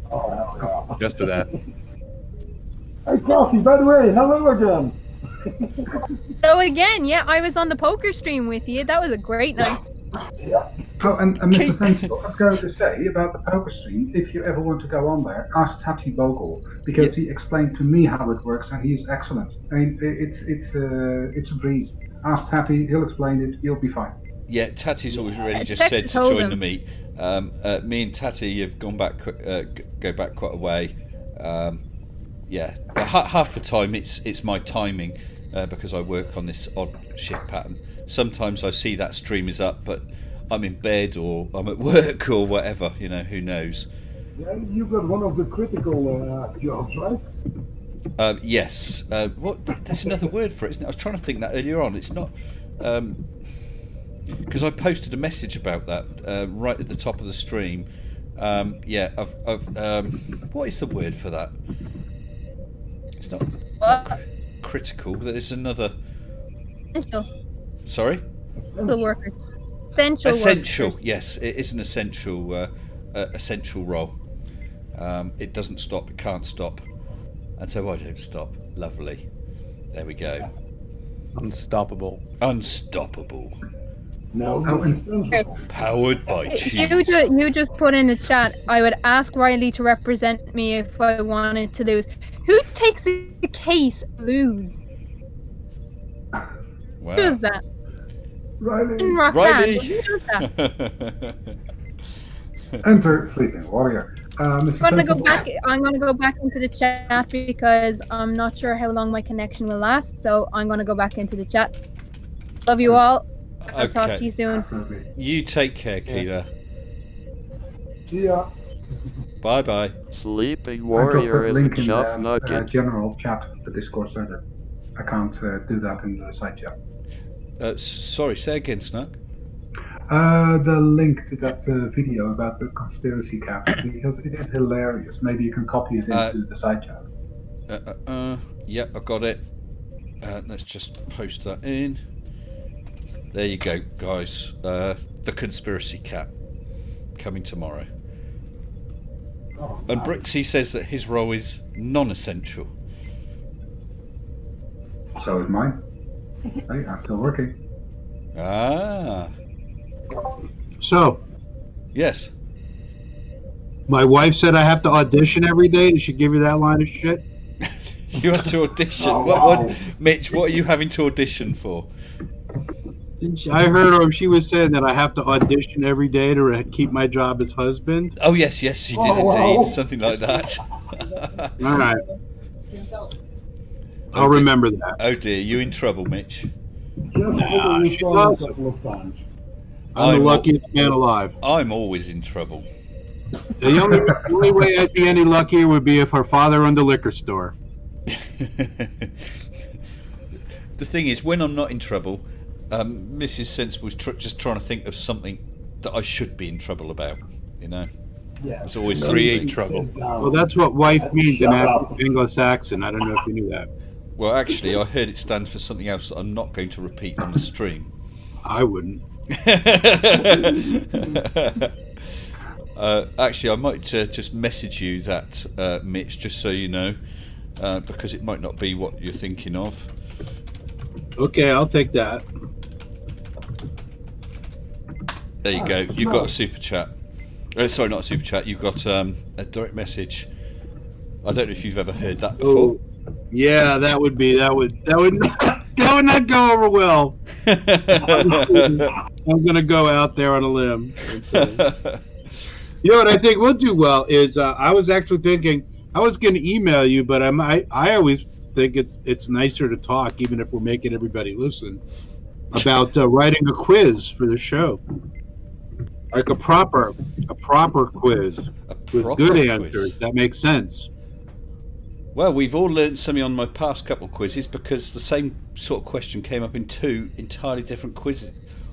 Oh, hell yeah. Just for that. Hey, Crafty, by the way, hello again. So again, yeah, I was on the poker stream with you. That was a great night. Yeah. Oh, and Mr. Sensible, I'm going to say about the poker stream, if you ever want to go on there, ask Tati Bogle, because he explained to me how it works, and he's excellent. I mean, it's a breeze. Ask Tati, he'll explain it, you'll be fine. Yeah, Tati's always really just said to join the meet. Me and Tati have go back quite a way. Yeah, but half the time it's my timing because I work on this odd shift pattern. Sometimes I see that stream is up, but I'm in bed or I'm at work or whatever. You know, who knows? Yeah, you got one of the critical jobs, right? Yes. What? There's another word for it, isn't it? I was trying to think that earlier on. It's not. Because I posted a message about that right at the top of the stream. Yeah, what is the word for that? It's not critical. There's another. Essential. Sorry? Essential workers. Essential workers. Yes, it is an essential role. It doesn't stop. It can't stop. And so I don't stop. Lovely. There we go. Unstoppable. No, powered by cheese. You just put in the chat, I would ask Riley to represent me if I wanted to lose. Who takes a case lose? Wow. Who does that? Riley. Who does that? Enter Sleeping Warrior. I'm gonna go back into the chat because I'm not sure how long my connection will last, so I'm gonna go back into the chat. Love you all. I'll talk to you soon. You take care, Keela. See ya. Bye bye. Sleeping Warrior is a chuff nugget. General chat of the Discord server. I can't do that in the side chat. Sorry, say again, Snark. The link to that video about the conspiracy cap, because it is hilarious. Maybe you can copy it into the side chat. Yeah, I've got it. Let's just post that in. There you go, guys. The conspiracy cap coming tomorrow. Oh, and Brixie says that his role is non-essential. So is mine. Hey, I'm still working. Ah. So. Yes. My wife said I have to audition every day. Did she give you that line of shit? You have to audition. What, Mitch? What are you having to audition for? I heard her. She was saying that I have to audition every day to keep my job as husband. Oh yes, she did indeed. Something like that. All right. I'll remember that. Oh dear, you in trouble, Mitch? Nah, she's awesome. A couple of times. I'm the luckiest man alive. I'm always in trouble. The only way I'd be any luckier would be if her father owned a liquor store. The thing is, when I'm not in trouble, Mrs. Sensible's just trying to think of something that I should be in trouble about. You know, it's always create trouble. Well, that's what wife means in Anglo-Saxon. I don't know if you knew that. Well, actually, I heard it stands for something else that I'm not going to repeat on the stream. I wouldn't. Actually, I might just message you that, Mitch, just so you know, because it might not be what you're thinking of. Okay, I'll take that. There you go. You've got a super chat. Sorry, not a super chat. You've got a direct message. I don't know if you've ever heard that before. Oh, yeah, that would not go over well. I'm gonna go out there on a limb. You know what I think we'll do well is I was actually thinking I was going to email you, but I always think it's nicer to talk, even if we're making everybody listen, about writing a quiz for the show, like a proper quiz with good answers that makes sense. Well, we've all learned something on my past couple of quizzes because the same sort of question came up in 2 entirely different quizzes.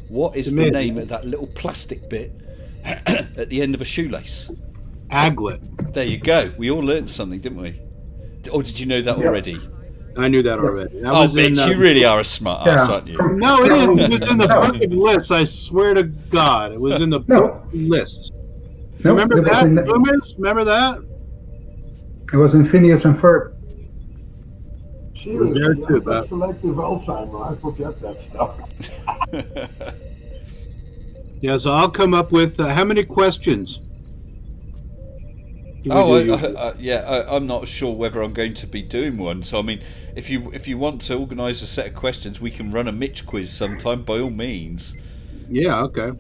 What is the name of that little plastic bit at the end of a shoelace? Aglet. There you go. We all learned something, didn't we? Or did you know that already? I knew that already. That oh, was Mitch, you really are a smart ass, aren't you? No, it is. It was in the fucking list. I swear to God, it was in the list. Remember that? Remember that? It was in Phineas and Ferb. Seriously, there too, that's selective Alzheimer. I forget that stuff. Yeah, so I'll come up with how many questions? I'm not sure whether I'm going to be doing one. So I mean, if you want to organise a set of questions, we can run a Mitch quiz sometime. By all means. Yeah. Okay.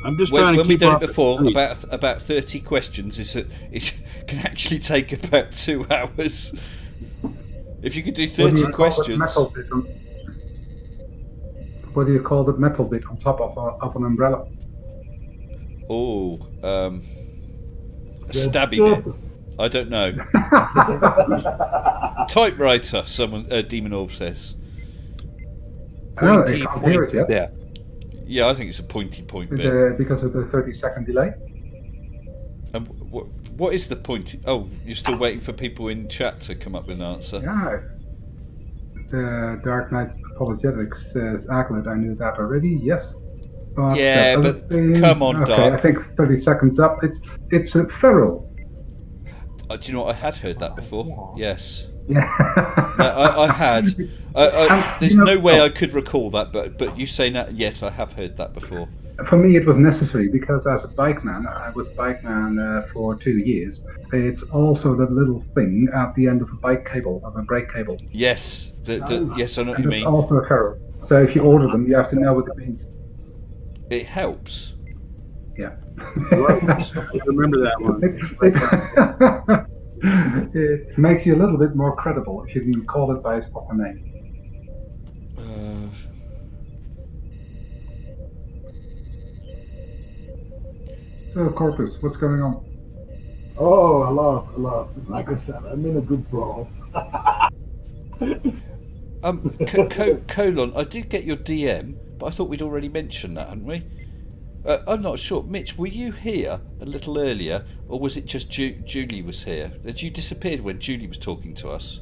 I'm just when trying to when we've keep done up it before, to about 30 questions it can actually take about 2 hours. If you could do 30 questions. What do you call the metal bit on top of an umbrella? Oh, a stabby bit. I don't know. Typewriter, someone, Demon Orb says. Pointy point. Yeah, I think it's a pointy point bit. Because of the 30-second delay. And what is the pointy? Oh, you're still waiting for people in chat to come up with an answer. Yeah. Dark Knight's Apologetics says Aglet. I knew that already. Yes. But come on, okay, Dark. I think 30 seconds up. It's a feral. Do you know what? I had heard that before. Yes. Yeah. I had. There's no way I could recall that, but you say that. Yes, I have heard that before. For me, it was necessary because as a bikeman, I was bikeman for 2 years. It's also the little thing at the end of a bike cable, of a brake cable. Yes. Yes, I know what you mean. It's also a ferrule. So if you order them, you have to know what it means. It helps. Yeah. Remember that one. It makes you a little bit more credible if you can call it by its proper name. So, Corpus, what's going on? Oh, a lot. Like I said, I'm in a good brawl. Colon, I did get your DM, but I thought we'd already mentioned that, hadn't we? I'm not sure. Mitch, were you here a little earlier, or was it just Julie was here? Had you disappeared when Julie was talking to us?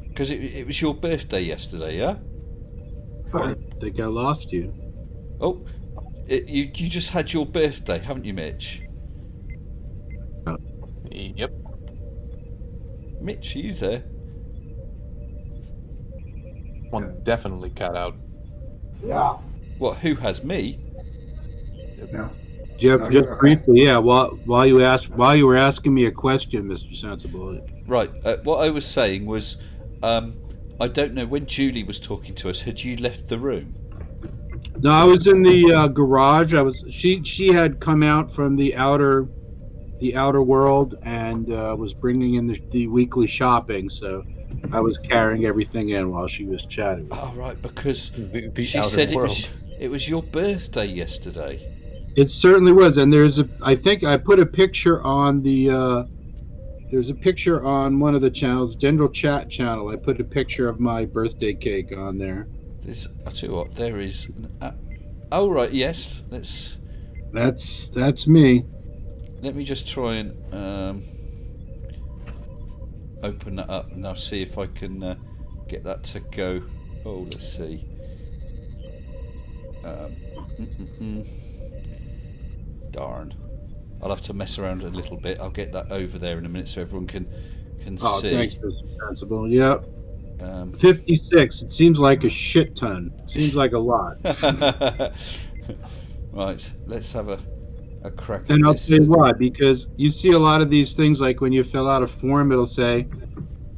Because it was your birthday yesterday, yeah? I think I lost you. Oh, you just had your birthday, haven't you, Mitch? Yep. Mitch, are you there? One definitely cut out. Yeah. What? Who has me? No. Jeff, just briefly, yeah. While you were asking me a question, Mr. Sensible. Right. What I was saying was, I don't know, when Julie was talking to us, had you left the room? No, I was in the garage. She had come out from the outer world and was bringing in the weekly shopping. So I was carrying everything in while she was chatting. Oh, right, because she said it was your birthday yesterday. It certainly was, and I think I put a picture on there's a picture on one of the channels, General Chat channel. I put a picture of my birthday cake on there. I'll tell you what, there is. Oh, right, yes. That's me. Let me just try and open that up and I'll see if I can get that to go. Oh, let's see. Darn. I'll have to mess around a little bit. I'll get that over there in a minute so everyone can Oh, see. thanks, Mr. Sensible. Yep. 56. It seems like a shit ton. Seems like a lot. Right, let's have a crack And at I'll this. tell you why, because you see a lot of these things, like when you fill out a form, it'll say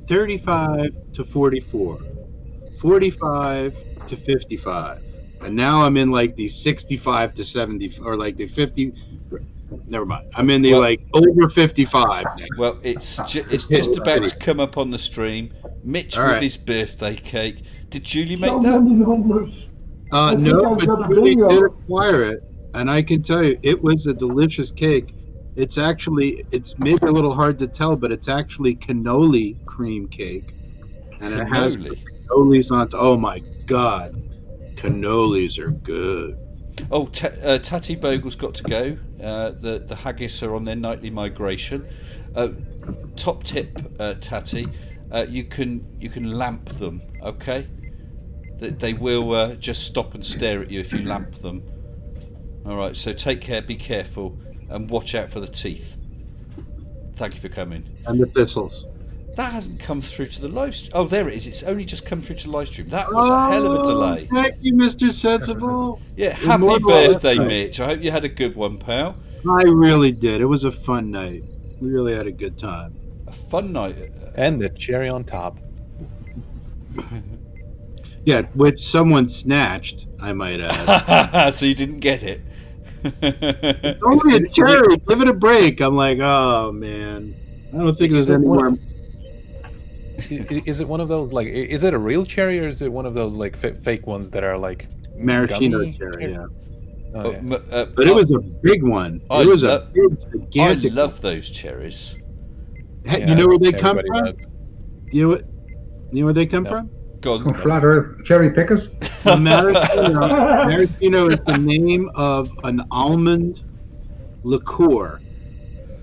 35 to 44, 45 to 55. And now I'm in like the 65 to 70, or like the 50. Never mind. I'm in the like over 55 now. Well, it's just about to come up on the stream. Mitch All with right. his birthday cake. Did Julie make So that? many numbers. I think No, I got a but we bingo. did acquire it, and I can tell you, it was a delicious cake. It's maybe a little hard to tell, but it's actually cannoli cream cake, and it has Cannoli? cannolis on. Oh my god, cannolis are good. Oh, Tatty Bogle's got to go. The haggis are on their nightly migration. Top tip, Tatty, you can lamp them. Okay, they will just stop and stare at you if you lamp them. All right, so take care, be careful, and watch out for the teeth. Thank you for coming. And the thistles. That hasn't come through to the live stream. Oh, there it is. It's only just come through to the live stream. That was a hell of a delay. Thank you, Mr. Sensible. Yeah, happy Immortal birthday, effort. Mitch. I hope you had a good one, pal. I really did. It was a fun night. We really had a good time. A fun night. And the cherry on top. Yeah, which someone snatched, I might add. So you didn't get it. It's only a cherry. Give it a break. I'm like, oh man. I don't think there's any more. Is it one of those like? Is it a real cherry or is it one of those like fake ones that are like Maraschino gummy? cherry, yeah. Oh, yeah. But it was a big one. It was a big, gigantic. I love those cherries. Hey, Yeah, you know where they come everybody from? does. You know where they come from? Go From on. Flat Earth cherry pickers. The maraschino is the name of an almond liqueur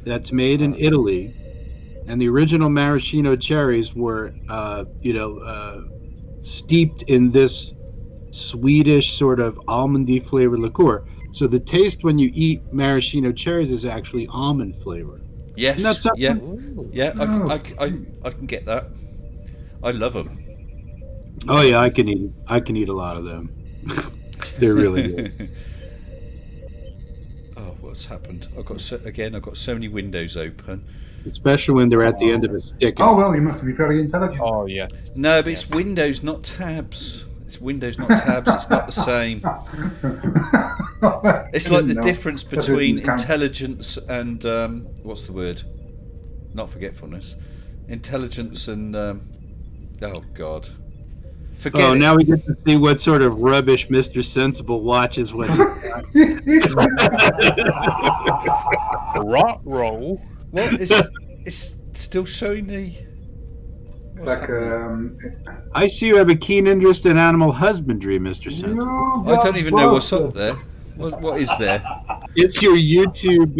that's made in Italy, and the original maraschino cherries were, steeped in this Swedish sort of almondy flavored liqueur. So the taste when you eat maraschino cherries is actually almond flavor. Yes. Isn't that something? Yeah. Ooh. Yeah. Oh. I can get that. I love them. Oh yeah, I can eat a lot of them. They're really good. Oh, what's happened? I've got so many windows open. Especially when they're at the end of a stick. Oh well, you must be very intelligent. Oh yeah. No, but it's windows, not tabs. It's windows, not tabs. It's not the same. It's like the difference between intelligence and what's the word? Not forgetfulness. Intelligence and oh god. Forget Oh, it. now we get to see what sort of rubbish Mr. Sensible watches when Rot roll. Well, it's still showing the. Like I see you have a keen interest in animal husbandry, Mr. Sensible. I don't even know what's up there. What is there? It's your YouTube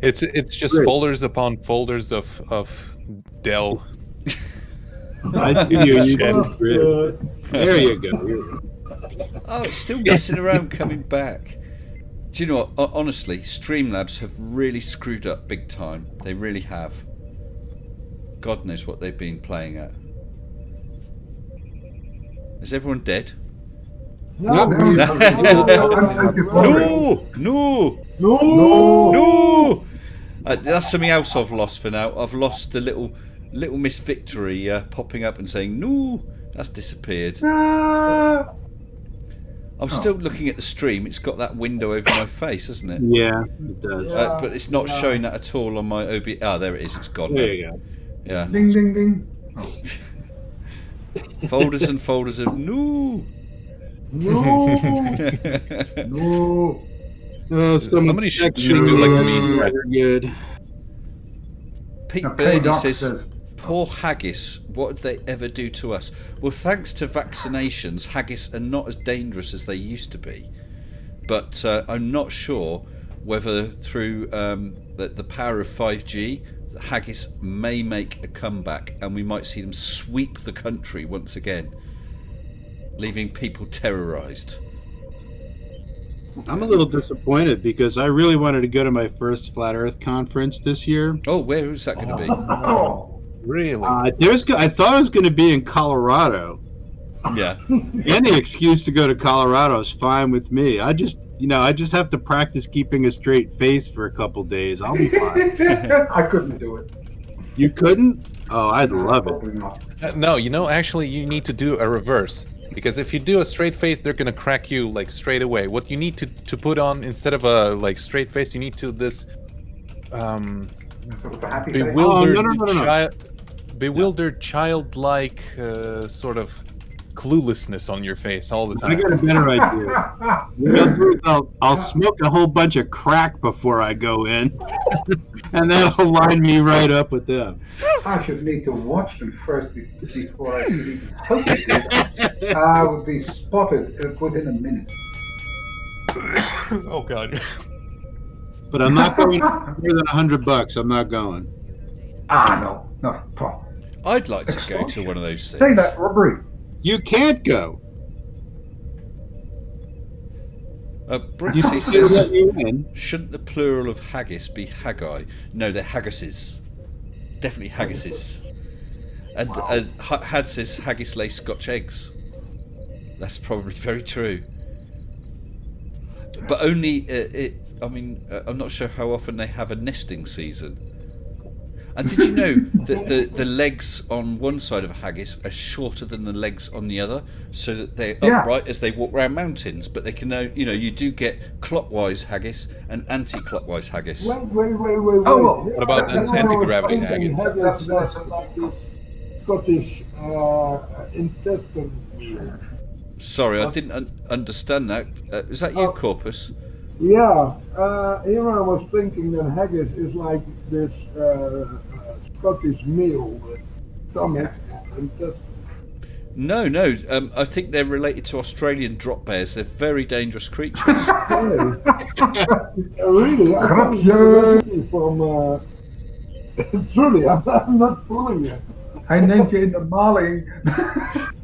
It's just Great. folders upon folders of Dell. I see your YouTube Busted. grid. There you go. Oh, it's still messing around, coming back. Do you know what? Honestly, Streamlabs have really screwed up big time. They really have. God knows what they've been playing at. Is everyone dead? No, No! no. No! That's something else I've lost for now. I've lost the little Miss Victory popping up and saying no. That's disappeared. I'm still looking at the stream. It's got that window over my face, hasn't it? Yeah, it does. But it's not showing that at all on my OB. Ah, there it is. It's gone. There now. you go. Yeah. Ding ding ding. Folders and folders of no. No. No. Oh, Somebody should do like me. Very good. Pete Now, Birdie Doc says, poor haggis, what did they ever do to us? Well, thanks to vaccinations, haggis are not as dangerous as they used to be. But I'm not sure whether through the power of 5G haggis may make a comeback, and we might see them sweep the country once again, leaving people terrorised. I'm a little disappointed because I really wanted to go to my first Flat Earth conference this year. Oh, where is that going to be? Really? I thought it was going to be in Colorado. Yeah. Any excuse to go to Colorado is fine with me. I just have to practice keeping a straight face for a couple days. I'll be fine. I couldn't do it. You couldn't? Oh, I'd love it. Probably not. No, actually, you need to do a reverse. Because if you do a straight face, they're gonna crack you like straight away. What you need to put on instead of a like straight face, you need to this Sort of a happy face. bewildered no. bewildered childlike sort of cluelessness on your face all the I time. got a better idea. What I'll do is I'll smoke a whole bunch of crack before I go in, and that'll line me right up with them. I should need to watch them first before I could even focus them. I would be spotted within a minute. Oh god. But I'm not going more than $100. I'm not going. No. Tom. I'd like to go to one of those Say things. that, robbery. You can't go. You Brixie still says, let you in. shouldn't the plural of haggis be haggai? No, they're haggises. Definitely haggises. And Had says haggis lay Scotch eggs. That's probably very true. But only, I'm not sure how often they have a nesting season. And did you know that the legs on one side of a haggis are shorter than the legs on the other, so that they're upright as they walk around mountains? But they can, you do get clockwise haggis and anti-clockwise haggis. Wait. Oh, What about an anti-gravity haggis? Haggis was like this Scottish intestine meal. Sorry, I didn't understand that. Is that you, Corpus? Yeah, here I was thinking that haggis is like this Scottish meal with stomach and intestines. No. I think they're related to Australian drop bears. They're very dangerous creatures. Really? I thought it was a recipe from... Truly, I'm not fooling you. I named you in the Mali.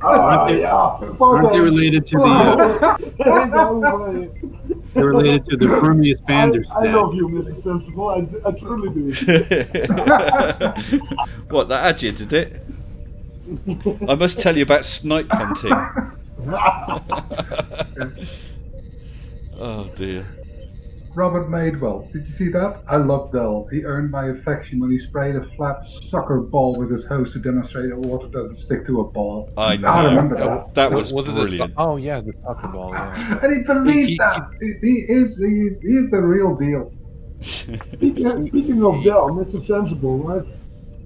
Aren't they related to the? They're related to the Fermius Bandersnatch. I love you, Mr. Sensible. I truly do. What, that had you, did it? I must tell you about snipe hunting. Oh dear. Robert Madewell. Did you see that? I love Dell. He earned my affection when he sprayed a flat soccer ball with his hose to demonstrate that water doesn't stick to a ball. I know. I remember that. That was it brilliant. oh yeah, the soccer ball. Yeah. And he believed that. He is the real deal. Speaking of Dell, Mr. Sensible, I've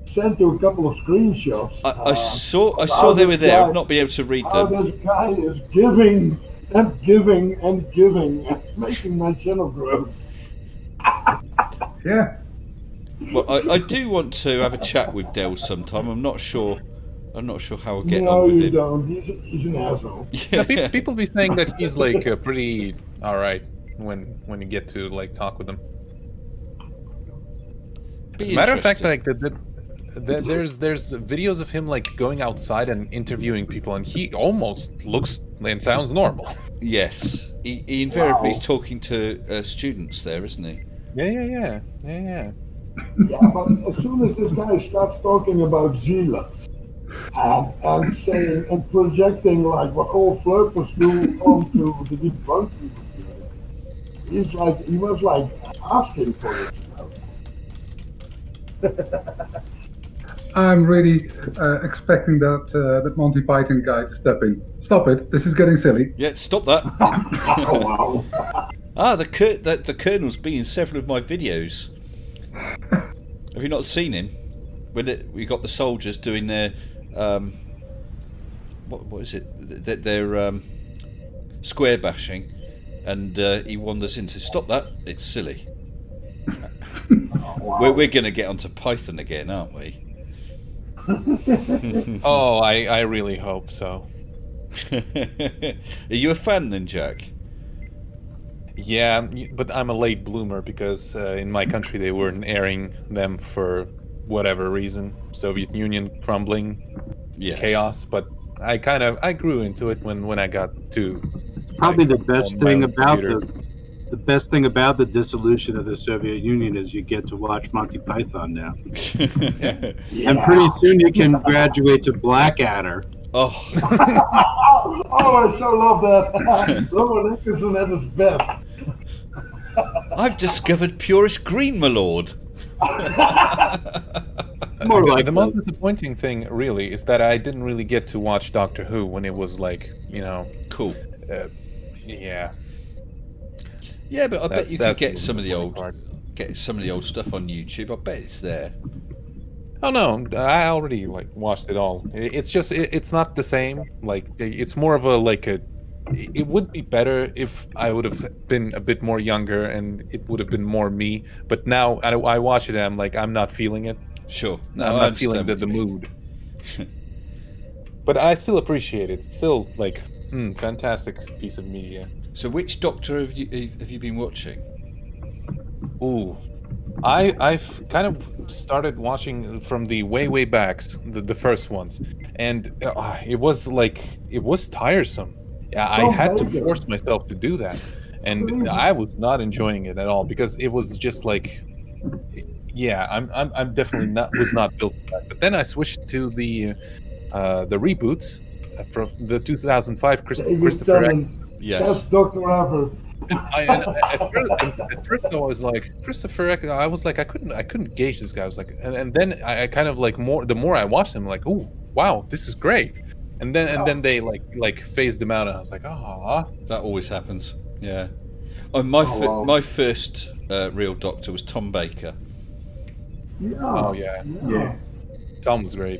sent you a couple of screenshots. I saw they were there. I've not been able to read How them. this guy is giving and giving and giving and making my channel grow. Yeah. Well, I do want to have a chat with Dell sometime. I'm not sure how I'll get No, on with you him. don't. He's an asshole. Yeah, people be saying that he's like pretty alright when you get to like talk with him. As a matter of fact, like there's videos of him like going outside and interviewing people, and he almost looks and sounds normal. Yes, he invariably is talking to students there, isn't he? Yeah. Yeah, but as soon as this guy starts talking about zealots and saying and projecting like what all flirters do onto the debunking community, he was like asking for it. I'm really expecting that Monty Python guy to step in. Stop it! This is getting silly. Yeah, stop that. Oh, wow. The Colonel's been in several of my videos. Have you not seen him? When we got the soldiers doing their what is it? Their square bashing, and he wanders into stop that. It's silly. We're going to get onto Python again, aren't we? Oh, I really hope so. Are you a fan then, Jack? Yeah, but I'm a late bloomer because in my country they weren't airing them for whatever reason, Soviet Union crumbling, Yes. chaos. But I grew into it when I got to. Probably like, the best on my thing own about computer. the best thing about the dissolution of the Soviet Union is you get to watch Monty Python now. And pretty soon you can graduate to Blackadder. Oh, Oh, I so love that. Rowan Atkinson at his best. I've discovered purest green, my lord. More like the most disappointing thing, really, is that I didn't really get to watch Doctor Who when it was like, Cool. Yeah. Yeah, but I bet you can That's get the some of the old disappointing part. stuff on YouTube. I bet it's there. Oh no, I already watched it all. It's just it's not the same. Like it's more of a. It would be better if I would have been a bit more younger and it would have been more me. But now I watch it and I'm like, I'm not feeling it. Sure. No, I'm I not feeling understand the what you mean. mood. But I still appreciate it. It's still fantastic piece of media. So, which Doctor have you been watching? Ooh, I've kind of started watching from the way backs, the first ones, and it was tiresome. Yeah, I had to force myself to do that, and I was not enjoying it at all because it was just like, yeah, I'm definitely was not built for that. But then I switched to the reboots from the 2005 Christopher Eccleston. Yes. That's Dr. Abbott. At first I was like Christopher Eccleston. I was like I couldn't gauge this guy. I was like, and then I kind of like the more I watched him, like, oh wow, this is great. And then they like phased him out, and I was like, ah, that always happens. Yeah. My first real Doctor was Tom Baker. Yeah. Oh yeah. Tom was great.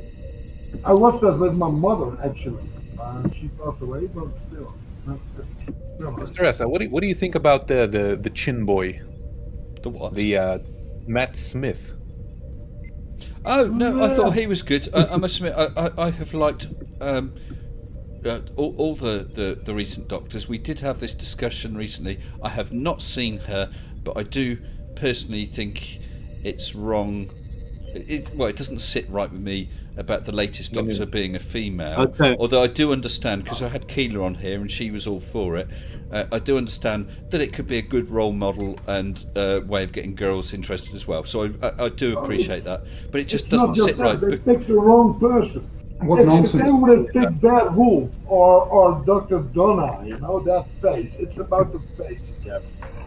I watched that with my mother actually. She passed away, but still. Mr. Essa, what do you think about the Chin Boy? The what? The Matt Smith. Oh no, I thought he was good. I must admit, I have liked all the recent Doctors. We did have this discussion recently. I have not seen her, but I do personally think it's wrong. It doesn't sit right with me about the latest Doctor being a female. Okay. Although I do understand, because I had Keela on here and she was all for it. I do understand that it could be a good role model and way of getting girls interested as well. So I do appreciate that, but it just doesn't sit right. They picked the wrong person. What If nonsense. they would have picked Bad Wolf or Dr. Donna, that face. It's about the face.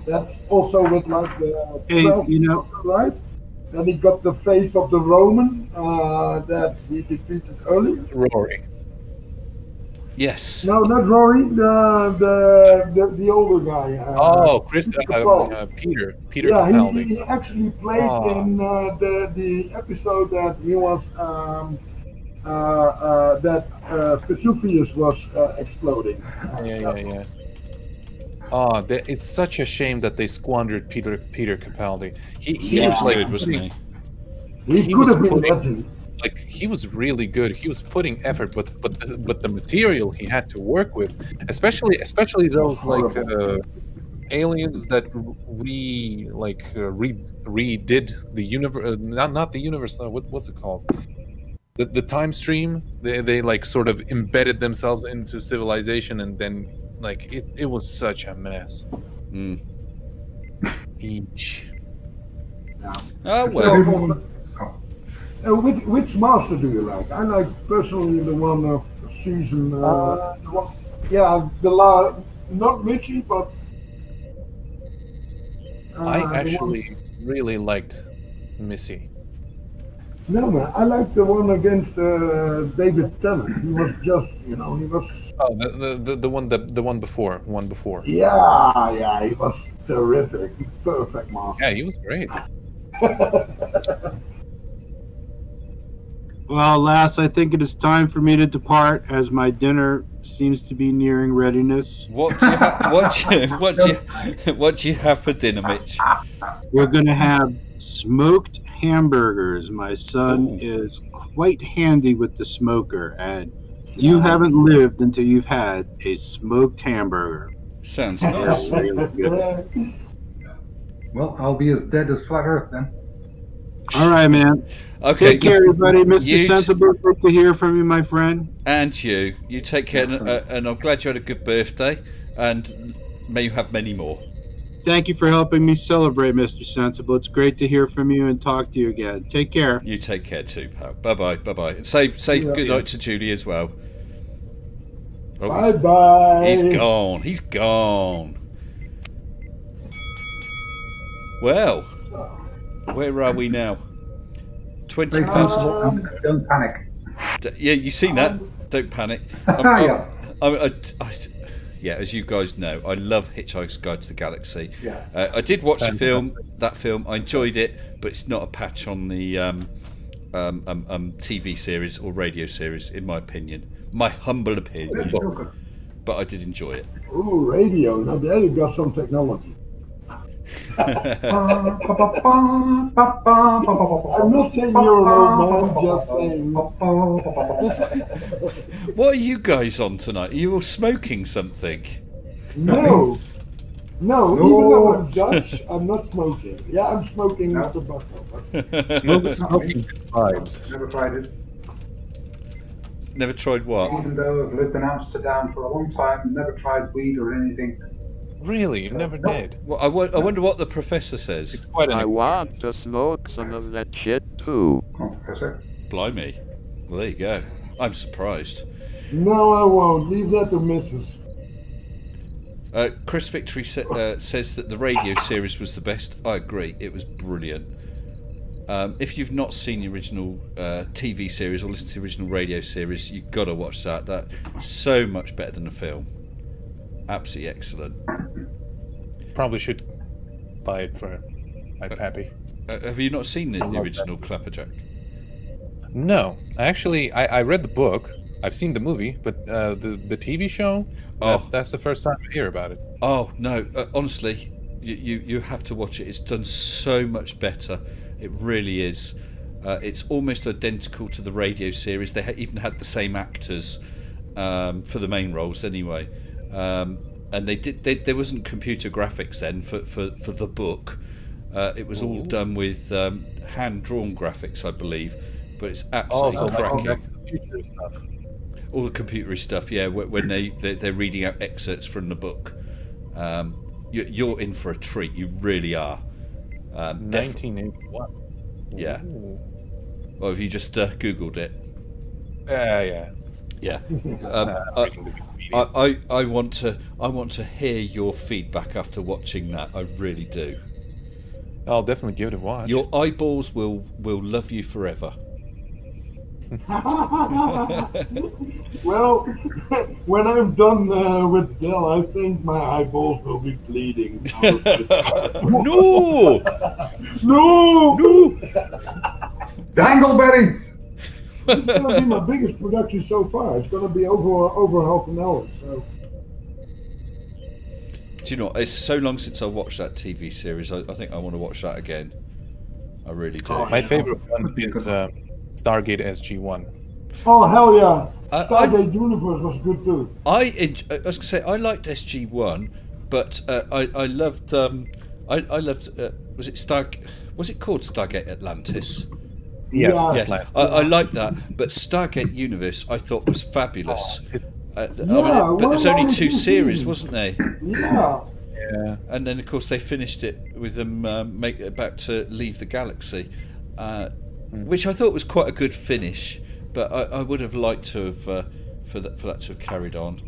That's also with like the Hey, 12th Doctor, right? Then he got the face of the Roman that we defeated earlier. Rory. Yes. No, not Rory. The older guy. Peter Yeah, Capaldi. he actually played in the episode that he was that Vesuvius was exploding. Yeah. It's such a shame that they squandered Peter Capaldi. He was like good, wasn't he? He could have been legend. Like he was really good. He was putting effort, but the material he had to work with, especially those like aliens that redid the universe. Not the universe. What's it called? The time stream. They like sort of embedded themselves into civilization, and then like it was such a mess. Each. Oh well. Which master do you like? I like personally the one of season. Not Richie, but. I actually really liked Missy. No, man, I like the one against David Tennant. He was just, he was. Oh, the one before. Yeah, he was terrific, perfect master. Yeah, he was great. Well, lass, I think it is time for me to depart as my dinner seems to be nearing readiness. What do you have for dinner, Mitch? We're going to have smoked hamburgers. My son is quite handy with the smoker, and you haven't lived until you've had a smoked hamburger. Sounds They're nice. really good. Well, I'll be as dead as Flat Earth then. All right, man. Okay. Take care, everybody. Mr. You t- Sensible, good to hear from you, my friend. And you. You take care, and I'm glad you had a good birthday, and may you have many more. Thank you for helping me celebrate, Mr. Sensible. It's great to hear from you and talk to you again. Take care. You take care too, pal. Bye-bye. Bye-bye. And say good night to Julie as well. Oh, Bye-bye. He's gone. He's gone. Well, where are we now? 20 Very past. sensible. Don't panic. Yeah, you seen that? Don't panic. Yes. Yeah, as you guys know, I love Hitchhiker's Guide to the Galaxy. Yes. I did watch the film. That film, I enjoyed it, but it's not a patch on the TV series or radio series, in my opinion. My humble opinion. But I did enjoy it. Ooh, radio. Now there you got some technology. I'm not saying you're old man, just saying. What are you guys on tonight? Are you all smoking something? No. No, even though I'm Dutch, I'm not smoking. Yeah, I'm smoking tobacco. But... Smoking vibes. Never tried it. Never tried what? Even though I've lived in Amsterdam for a long time, never tried weed or anything. Really? You never did? Well, I wonder what the professor says. It's quite an I want to smoke some of that shit too. Oh, Professor. Blimey. Well, there you go. I'm surprised. No, I won't. Leave that to Mrs. Chris Victory says that the radio series was the best. I agree. It was brilliant. If you've not seen the original TV series or listened to the original radio series, you've got to watch that. That's so much better than the film. Absolutely excellent. Probably should buy it for my pappy. Have you not seen the original Clapperjack? No, actually, I read the book. I've seen the movie, but the TV show, that's the first time I hear about it. Oh no! Honestly, you have to watch it. It's done so much better. It really is. It's almost identical to the radio series. They even had the same actors for the main roles, anyway. And there wasn't computer graphics then for the book. It was all done with hand-drawn graphics, I believe. But it's absolutely cracking. All the computery stuff, yeah. When they're reading out excerpts from the book, you're in for a treat. You really are. 1981. Yeah. Well, have you just Googled it? Yeah. Yeah. I want to hear your feedback after watching that. I really do. I'll definitely give it a watch. Your eyeballs will love you forever. Well, when I'm done with Dell, I think my eyeballs will be bleeding. No! No! Dangleberries! It's going to be my biggest production so far. It's going to be over half an hour. So. Do you know, it's so long since I watched that TV series. I think I want to watch that again. I really do. My favorite one is Stargate SG-1. Oh, hell yeah. Stargate Universe was good too. I was going to say, I liked SG-1, but I loved... I loved... was it called Stargate Atlantis? Yes. I liked that, but Stargate Universe I thought was fabulous. But there's only 2 series, wasn't there? Yeah. Yeah. And then of course they finished it with them about to leave the galaxy, which I thought was quite a good finish. But I would have liked to have for that to have carried on.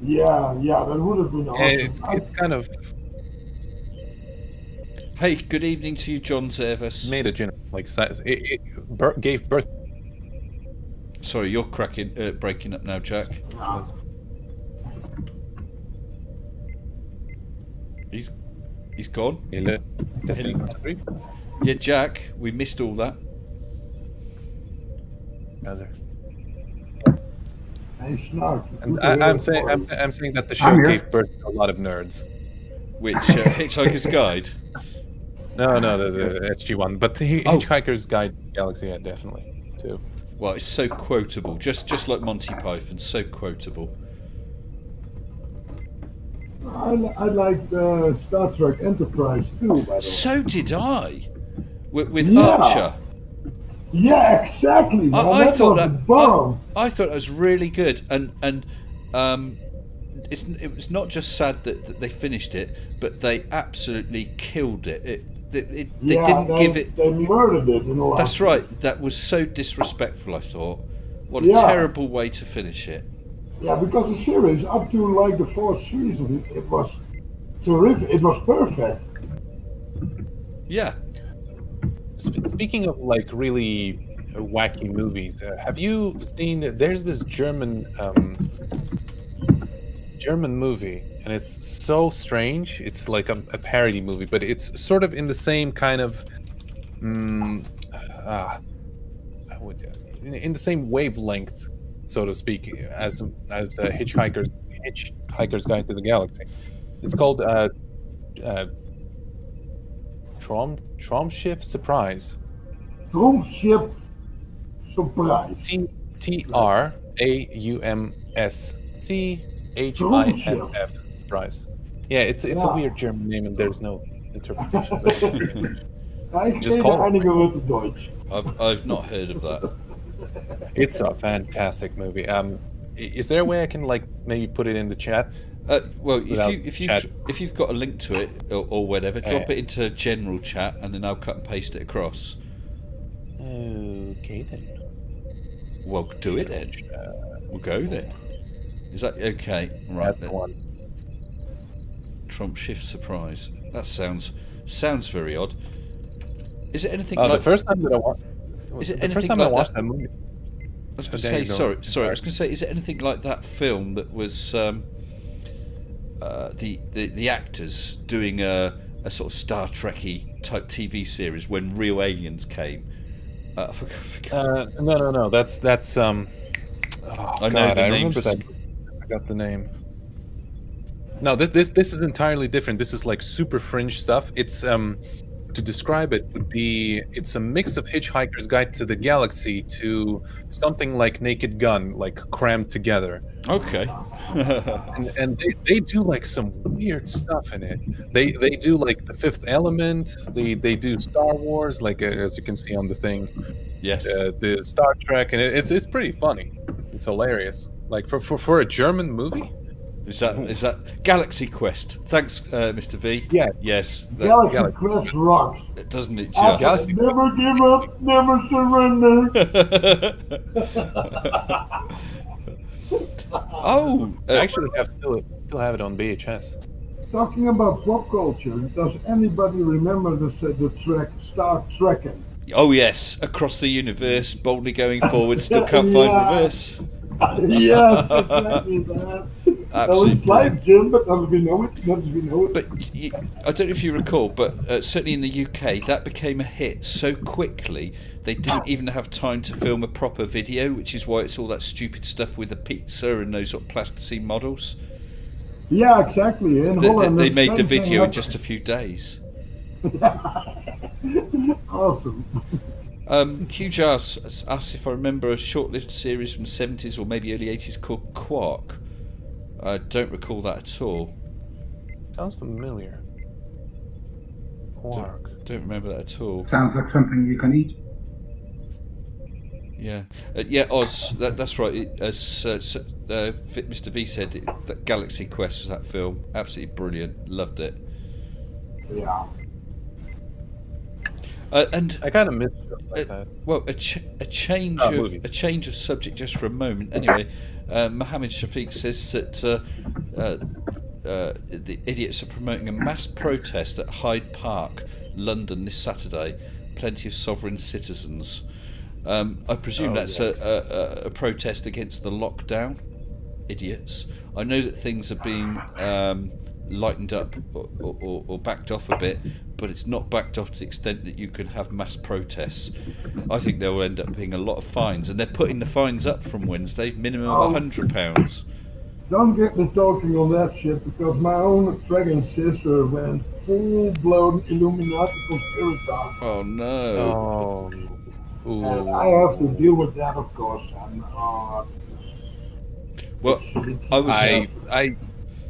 Yeah, that would have been awesome. It's kind of. Hey, good evening to you, John Zervas. Made a it gave birth. Sorry, you're breaking up now, Jack. He's gone. Yeah, Jack, we missed all that. Hey, Snark. And I'm saying that the show gave birth to a lot of nerds. Which Hitchhiker's Guide? No, the SG-1, but the Hitchhiker's Guide to the Galaxy, yeah, definitely too. Well, it's so quotable, just like Monty Python, so quotable. I liked Star Trek Enterprise too, by the way. So did I. with Yeah. Archer. Yeah, exactly. Man. I that thought was that bomb. I thought it was really good, and it was not just sad that they finished it, but they absolutely killed it. They didn't give it. They murdered it in the last. That's right. That was so disrespectful. I thought, what a Yeah. terrible way to finish it. Yeah, because the series up to like the 4th season, it was terrific. It was perfect. Yeah. Speaking of like really wacky movies, have you seen? There's this German movie, and it's so strange. It's like a parody movie, but it's sort of in the same kind of, in the same wavelength, so to speak, as Hitchhiker's Guide to the Galaxy. It's called Traumschiff Surprise. Traumschiff Surprise. TRAUMSCHIFF Surprise. Yeah, it's a weird German name, and there's no interpretations of it. Just call it. Einige Wörter Deutsch. I've not heard of that. It's a fantastic movie. Is there a way I can like maybe put it in the chat? Well, if you've got a link to it or whatever, drop it into general chat, and then I'll cut and paste it across. Okay then. Well, do it then. We'll go then. Is that okay? Right then. Trump shift surprise. That sounds very odd. Is it anything like the first time that I watched? Is it the anything first time like I watched that? that movie? I was going to say sorry. I was going to say, is it anything like that film that was the actors doing a sort of Star Trek-y type TV series when real aliens came? I forgot. No. That's I know the names. remember that. I got the name. No, this is entirely different. This is like super fringe stuff. It's to describe it would be it's a mix of Hitchhiker's Guide to the Galaxy to something like Naked Gun, like crammed together. Okay. and they do like some weird stuff in it. They do like The Fifth Element. They do Star Wars, like as you can see on the thing. Yes. The Star Trek, and it's pretty funny. It's hilarious. Like for a German movie. Is that Galaxy Quest? Thanks, Mr. V. Yeah. Yes. Galaxy Quest rocks. Doesn't it just? Never give up, never surrender. Oh, I actually still have it on VHS. Talking about pop culture, does anybody remember the track Star Trekking? Oh yes, across the universe, boldly going forward, still can't find reverse. Yes, exactly that. Well, it's like Jim, but not as we know it. But I don't know if you recall, but certainly in the UK, that became a hit so quickly they didn't even have time to film a proper video, which is why it's all that stupid stuff with the pizza and those sort of plasticine models. Yeah, exactly. In Holland, they made the video in just a few days. Awesome. Huge asked if I remember a short-lived series from the 70s or maybe early 80s called Quark. I don't recall that at all. Sounds familiar. Quark. Don't remember that at all. Sounds like something you can eat. Yeah, Oz. That's right. As Mr. V said, that Galaxy Quest was that film. Absolutely brilliant. Loved it. Yeah. And I kind of missed stuff like that. Well, a change of subject just for a moment. Anyway, Mohammed Shafiq says that the idiots are promoting a mass protest at Hyde Park, London, this Saturday. Plenty of sovereign citizens. I presume that's a protest against the lockdown. Idiots. I know that things are being lightened up or backed off a bit, but it's not backed off to the extent that you can have mass protests. I think there will end up being a lot of fines, and they're putting the fines up from Wednesday, minimum of £100. Don't get me talking on that shit, because my own friggin' sister went full-blown Illuminati conspirator. Oh no. And I have to deal with that, of course. And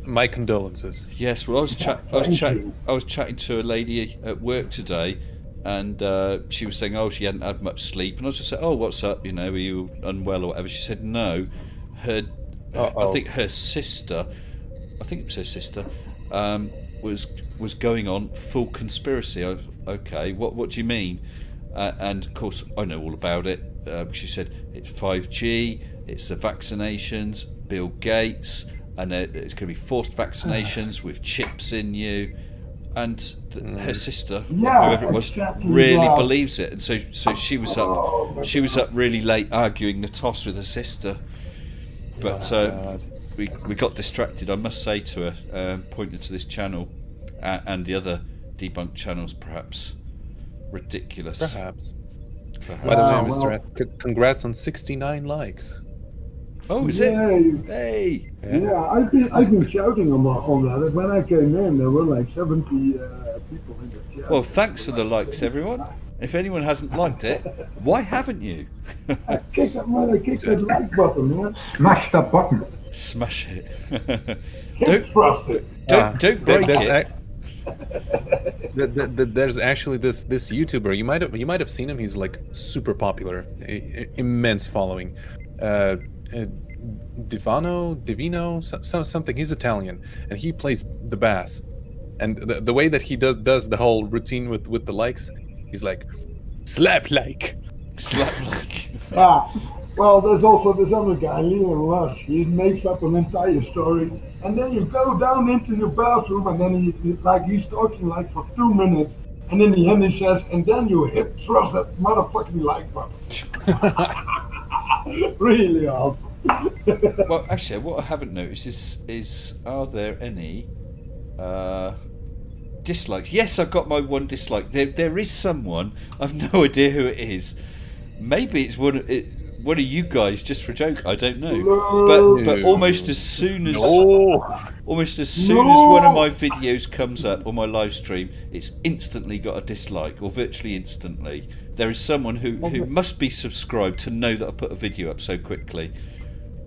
my condolences. Yes, well, I was chatting to a lady at work today, she was saying, oh, she hadn't had much sleep, and I was just saying, oh, what's up? You know, are you unwell or whatever? She said no. I think her sister, was going on full conspiracy. Okay, what do you mean? And of course, I know all about it. She said it's 5G, it's the vaccinations, Bill Gates, and it's going to be forced vaccinations with chips in you. And her sister, whoever it was, really believes it, and so she was up. She was up really late arguing the toss with her sister, but we got distracted. I must say to her, pointing to this channel and the other debunked channels, perhaps ridiculous. Perhaps. By the way, Mr. F, congrats on 69 likes. Oh, is it? Hey. Yeah, I've been shouting on that. When I came in, there were like 70 people in the chat. Well, thanks for the likes, everyone. If anyone hasn't liked it, why haven't you? I kicked that like button, man. Smash that button. Smash it. Don't trust it. Don't break it. There's actually this YouTuber. You might have seen him. He's like super popular, immense following. Divino, something. He's Italian, and he plays the bass. And the way that he does the whole routine with the likes, he's like, slap like. Well, there's also this other guy, Leon Rush. He makes up an entire story, and then you go down into your bathroom, and then he's talking like for 2 minutes, and in the end he says, and then you thrust that motherfucking like button. Really awesome. Well, actually, what I haven't noticed is are there any dislikes? Yes, I've got my one dislike. There is someone. I've no idea who it is. Maybe it's one of you guys, just for a joke. I don't know. But almost as soon as one of my videos comes up on my live stream, it's instantly got a dislike, or virtually instantly. There is someone who must be subscribed to know that I put a video up so quickly.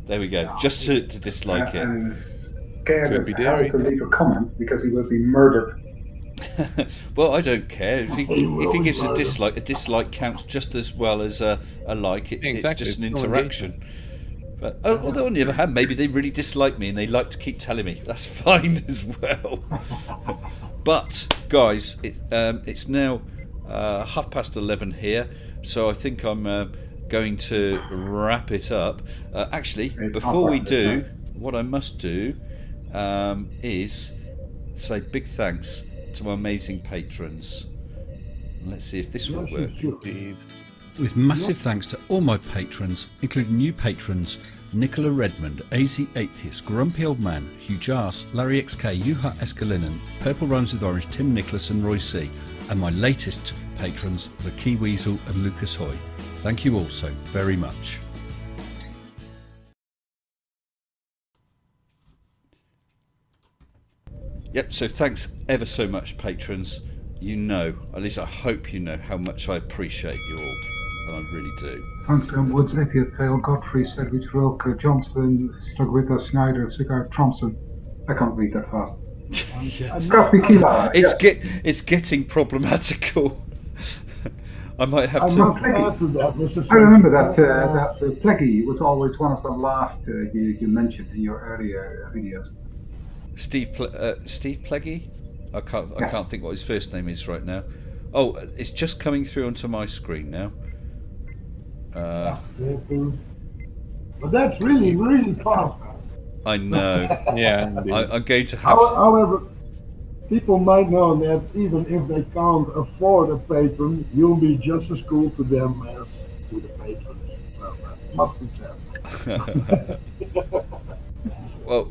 There we go, just to dislike it. And scared as hell to leave a comment because he will be murdered. Well, I don't care. If he gives a dislike counts just as well as a like. It's just an interaction. But although on the other hand, maybe they really dislike me and they like to keep telling me. That's fine as well. But guys, it's now 11:30 here, so I think I'm going to wrap it up. Actually, before we do, what I must do is say big thanks to my amazing patrons. Let's see if this will work. With massive thanks to all my patrons, including new patrons Nicola Redmond, AZ Atheist, Grumpy Old Man, Hugh Jars, Larry XK, Juha Eskalinen, Purple Rhymes with Orange, Tim Nicholas and Roy C, and my latest patrons, the Key Weasel and Lucas Hoy. Thank you all so very much. Yep, so thanks ever so much, patrons. You know, at least I hope you know how much I appreciate you all, and I really do. Franklin Woods, Idiot Tail, Godfrey, Sedgwick, Rilke, Johnson, Stugwita, Snyder, Cigar, Thompson. I can't read that fast. Yes. It's getting problematical. I might have to. Must add to that, Mr. I remember that Pleggy was always one of the last you mentioned in your earlier videos. Steve Pleggy? I can't think what his first name is right now. Oh, it's just coming through onto my screen now. But that's really, really fast. I know. Yeah. I'm going to have. However, people might know that even if they can't afford a patron, you'll be just as cool to them as to the patrons. So that must be said. Well,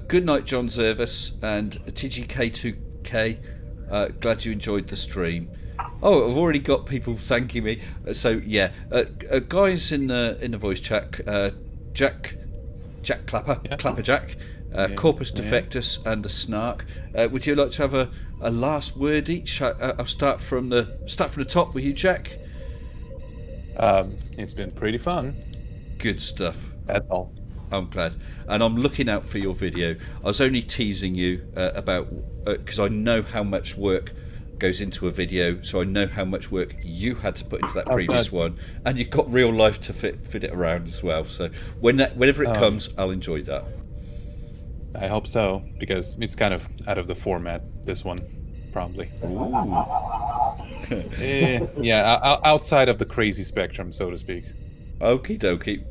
good night, John Zervis and TGK2K. Glad you enjoyed the stream. Oh, I've already got people thanking me. So yeah, guys in the voice chat, Jack Clapper, Clapper Jack, Corpus Defectus, and a Snark. Would you like to have a last word each? I'll start from the top with you, Jack. It's been pretty fun. Good stuff. That's all. I'm glad, and I'm looking out for your video. I was only teasing you about because I know how much work goes into a video, so I know how much work you had to put into that previous one, and you've got real life to fit it around as well. So whenever it comes, I'll enjoy that. I hope so, because it's kind of out of the format, this one, probably. Outside of the crazy spectrum, so to speak. Okie dokie.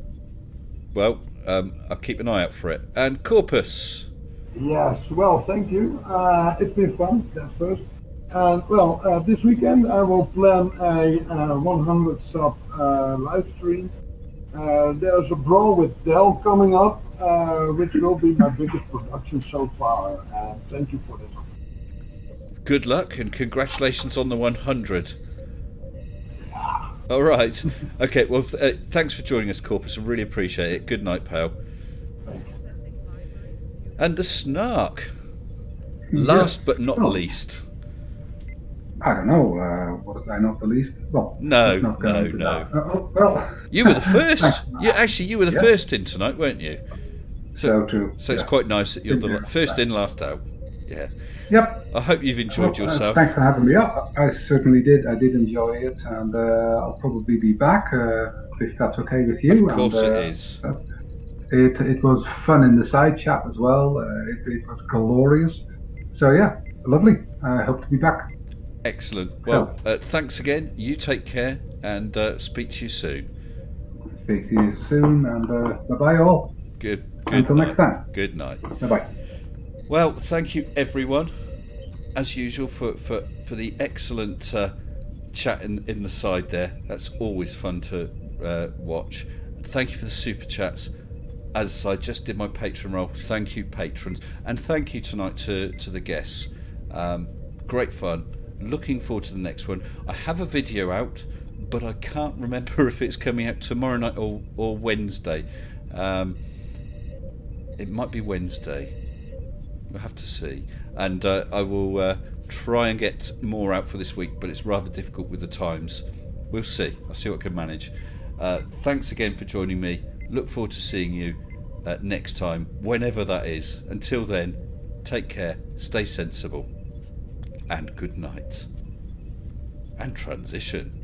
Well, I'll keep an eye out for it. And Corpus. Yes, well, thank you. It's been fun, that's first. And well, this weekend I will plan a 100 sub live stream. There's a brawl with Dell coming up, which will be my biggest production so far. And thank you for this. Good luck and congratulations on the 100. All right. Okay. Well, thanks for joining us, Corpus. I really appreciate it. Good night, pal. And the Snark. Last but not least. I don't know. Was I not the least? Well, no. Well, you were the first. You were the first in tonight, weren't you? So true. So it's quite nice that you're the first in, last out. Yeah. Yep. I hope you've enjoyed yourself. Thanks for having me up. I certainly did. I did enjoy it, and I'll probably be back if that's okay with you. Of course it is. It was fun in the side chat as well. It was glorious. So yeah, lovely. I hope to be back. Excellent. Well, thanks again. You take care, and speak to you soon. Speak to you soon, and bye-bye all. Good Until night. next time. Good night. Bye-bye. Well, thank you everyone, as usual, for the excellent chat in the side there. That's always fun to watch. Thank you for the super chats. As I just did my patron role, thank you patrons, and thank you tonight to the guests. Great fun. Looking forward to the next one. I have a video out, but I can't remember if it's coming out tomorrow night or Wednesday. It might be Wednesday. We'll have to see. And I will try and get more out for this week, but it's rather difficult with the times. We'll see. I'll see what I can manage. Thanks again for joining me. Look forward to seeing you next time, whenever that is. Until then, take care, stay sensible, and good night. And transition.